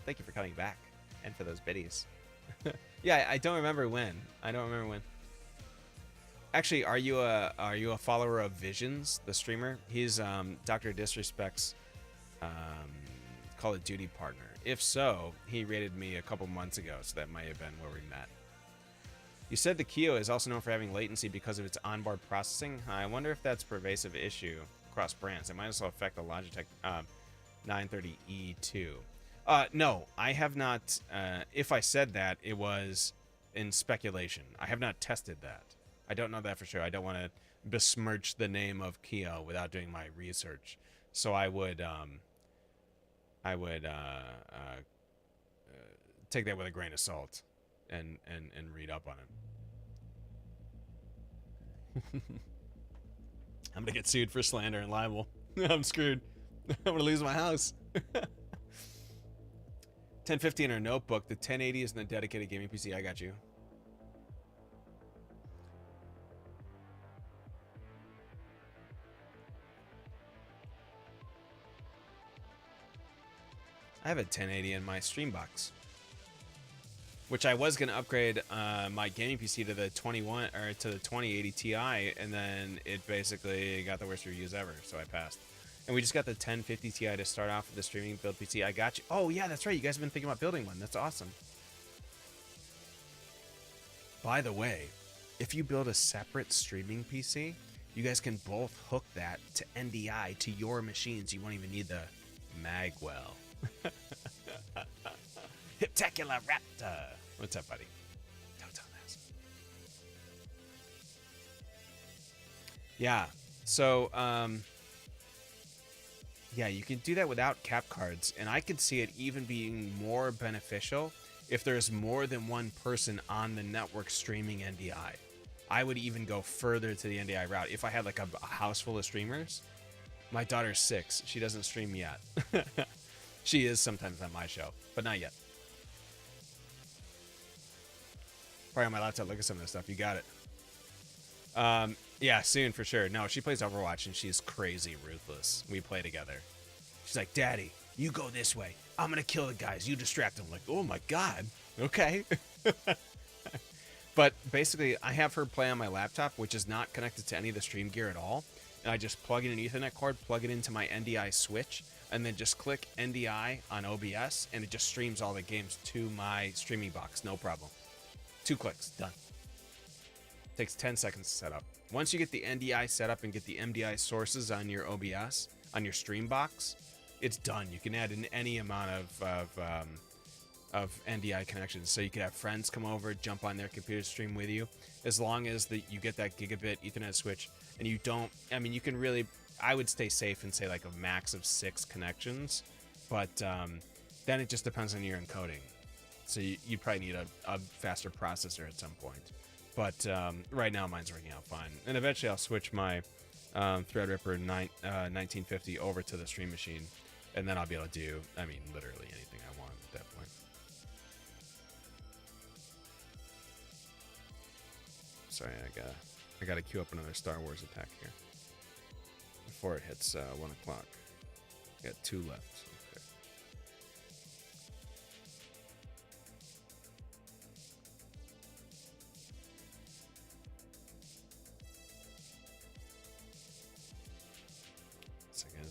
[SPEAKER 1] Thank you for coming back and for those biddies. Yeah, I don't remember when. Actually, are you a follower of Visions, the streamer? He's Dr. Disrespect's Call of Duty partner. If so, he rated me a couple months ago, so that might have been where we met. You said the Kyo is also known for having latency because of its onboard processing. I wonder if that's a pervasive issue across brands. It might also affect the Logitech 930E too. No, I have not. If I said that, it was in speculation. I have not tested that. I don't know that for sure. I don't want to besmirch the name of Kyo without doing my research. So I would take that with a grain of salt and read up on it. I'm gonna get sued for slander and libel. I'm screwed. I'm gonna lose my house. 1050 in our notebook. The 1080 is in the dedicated gaming PC. I got you. I have a 1080 in my Streambox, which I was gonna upgrade my gaming PC to the 2080 Ti, and then it basically got the worst reviews ever, so I passed. And we just got the 1050 Ti to start off with the streaming build PC. I got you. Oh yeah, that's right. You guys have been thinking about building one. That's awesome. By the way, if you build a separate streaming PC, you guys can both hook that to NDI to your machines. You won't even need the Magwell. Hiptacular Raptor. What's up, buddy? Don't tell us. Yeah. So, yeah, you can do that without cap cards, and I could see it even being more beneficial if there's more than one person on the network streaming NDI. I would even go further to the NDI route. If I had like a house full of streamers, my daughter's 6. She doesn't stream yet. She is sometimes on my show, but not yet. Probably on my laptop, look at some of this stuff. You got it. Yeah, soon for sure. No, she plays Overwatch and she's crazy ruthless. We play together. She's like, Daddy, you go this way. I'm going to kill the guys. You distract them. I'm like, oh my God. Okay. But basically, I have her play on my laptop, which is not connected to any of the stream gear at all. And I just plug in an Ethernet cord, plug it into my NDI switch, and then just click NDI on OBS, and it just streams all the games to my streaming box. No problem. 2 clicks. Done. Takes 10 seconds to set up. Once you get the NDI set up and get the MDI sources on your OBS, on your stream box, it's done. You can add in any amount of NDI connections. So you could have friends come over, jump on their computer, stream with you, as long as you get that gigabit Ethernet switch, and you don't, I mean, you can really, I would stay safe and say like a max of 6 connections, but then it just depends on your encoding. So you'd probably need a faster processor at some point. But right now mine's working out fine. And eventually I'll switch my Threadripper 1950 over to the Stream Machine, and then I'll be able to do, I mean, literally anything I want at that point. Sorry, I gotta queue up another Star Wars attack here before it hits 1 o'clock. Got 2 left. Okay.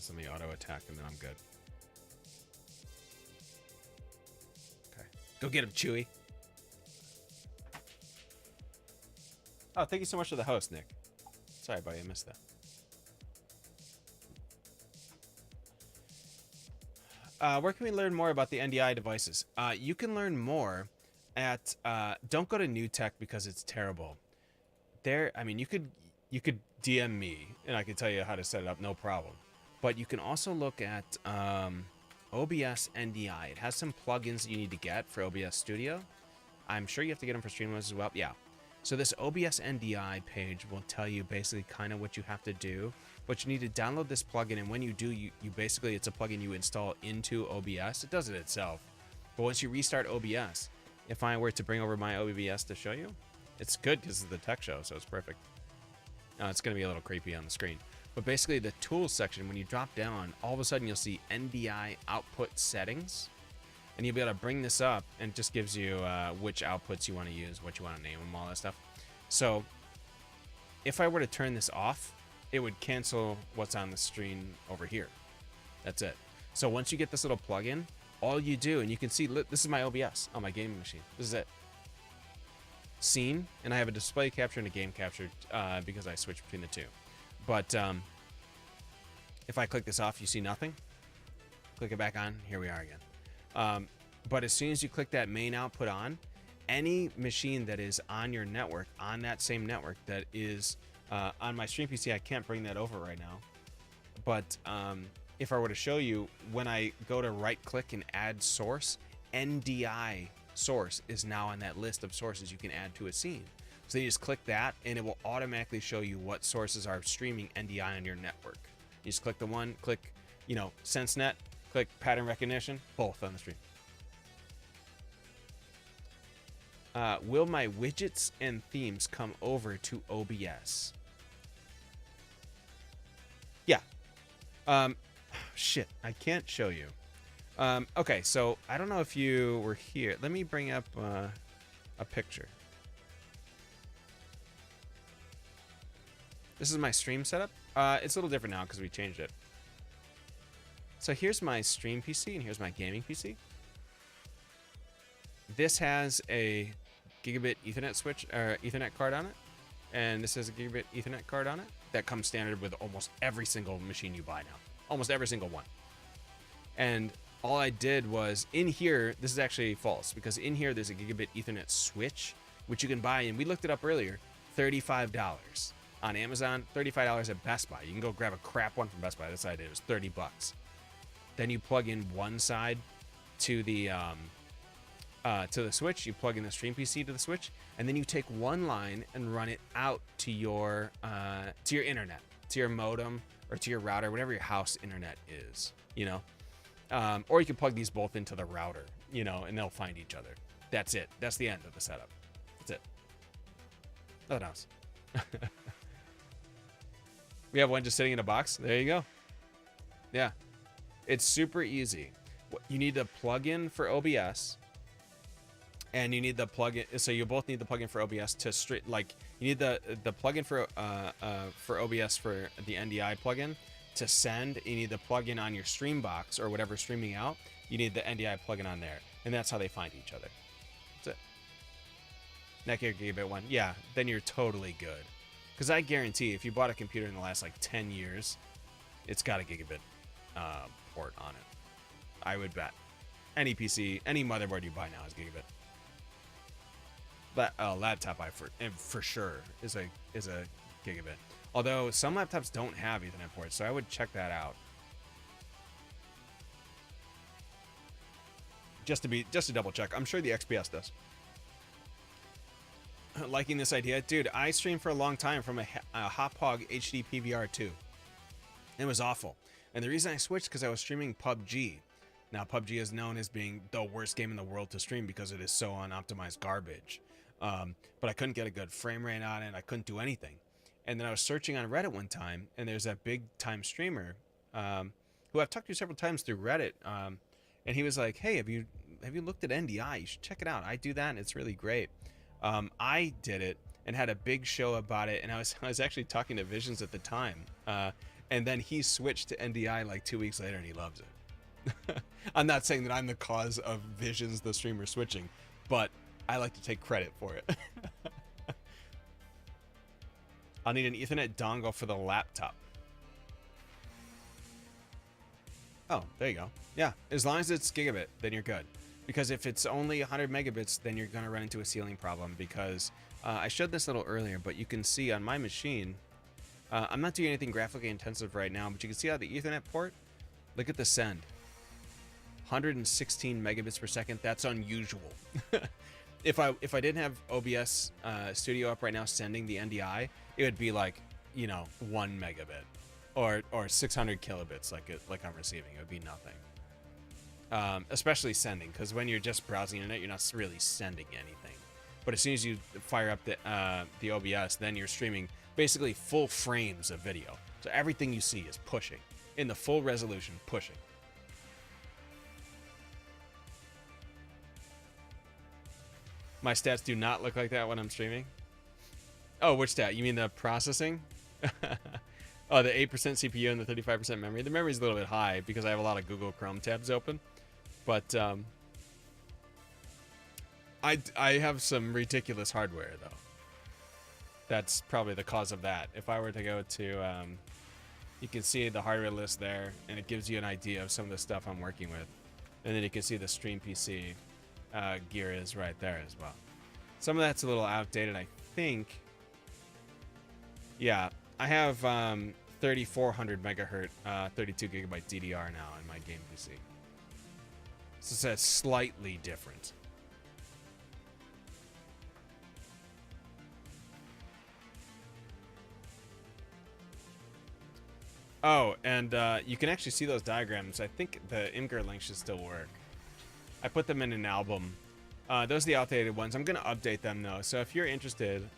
[SPEAKER 1] this on the auto attack, and then I'm good. Okay. Go get him, Chewie. Oh, thank you so much for the host, Nick. Sorry, buddy, I missed that. Where can we learn more about the NDI devices? You can learn more at don't go to New Tech because it's terrible. There, I mean, you could DM me and I can tell you how to set it up, no problem. But you can also look at OBS NDI. It has some plugins that you need to get for OBS Studio. I'm sure you have to get them for Streamlabs as well. Yeah. So this OBS NDI page will tell you basically kind of what you have to do. But you need to download this plugin, and when you do, you basically, it's a plugin you install into OBS. It does it itself. But once you restart OBS, if I were to bring over my OBS to show you, it's good because it's the tech show, so it's perfect. It's going to be a little creepy on the screen. But basically, the tools section, when you drop down, all of a sudden you'll see NDI output settings. And you'll be able to bring this up, and it just gives you which outputs you want to use, what you want to name them, all that stuff. So if I were to turn this off, it would cancel what's on the screen over here. That's it. So once you get this little plugin, all you do, and you can see, this is my OBS on my gaming machine. This is it. Scene, and I have a display capture and a game capture because I switch between the two. But if I click this off, you see nothing. Click it back on, here we are again. But as soon as you click that main output on, any machine that is on your network, on that same network that is on my stream PC, I can't bring that over right now. But if I were to show you, when I go to right click and add source, NDI source is now on that list of sources you can add to a scene. So you just click that and it will automatically show you what sources are streaming NDI on your network. You just click the one, click, you know, SenseNet, click pattern recognition, both on the stream. Will my widgets and themes come over to OBS? Yeah. Shit, I can't show you. Okay, so I don't know if you were here. Let me bring up a picture. This is my stream setup. It's a little different now because we changed it. So here's my stream PC and here's my gaming PC. This has a gigabit Ethernet switch or Ethernet card on it, and this has a gigabit Ethernet card on it that comes standard with almost every single machine you buy now, almost every single one. And all I did was in here, this is actually false because in here there's a gigabit Ethernet switch which you can buy, and we looked it up earlier, $35 on Amazon, $35 at Best Buy. You can go grab a crap one from Best Buy. That's what I did. It was 30 bucks. Then you plug in one side to the switch. You plug in the stream PC to the switch, and then you take one line and run it out to your internet, to your modem or to your router, whatever your house internet is, you know. Or you can plug these both into the router, you know, and they'll find each other. That's it. That's the end of the setup. That's it. Nothing else. We have one just sitting in a box. There you go. Yeah. It's super easy. You need the plugin for OBS, and you need the plugin. So you both need the plugin for OBS to straight. Like you need the plugin for OBS for the NDI plugin to send. You need the plugin on your stream box or whatever streaming out. You need the NDI plugin on there, and that's how they find each other. That's it. Netgear Gigabit 1. Yeah, then you're totally good. Because I guarantee if you bought a computer in the last like 10 years, it's got a gigabit port on it. I would bet. Any PC, any motherboard you buy now is gigabit. But laptop for sure is a gigabit. Although some laptops don't have Ethernet ports, so I would check that out. Just to double check. I'm sure the XPS does. Liking this idea, dude. I streamed for a long time from a Hop-Hog HD PVR 2. It was awful, and the reason I switched because I was streaming PUBG. Now PUBG is known as being the worst game in the world to stream because it is so unoptimized garbage. But I couldn't get a good frame rate on it. I couldn't do anything. And then I was searching on Reddit one time, and there's that big time streamer who I've talked to several times through Reddit, and he was like, "Hey, have you looked at NDI? You should check it out. I do that, and it's really great." I did it and had a big show about it, and I was actually talking to Visions at the time, And then he switched to NDI like 2 weeks later, and he loves it. I'm not saying that I'm the cause of Visions, the streamer, switching, but I like to take credit for it. I'll need an Ethernet dongle for the laptop. Oh, there you go. Yeah, as long as it's gigabit, then you're good. Because if it's only 100 megabits, then you're going to run into a ceiling problem. Because I showed this a little earlier, but you can see on my machine, I'm not doing anything graphically intensive right now, but you can see how the Ethernet port, look at the send. 116 megabits per second. That's unusual. If I didn't have OBS Studio up right now sending the NDI, it would be like, you know, 1 megabit or 600 kilobits like I'm receiving. It would be nothing. Especially sending, because when you're just browsing the internet, you're not really sending anything. But as soon as you fire up the OBS, then you're streaming basically full frames of video. So everything you see is pushing in the full resolution, pushing. My stats do not look like that when I'm streaming. Oh, which stat? You mean the processing? Oh, the 8% CPU and the 35% memory. The memory is a little bit high because I have a lot of Google Chrome tabs open. But I have some ridiculous hardware, though. That's probably the cause of that. If I were to go to, you can see the hardware list there, and it gives you an idea of some of the stuff I'm working with. And then you can see the stream PC gear is right there as well. Some of that's a little outdated, I think. Yeah, I have 3400 megahertz, 32 gigabyte DDR now in my game PC. So it's slightly different. Oh, and you can actually see those diagrams. I think the Imgur link should still work. I put them in an album. Those are the outdated ones. I'm going to update them, though. So if you're interested,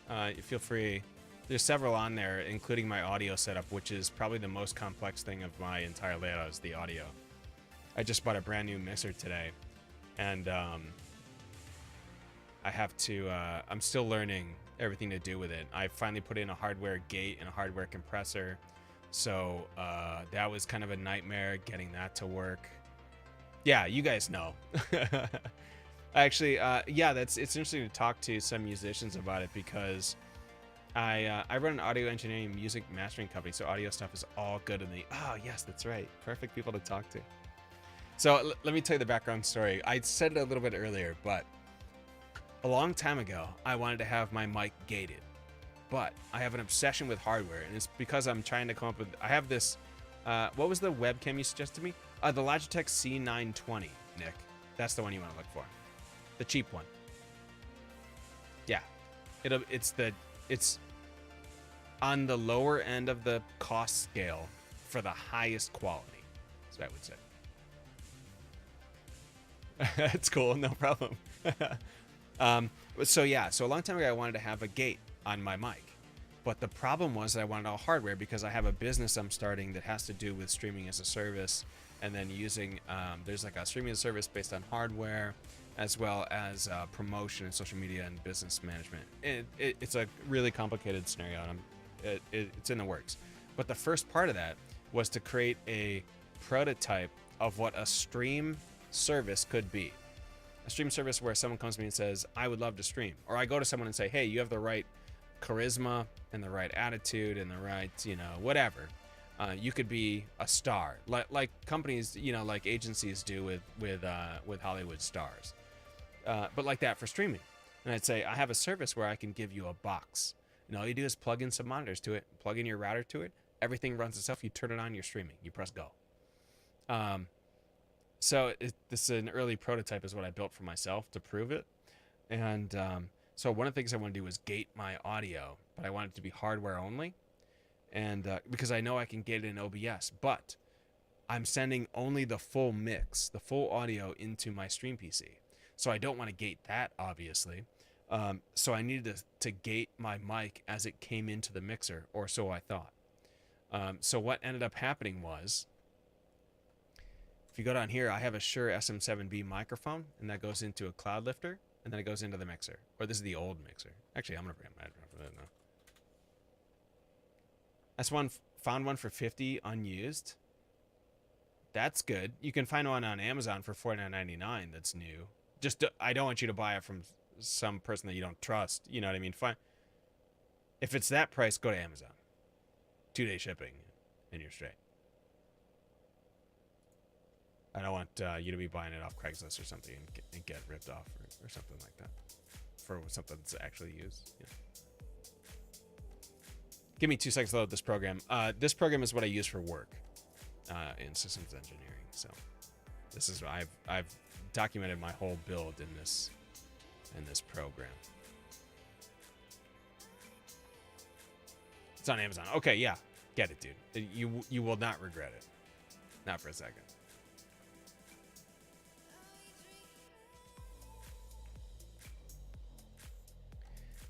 [SPEAKER 1] feel free. There's several on there, including my audio setup, which is probably the most complex thing of my entire layout is the audio. I just bought a brand new mixer today, and I have to, I'm still learning everything to do with it. I finally put in a hardware gate and a hardware compressor, so that was kind of a nightmare getting that to work. Yeah, you guys know. Actually, yeah, it's interesting to talk to some musicians about it because I run an audio engineering music mastering company, so audio stuff is all good in the. Oh yes, that's right. Perfect people to talk to. So let me tell you the background story. I said it a little bit earlier, but a long time ago, I wanted to have my mic gated, but I have an obsession with hardware, and it's because I'm trying to come up with. I have this. What was the webcam you suggested to me? The Logitech C920, Nick. That's the one you want to look for. The cheap one. Yeah, it's on the lower end of the cost scale for the highest quality. That's what I would say. It's cool, no problem. So yeah, so a long time ago I wanted to have a gate on my mic. But the problem was that I wanted all hardware because I have a business I'm starting that has to do with streaming as a service and then using, there's like a streaming as a service based on hardware as well as promotion and social media and business management. It's a really complicated scenario and it's in the works. But the first part of that was to create a prototype of what a stream service could be. A stream service where someone comes to me and says, I would love to stream. Or I go to someone and say, hey, you have the right charisma and the right attitude and the right, you know, whatever. You could be a star, like companies, you know, like agencies do with Hollywood stars, but like that for streaming. And I'd say I have a service where I can give you a box, and all you do is plug in some monitors to it, plug in your router to it. Everything runs itself. You turn it on, you're streaming. You press go. So this is an early prototype, is what I built for myself to prove it, and so one of the things I want to do is gate my audio, but I want it to be hardware only. And because I know I can get it in OBS, but I'm sending only the full mix, the full audio into my stream PC. So I don't want to gate that, obviously. So I needed to gate my mic as it came into the mixer, or so I thought. So what ended up happening was, if you go down here, I have a Shure SM7B microphone, and that goes into a cloud lifter, and then it goes into the mixer. Or this is the old mixer. Actually, I'm going to bring my headphone for that now. found one for 50 unused. That's good. You can find one on Amazon for $49.99 that's new. Just I don't want you to buy it from some person that you don't trust. You know what I mean? Fine. If it's that price, go to Amazon. 2-day shipping, and you're straight. I don't want you to be buying it off Craigslist or something and get ripped off or something like that for something that's actually used. Yeah. Give me 2 seconds to load this program. This program is what I use for work in systems engineering. So this is I've documented my whole build in this program. It's on Amazon. Okay, yeah, get it, dude. You will not regret it. Not for a second.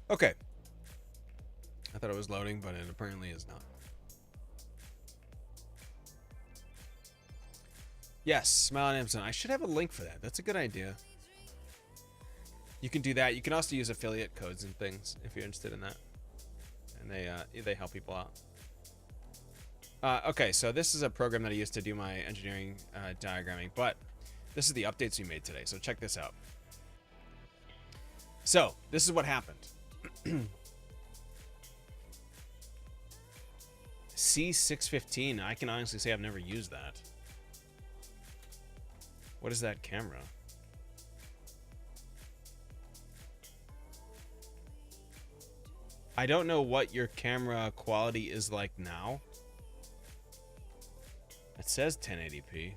[SPEAKER 1] Okay. I thought it was loading, but it apparently is not. Yes, Smile on Amazon. I should have a link for that. That's a good idea. You can do that. You can also use affiliate codes and things if you're interested in that. And they help people out. Okay, so this is a program that I used to do my engineering diagramming, but this is the updates we made today. So check this out. So this is what happened. C615. I can honestly say I've never used that. What is that camera? I don't know what your camera quality is like now. It says 1080p.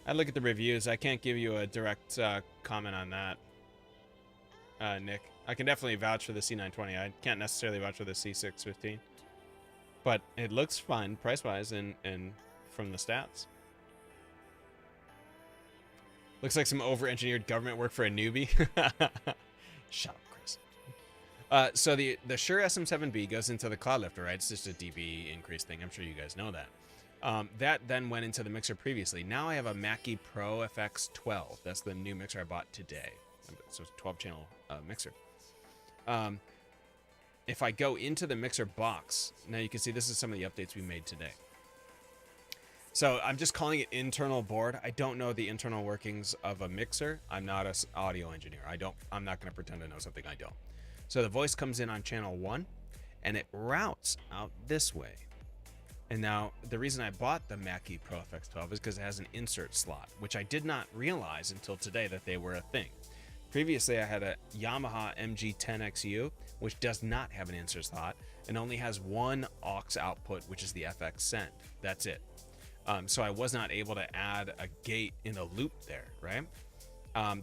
[SPEAKER 1] I look at the reviews. I can't give you a direct comment on that, Nick. I can definitely vouch for the C920. I can't necessarily vouch for the C615. But it looks fine price-wise and from the stats. Looks like some over-engineered government work for a newbie. Shut up, Chris. So the Shure SM7B goes into the Cloud Lifter, right? It's just a dB increase thing. I'm sure you guys know that. That then went into the mixer previously. Now I have a Mackie Pro FX12. That's the new mixer I bought today. So it's a 12-channel mixer. If I go into the mixer box, now you can see this is some of the updates we made today. So I'm just calling it internal board. I don't know the internal workings of a mixer. I'm not an audio engineer. I'm not going to pretend to know something I don't. So the voice comes in on channel 1, and it routes out this way. And now the reason I bought the Mackie Pro FX12 is because it has an insert slot, which I did not realize until today that they were a thing. Previously, I had a Yamaha MG10XU, which does not have an insert slot and only has one aux output, which is the FX send. That's it. So I was not able to add a gate in a loop there, right?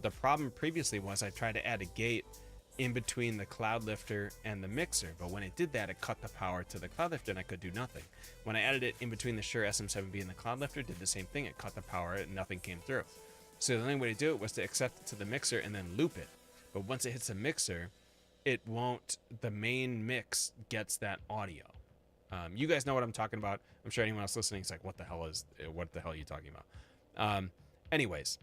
[SPEAKER 1] The problem previously was I tried to add a gate in between the Cloud Lifter and the mixer, but when it did that, it cut the power to the Cloud Lifter and I could do nothing. When I added it in between the Shure SM7B and the Cloud Lifter, it did the same thing. It cut the power and nothing came through. So the only way to do it was to accept it to the mixer and then loop it. But once it hits the mixer, it won't, the main mix gets that audio. You guys know what I'm talking about. I'm sure anyone else listening is like, what the hell are you talking about? Anyways,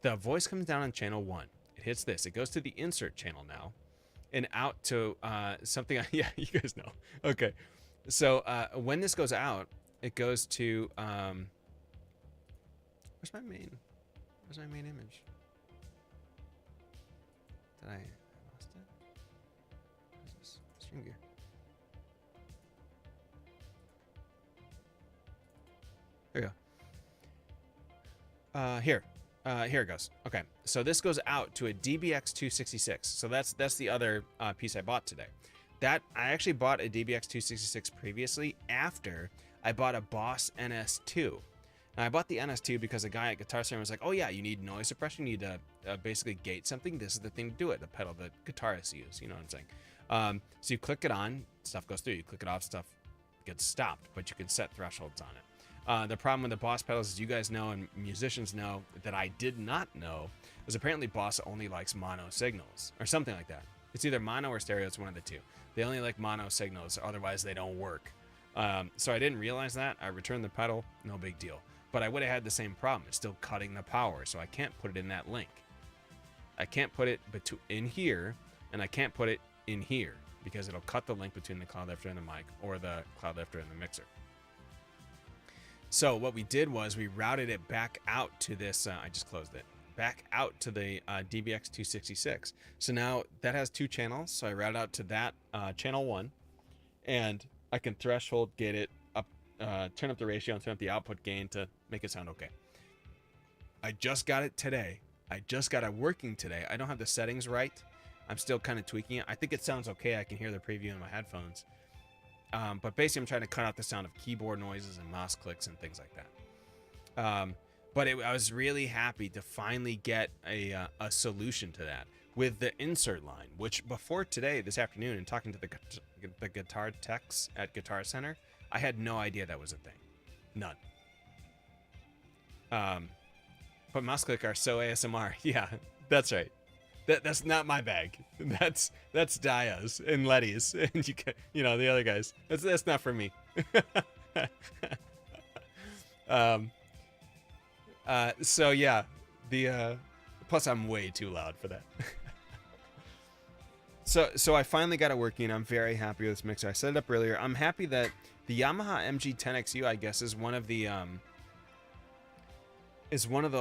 [SPEAKER 1] the voice comes down on channel 1. It hits this. It goes to the insert channel now and out to something. Yeah, you guys know. Okay. So when this goes out, it goes to, where's my main image? Did I lost it? Where's this stream gear? There you go. Here it goes. Okay, so this goes out to a DBX266. So that's the other piece I bought today. I actually bought a DBX266 previously after I bought a Boss NS2. Now I bought the NS2 because a guy at Guitar Center was like, "Oh yeah, you need noise suppression. You need to basically gate something. This is the thing to do it. The pedal that guitarists use. You know what I'm saying? So you click it on, stuff goes through. You click it off, stuff gets stopped. But you can set thresholds on it. The problem with the Boss pedals, as you guys know and musicians know, that I did not know, was apparently Boss only likes mono signals or something like that. It's either mono or stereo. It's one of the two. They only like mono signals, otherwise they don't work. So I didn't realize that. I returned the pedal, no big deal. But I would have had the same problem. It's still cutting the power, so I can't put it in that link. I can't put it in here, and I can't put it in here because it'll cut the link between the cloud lifter and the mic, or the cloud lifter and the mixer. So what we did was we routed it back out to this, I just closed it, back out to the DBX266. So now that has 2 channels, so I route out to that channel 1, and I can threshold gate it up, turn up the ratio and turn up the output gain to make it sound okay. I just got it today. I just got it working today. I don't have the settings right. I'm still kind of tweaking it. I think it sounds okay. I can hear the preview in my headphones. But basically, I'm trying to cut out the sound of keyboard noises and mouse clicks and things like that. But I was really happy to finally get a solution to that with the insert line, which before today, this afternoon, and talking to the guitar techs at Guitar Center, I had no idea that was a thing. None. But mouse click are so ASMR. Yeah, that's right. That's not my bag. That's Daya's and Letty's and the other guys. That's not for me. So yeah, plus I'm way too loud for that. So I finally got it working. I'm very happy with this mixer. I set it up earlier. I'm happy that the Yamaha MG10XU, I guess, is one of the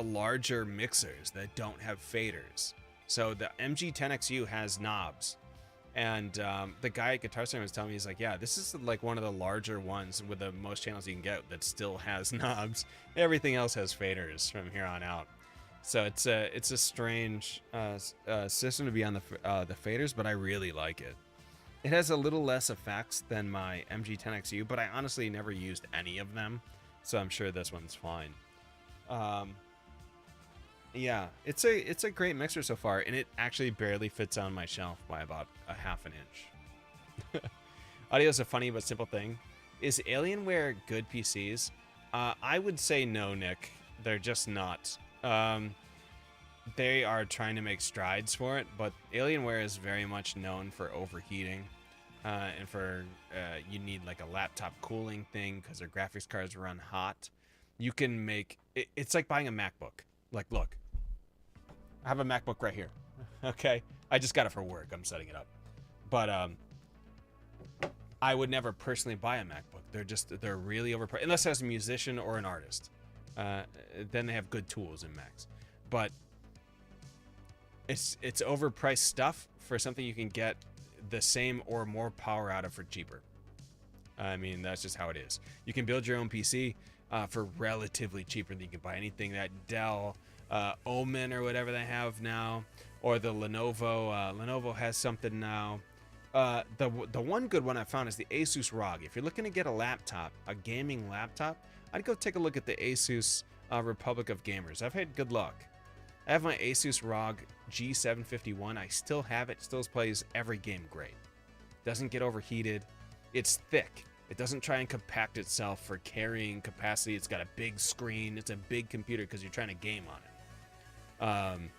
[SPEAKER 1] larger mixers that don't have faders. So the MG10XU has knobs, and the guy at Guitar Center was telling me, he's like, yeah, this is like one of the larger ones with the most channels you can get that still has knobs. Everything else has faders from here on out. So it's a strange system to be on the faders, but I really like it. It has a little less effects than my MG10XU, but I honestly never used any of them, so I'm sure this one's fine. Yeah, it's a great mixer so far, and it actually barely fits on my shelf by about a half an inch. Audio is a funny but simple thing. Is Alienware good PCs? I would say no, Nick. They're just not. They are trying to make strides for it, but Alienware is very much known for overheating, and for you need like a laptop cooling thing because their graphics cards run hot. You can make it's like buying a MacBook. Like, look, I have a MacBook right here. Okay, I just got it for work. I'm setting it up, but I would never personally buy a MacBook. They're really overpriced unless as a musician or an artist. Then they have good tools in Macs, but it's overpriced stuff for something you can get the same or more power out of for cheaper. I mean, that's just how it is. You can build your own PC for relatively cheaper than you can buy anything that Dell, Omen or whatever they have now, or the Lenovo. Lenovo has something now. The one good one I found is the Asus ROG. If you're looking to get a laptop, a gaming laptop, I'd go take a look at the Asus Republic of Gamers. I've had good luck. I have my Asus ROG G751. I still have it. Still plays every game great. Doesn't get overheated. It's thick. It doesn't try and compact itself for carrying capacity. It's got a big screen. It's a big computer because you're trying to game on it.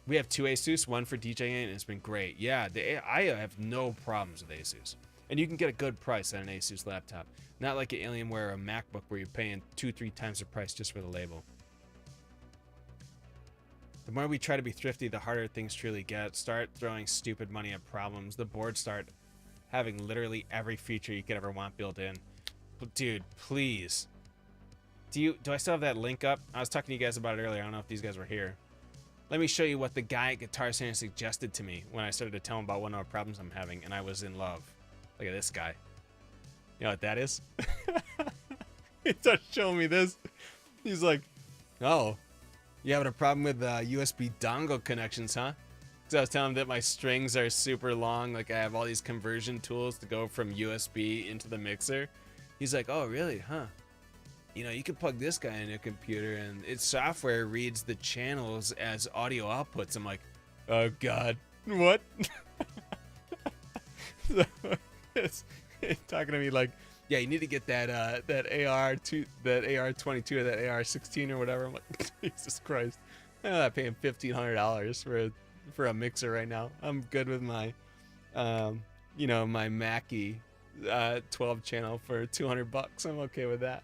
[SPEAKER 1] We have 2 Asus, one for DJing, and it's been great. Yeah, I have no problems with Asus. And you can get a good price on an Asus laptop. Not like an Alienware or a MacBook where you're paying 2-3 times the price just for the label. The more we try to be thrifty, the harder things truly get. Start throwing stupid money at problems. The boards start having literally every feature you could ever want built in. But dude, please. Do I still have that link up? I was talking to you guys about it earlier. I don't know if these guys were here. Let me show you what the guy at Guitar Center suggested to me when I started to tell him about one of the problems I'm having, and I was in love. Look at this guy. You know what that is? He started showing me this. He's like, oh, you having a problem with USB dongle connections, huh? So I was telling him that my strings are super long. Like I have all these conversion tools to go from USB into the mixer. He's like, oh, really, huh? You know, you can plug this guy in your computer and its software reads the channels as audio outputs. I'm like, oh God, what? So it's talking to me like, yeah, you need to get that AR22 or that AR16 or whatever. I'm like, Jesus Christ, I'm not paying $1,500 for a mixer right now. I'm good with my, my Mackie 12 channel for $200. I'm okay with that.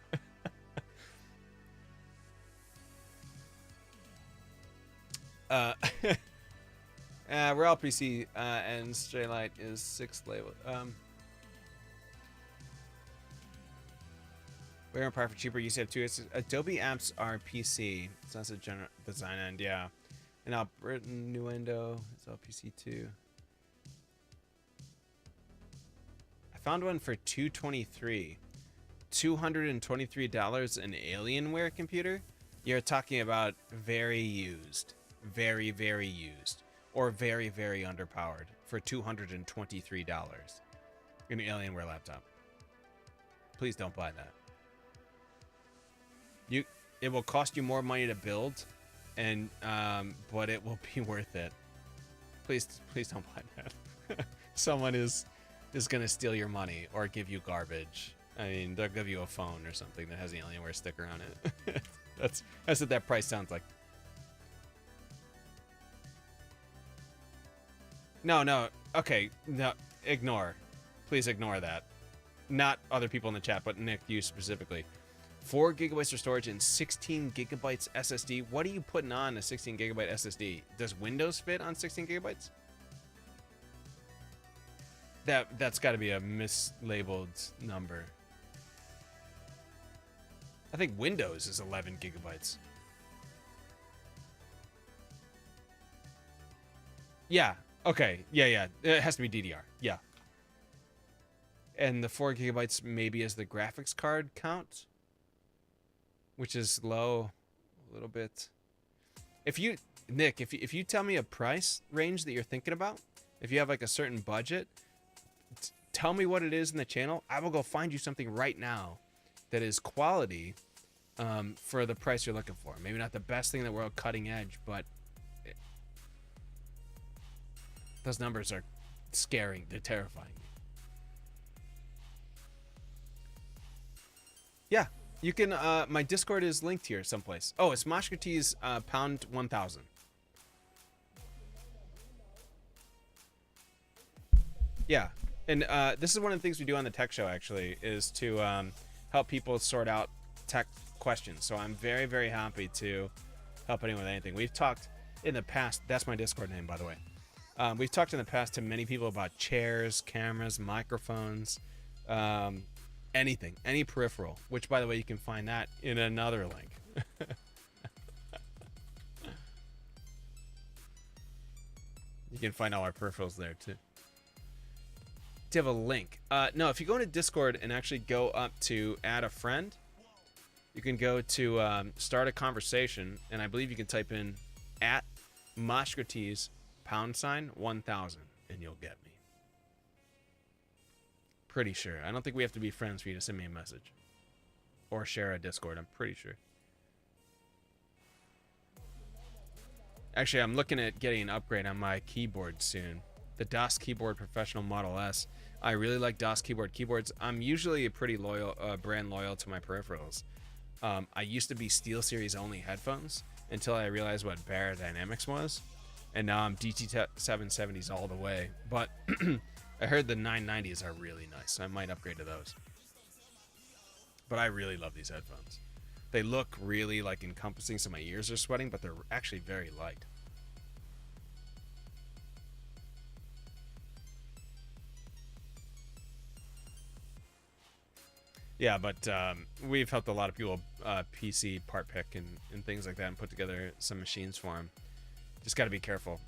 [SPEAKER 1] Uh, we're all PC, and Straylight is 6th label. We're on par for cheaper. You said 2. Adobe apps are PC. So that's a general design end, yeah. And now Britain, Nuendo, it's all PC too. I found one for $223. $223 an Alienware computer? You're talking about very used. Very, very used. Or very, very underpowered for $223. An Alienware laptop. Please don't buy that. It will cost you more money to build, and but it will be worth it. Please don't buy that. Someone is gonna steal your money or give you garbage. I mean, they'll give you a phone or something that has the Alienware sticker on it. that's what that price sounds like. No, okay, no, ignore. Please ignore that. Not other people in the chat, but Nick, you specifically. 4 gigabytes of storage and 16 gigabytes SSD. What are you putting on a 16 gigabyte SSD? Does Windows fit on 16 gigabytes? That's got to be a mislabeled number. I think Windows is 11 gigabytes. Yeah. Okay. Yeah. It has to be DDR. Yeah. And the 4 gigabytes maybe is the graphics card count, which is low a little bit. Nick, if you tell me a price range that you're thinking about, if you have like a certain budget, tell me what it is in the channel. I will go find you something right now that is quality for the price you're looking for. Maybe not the best thing in the world, cutting edge, but those numbers are scaring. They're terrifying. Yeah, you can. My Discord is linked here someplace. Oh, it's Moshkatee's pound 1000. Yeah, and this is one of the things we do on the tech show. Actually, is to help people sort out tech questions. So I'm very, very happy to help anyone with anything. We've talked in the past. That's my Discord name, by the way. We've talked in the past to many people about chairs, cameras, microphones. Anything, any peripheral, which by the way, you can find that in another link. You can find all our peripherals there too. Do you have a link? No, if you go into Discord and actually go up to add a friend, you can go to start a conversation, and I believe you can type in at Moshkatees #1000 and you'll get me. Pretty sure. I don't think we have to be friends for you to send me a message or share a Discord. I'm pretty sure. Actually, I'm looking at getting an upgrade on my keyboard soon. The DOS Keyboard Professional Model S. I really like DOS keyboards. I'm usually a pretty loyal, brand loyal to my peripherals. I used to be SteelSeries only headphones until I realized what Beyerdynamics was, and now I'm DT770s all the way. But I heard the 990s are really nice, so I might upgrade to those. But I really love these headphones. They look really like encompassing, so my ears are sweating, but they're actually very light. Yeah, but we've helped a lot of people PC part pick and things like that and put together some machines for them. Just got to be careful.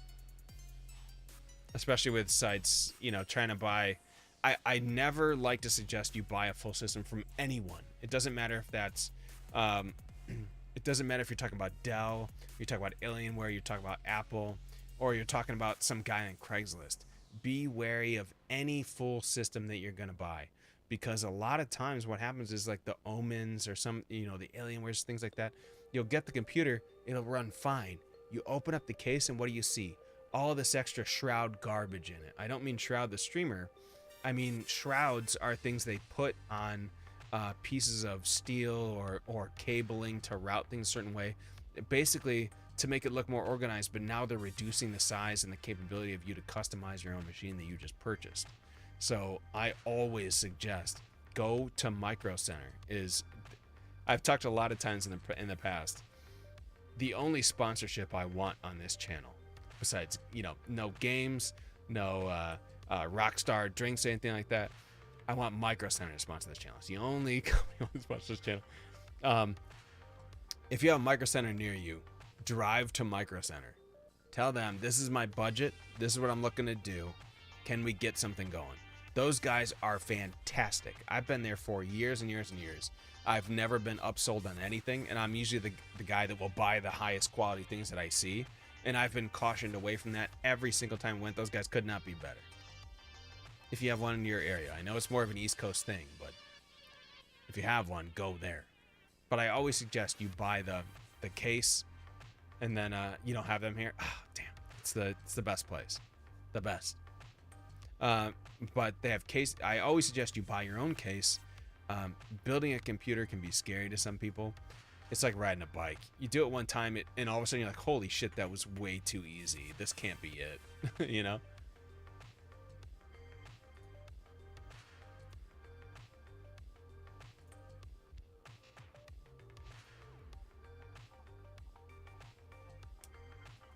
[SPEAKER 1] Especially with sites, you know, trying to buy. I never like to suggest you buy a full system from anyone. It doesn't matter if that's, it doesn't matter if you're talking about Dell, you're talking about Alienware, you're talking about Apple, or you're talking about some guy on Craigslist. Be wary of any full system that you're going to buy, because a lot of times what happens is like the Omens or some, you know, the Alienwares, things like that. You'll get the computer, it'll run fine. You open up the case and what do you see? All this extra shroud garbage in it. I don't mean Shroud the streamer. I mean shrouds are things they put on pieces of steel or cabling to route things a certain way, basically to make it look more organized, but now they're reducing the size and the capability of you to customize your own machine that you just purchased. So I always suggest go to Micro Center. I've talked a lot of times in the past. the only sponsorship I want on this channel, besides, you know, no games, no Rockstar drinks, anything like that. I want Micro Center to sponsor this channel. It's the only company that wants to sponsor this channel. If you have a Micro Center near you, drive to Micro Center. Tell them, this is my budget. This is what I'm looking to do. Can we get something going? Those guys are fantastic. I've been there for years and years and years. I've never been upsold on anything, and I'm usually the guy that will buy the highest quality things that I see. And I've been cautioned away from that every single time I went. Those guys could not be better. If you have one in your area. I know it's more of an East Coast thing, but if you have one, go there. But I always suggest you buy the case, and then you don't have them here. Ah, damn. It's the best place. The best. But they have case. I always suggest you buy your own case. Building a computer can be scary to some people. It's like riding a bike. You do it one time, and all of a sudden you're like, holy shit, that was way too easy. This can't be it. You know?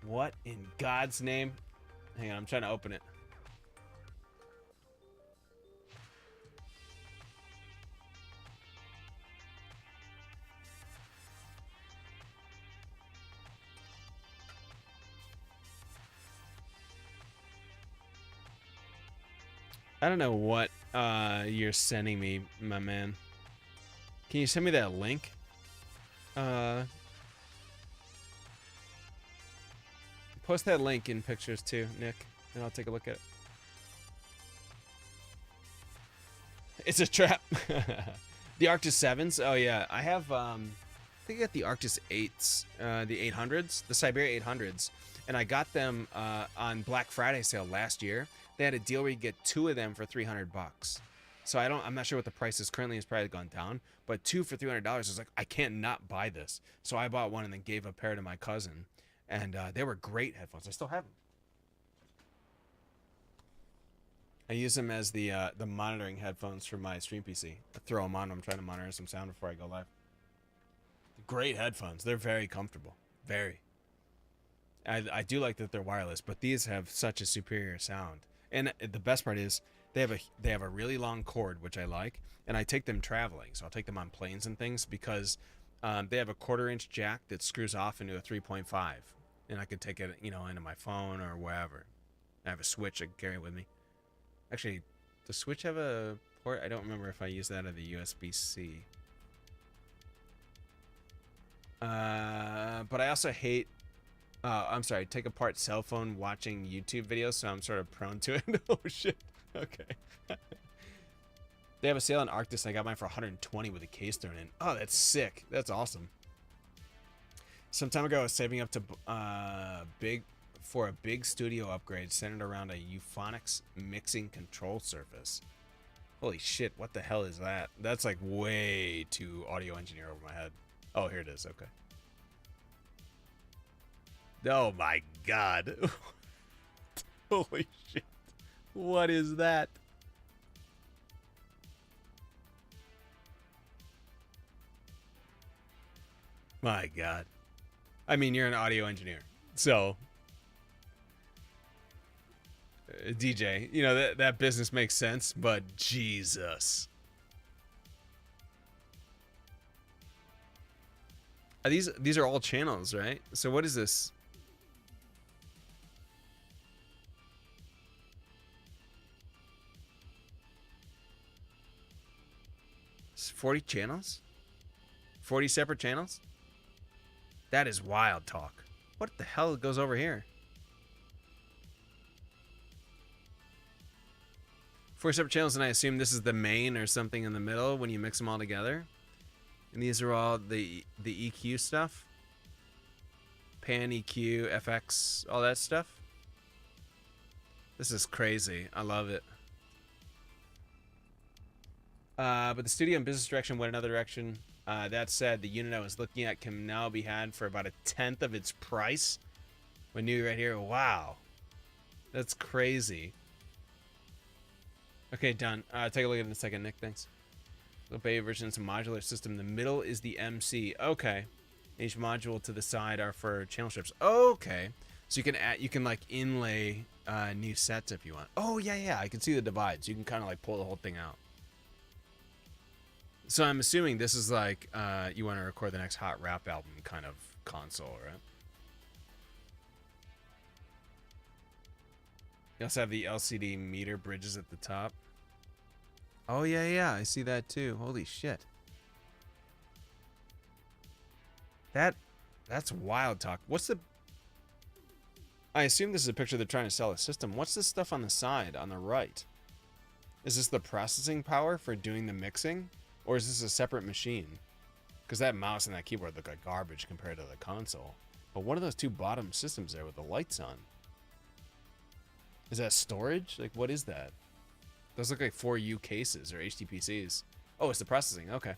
[SPEAKER 1] What in God's name? Hang on, I'm trying to open it. I don't know what you're sending me, my man. Can you send me that link? Post that link in pictures too, Nick, and I'll take a look at it. It's a trap. The Arctis 7s. Oh yeah, I have I think I got the Arctis 8s, the 800s, the Siberia 800s, and I got them on Black Friday sale last year. They had a deal where you get 2 of them for $300. So I'm not sure what the price is currently. It's probably gone down, but 2 for $300 is like, I can't not buy this. So I bought one and then gave a pair to my cousin, and they were great headphones. I still have them. I use them as the monitoring headphones for my stream PC. I throw them on when I'm trying to monitor some sound before I go live. Great headphones. They're very comfortable. Very. I do like that they're wireless, but these have such a superior sound. And the best part is they have a really long cord, which I like, and I take them traveling. So I'll take them on planes and things because they have a 1/4-inch jack that screws off into a 3.5, and I can take it, you know, into my phone or wherever. I have a switch I can carry with me. Actually, does Switch have a port? I don't remember if I use that or the USB-C. But I also hate, I'm sorry, take apart cell phone watching YouTube videos, so I'm sort of prone to it. Oh, shit. Okay. They have a sale on Arctis, and I got mine for $120 with a case thrown in. Oh, that's sick. That's awesome. Some time ago, I was saving up to for a big studio upgrade centered around a Euphonics mixing control surface. Holy shit, what the hell is that? That's like way too audio engineer over my head. Oh, here it is. Okay. Oh my god. Holy shit. What is that? My god. I mean, you're an audio engineer, so DJ, you know, that business makes sense, but Jesus. These are all channels, right? So what is this? It's 40 channels? 40 separate channels? That is wild talk. What the hell goes over here? 4 separate channels, and I assume this is the main or something in the middle when you mix them all together. And these are all the EQ stuff. Pan, EQ, FX, all that stuff. This is crazy. I love it. But the studio and business direction went another direction. That said, the unit I was looking at can now be had for about 1/10 of its price. When new right here, wow. That's crazy. Okay, done. Take a look at it in a second, Nick. Thanks. The beta version is a modular system. The middle is the MC. Okay. Each module to the side are for channel strips. Okay, so you can add, you can like inlay new sets if you want. Oh yeah, I can see the divides. You can kind of like pull the whole thing out. So I'm assuming this is like you want to record the next hot rap album kind of console, right? You also have the LCD meter bridges at the top. Oh yeah, I see that too. Holy shit. That's wild talk. What's the... I assume this is a picture they're trying to sell a system. What's this stuff on the side, on the right? Is this the processing power for doing the mixing? Or is this a separate machine? Because that mouse and that keyboard look like garbage compared to the console. But what are those two bottom systems there with the lights on? Is that storage? Like, what is that? Those look like 4U cases or HTPCs. Oh, it's the processing. Okay.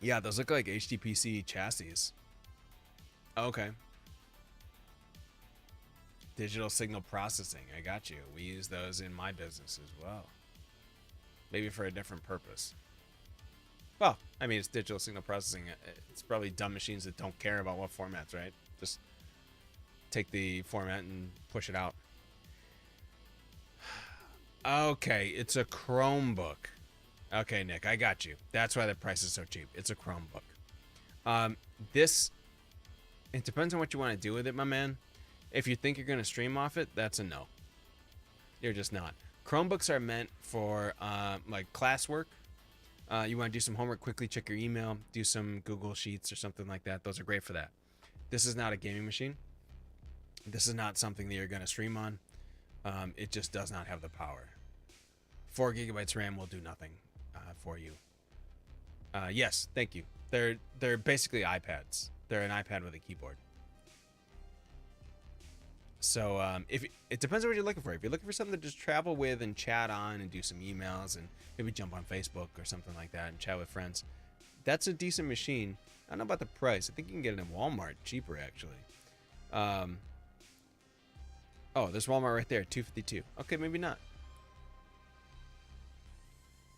[SPEAKER 1] Yeah, those look like HTPC chassis. Okay. Digital signal processing. I got you. We use those in my business as well. Maybe for a different purpose. Well, I mean, it's digital signal processing. It's probably dumb machines that don't care about what formats, right? Just take the format and push it out. Okay, it's a Chromebook. Okay, Nick, I got you. That's why the price is so cheap. It's a Chromebook. It depends on what you want to do with it, my man. If you think you're going to stream off it, that's a no. You're just not. Chromebooks are meant for like classwork. You want to do some homework, quickly check your email, do some Google Sheets or something like that. Those are great for that. This is not a gaming machine. This is not something that you're going to stream on. It just does not have the power. 4 gigabytes RAM will do nothing for you. Yes, thank you. They're basically iPads. They're an iPad with a keyboard. So if it depends on what you're looking for. If you're looking for something to just travel with and chat on and do some emails and maybe jump on Facebook or something like that and chat with friends, that's a decent machine. I don't know about the price. I think you can get it in Walmart cheaper actually. Oh, there's Walmart right there, $252. Okay, maybe not.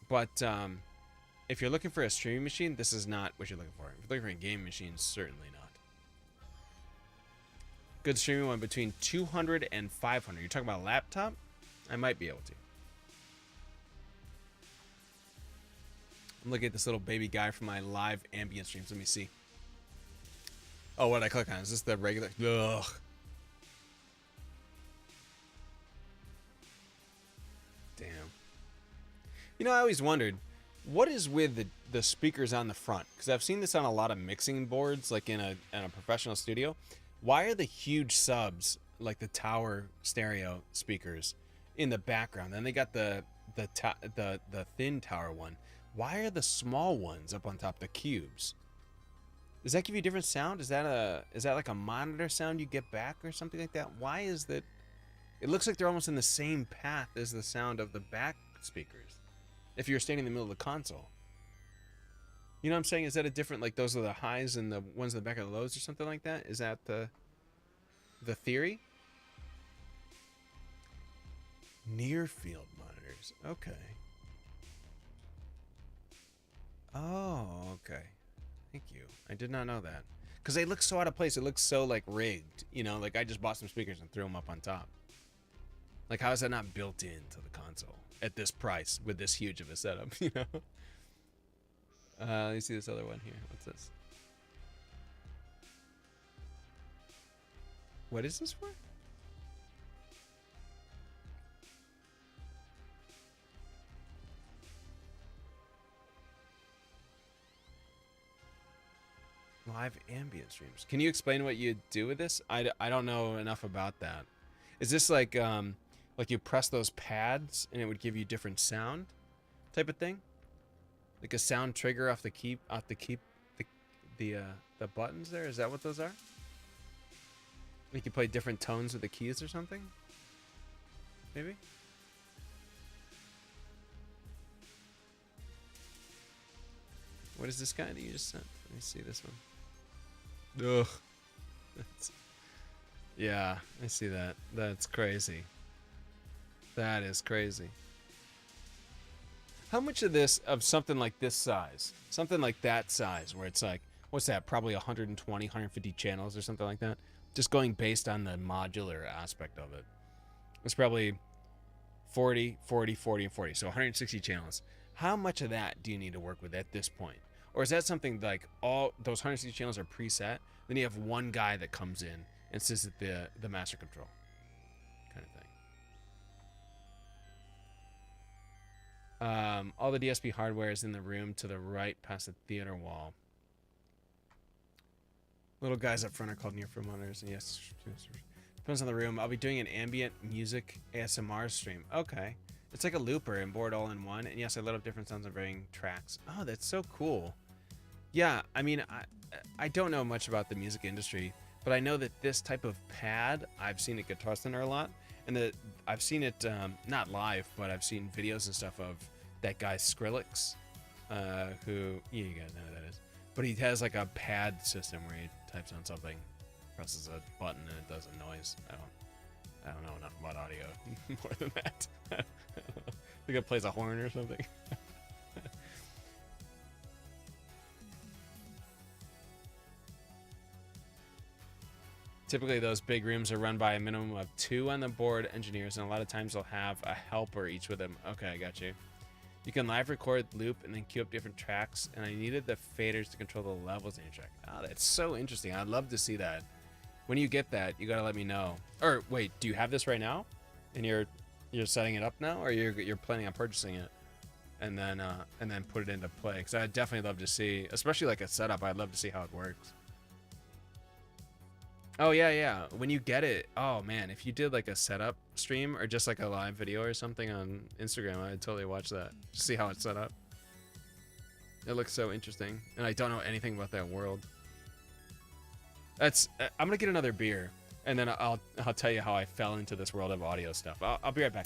[SPEAKER 1] But if you're looking for a streaming machine, this is not what you're looking for. If you're looking for a game machine, certainly not. Good streaming one between 200 and 500. You're talking about a laptop? I might be able to. I'm looking at this little baby guy from my live ambient streams. Let me see. Oh, what did I click on? Is this the regular? Ugh. Damn. You know, I always wondered, what is with the speakers on the front? Because I've seen this on a lot of mixing boards, like in a professional studio. Why are the huge subs, like the tower stereo speakers, in the background? Then they got the thin tower one. Why are the small ones up on top, the cubes? Does that give you different sound? Is that like a monitor sound you get back or something like that? Why is that? It looks like they're almost in the same path as the sound of the back speakers. If you're standing in the middle of the console. You know what I'm saying? Is that a different, like those are the highs and the ones in the back of the lows or something like that? Is that the theory? Near field monitors. Okay. Oh, okay. Thank you. I did not know that. Because they look so out of place. It looks so like rigged. You know, like I just bought some speakers and threw them up on top. Like how is that not built into the console at this price with this huge of a setup, you know? Let me see this other one here. What's this? What is this for? Live ambient streams. Can you explain what you do with this? I don't know enough about that. Is this like you press those pads and it would give you different sound type of thing? Like a sound trigger off the buttons there? Is that what those are? Like you play different tones with the keys or something? Maybe? What is this guy that you just sent? Let me see this one. Ugh. Yeah, I see that. That's crazy. That is crazy. How much of something like this size, something like that size, where it's like, what's that? Probably 120, 150 channels or something like that. Just going based on the modular aspect of it. It's probably 40, 40, 40, and 40. So 160 channels. How much of that do you need to work with at this point? Or is that something like all those 160 channels are preset? Then you have one guy that comes in and sits at the master control kind of thing. All the DSP hardware is in the room to the right past the theater wall. Little guys up front are called near-field monitors. And yes, depends on the room. I'll be doing an ambient music ASMR stream. Okay. It's like a looper and board all in one. And yes, I load up different sounds on varying tracks. Oh, that's so cool. Yeah, I mean, I don't know much about the music industry, but I know that this type of pad, I've seen at Guitar Center a lot. And I've seen it, not live, but I've seen videos and stuff of that guy Skrillex, who, yeah, you guys know who that is. But he has like a pad system where he types on something, presses a button, and it does a noise. I don't know enough about audio more than that. I think it plays a horn or something. Typically, those big rooms are run by a minimum of 2 on the board engineers, and a lot of times they'll have a helper each with them. Okay, I got you. You can live record, loop, and then queue up different tracks, and I needed the faders to control the levels in your track. Oh, that's so interesting. I'd love to see that. When you get that, you gotta let me know. Or wait, do you have this right now? And you're setting it up now, or you're planning on purchasing it, and then put it into play? Because I'd definitely love to see, especially like a setup. I'd love to see how it works. Oh yeah. When you get it, oh man, if you did like a setup stream or just like a live video or something on Instagram, I'd totally watch that. Just see how it's set up. It looks so interesting, and I don't know anything about that world. I'm gonna get another beer, and then I'll tell you how I fell into this world of audio stuff. I'll be right back.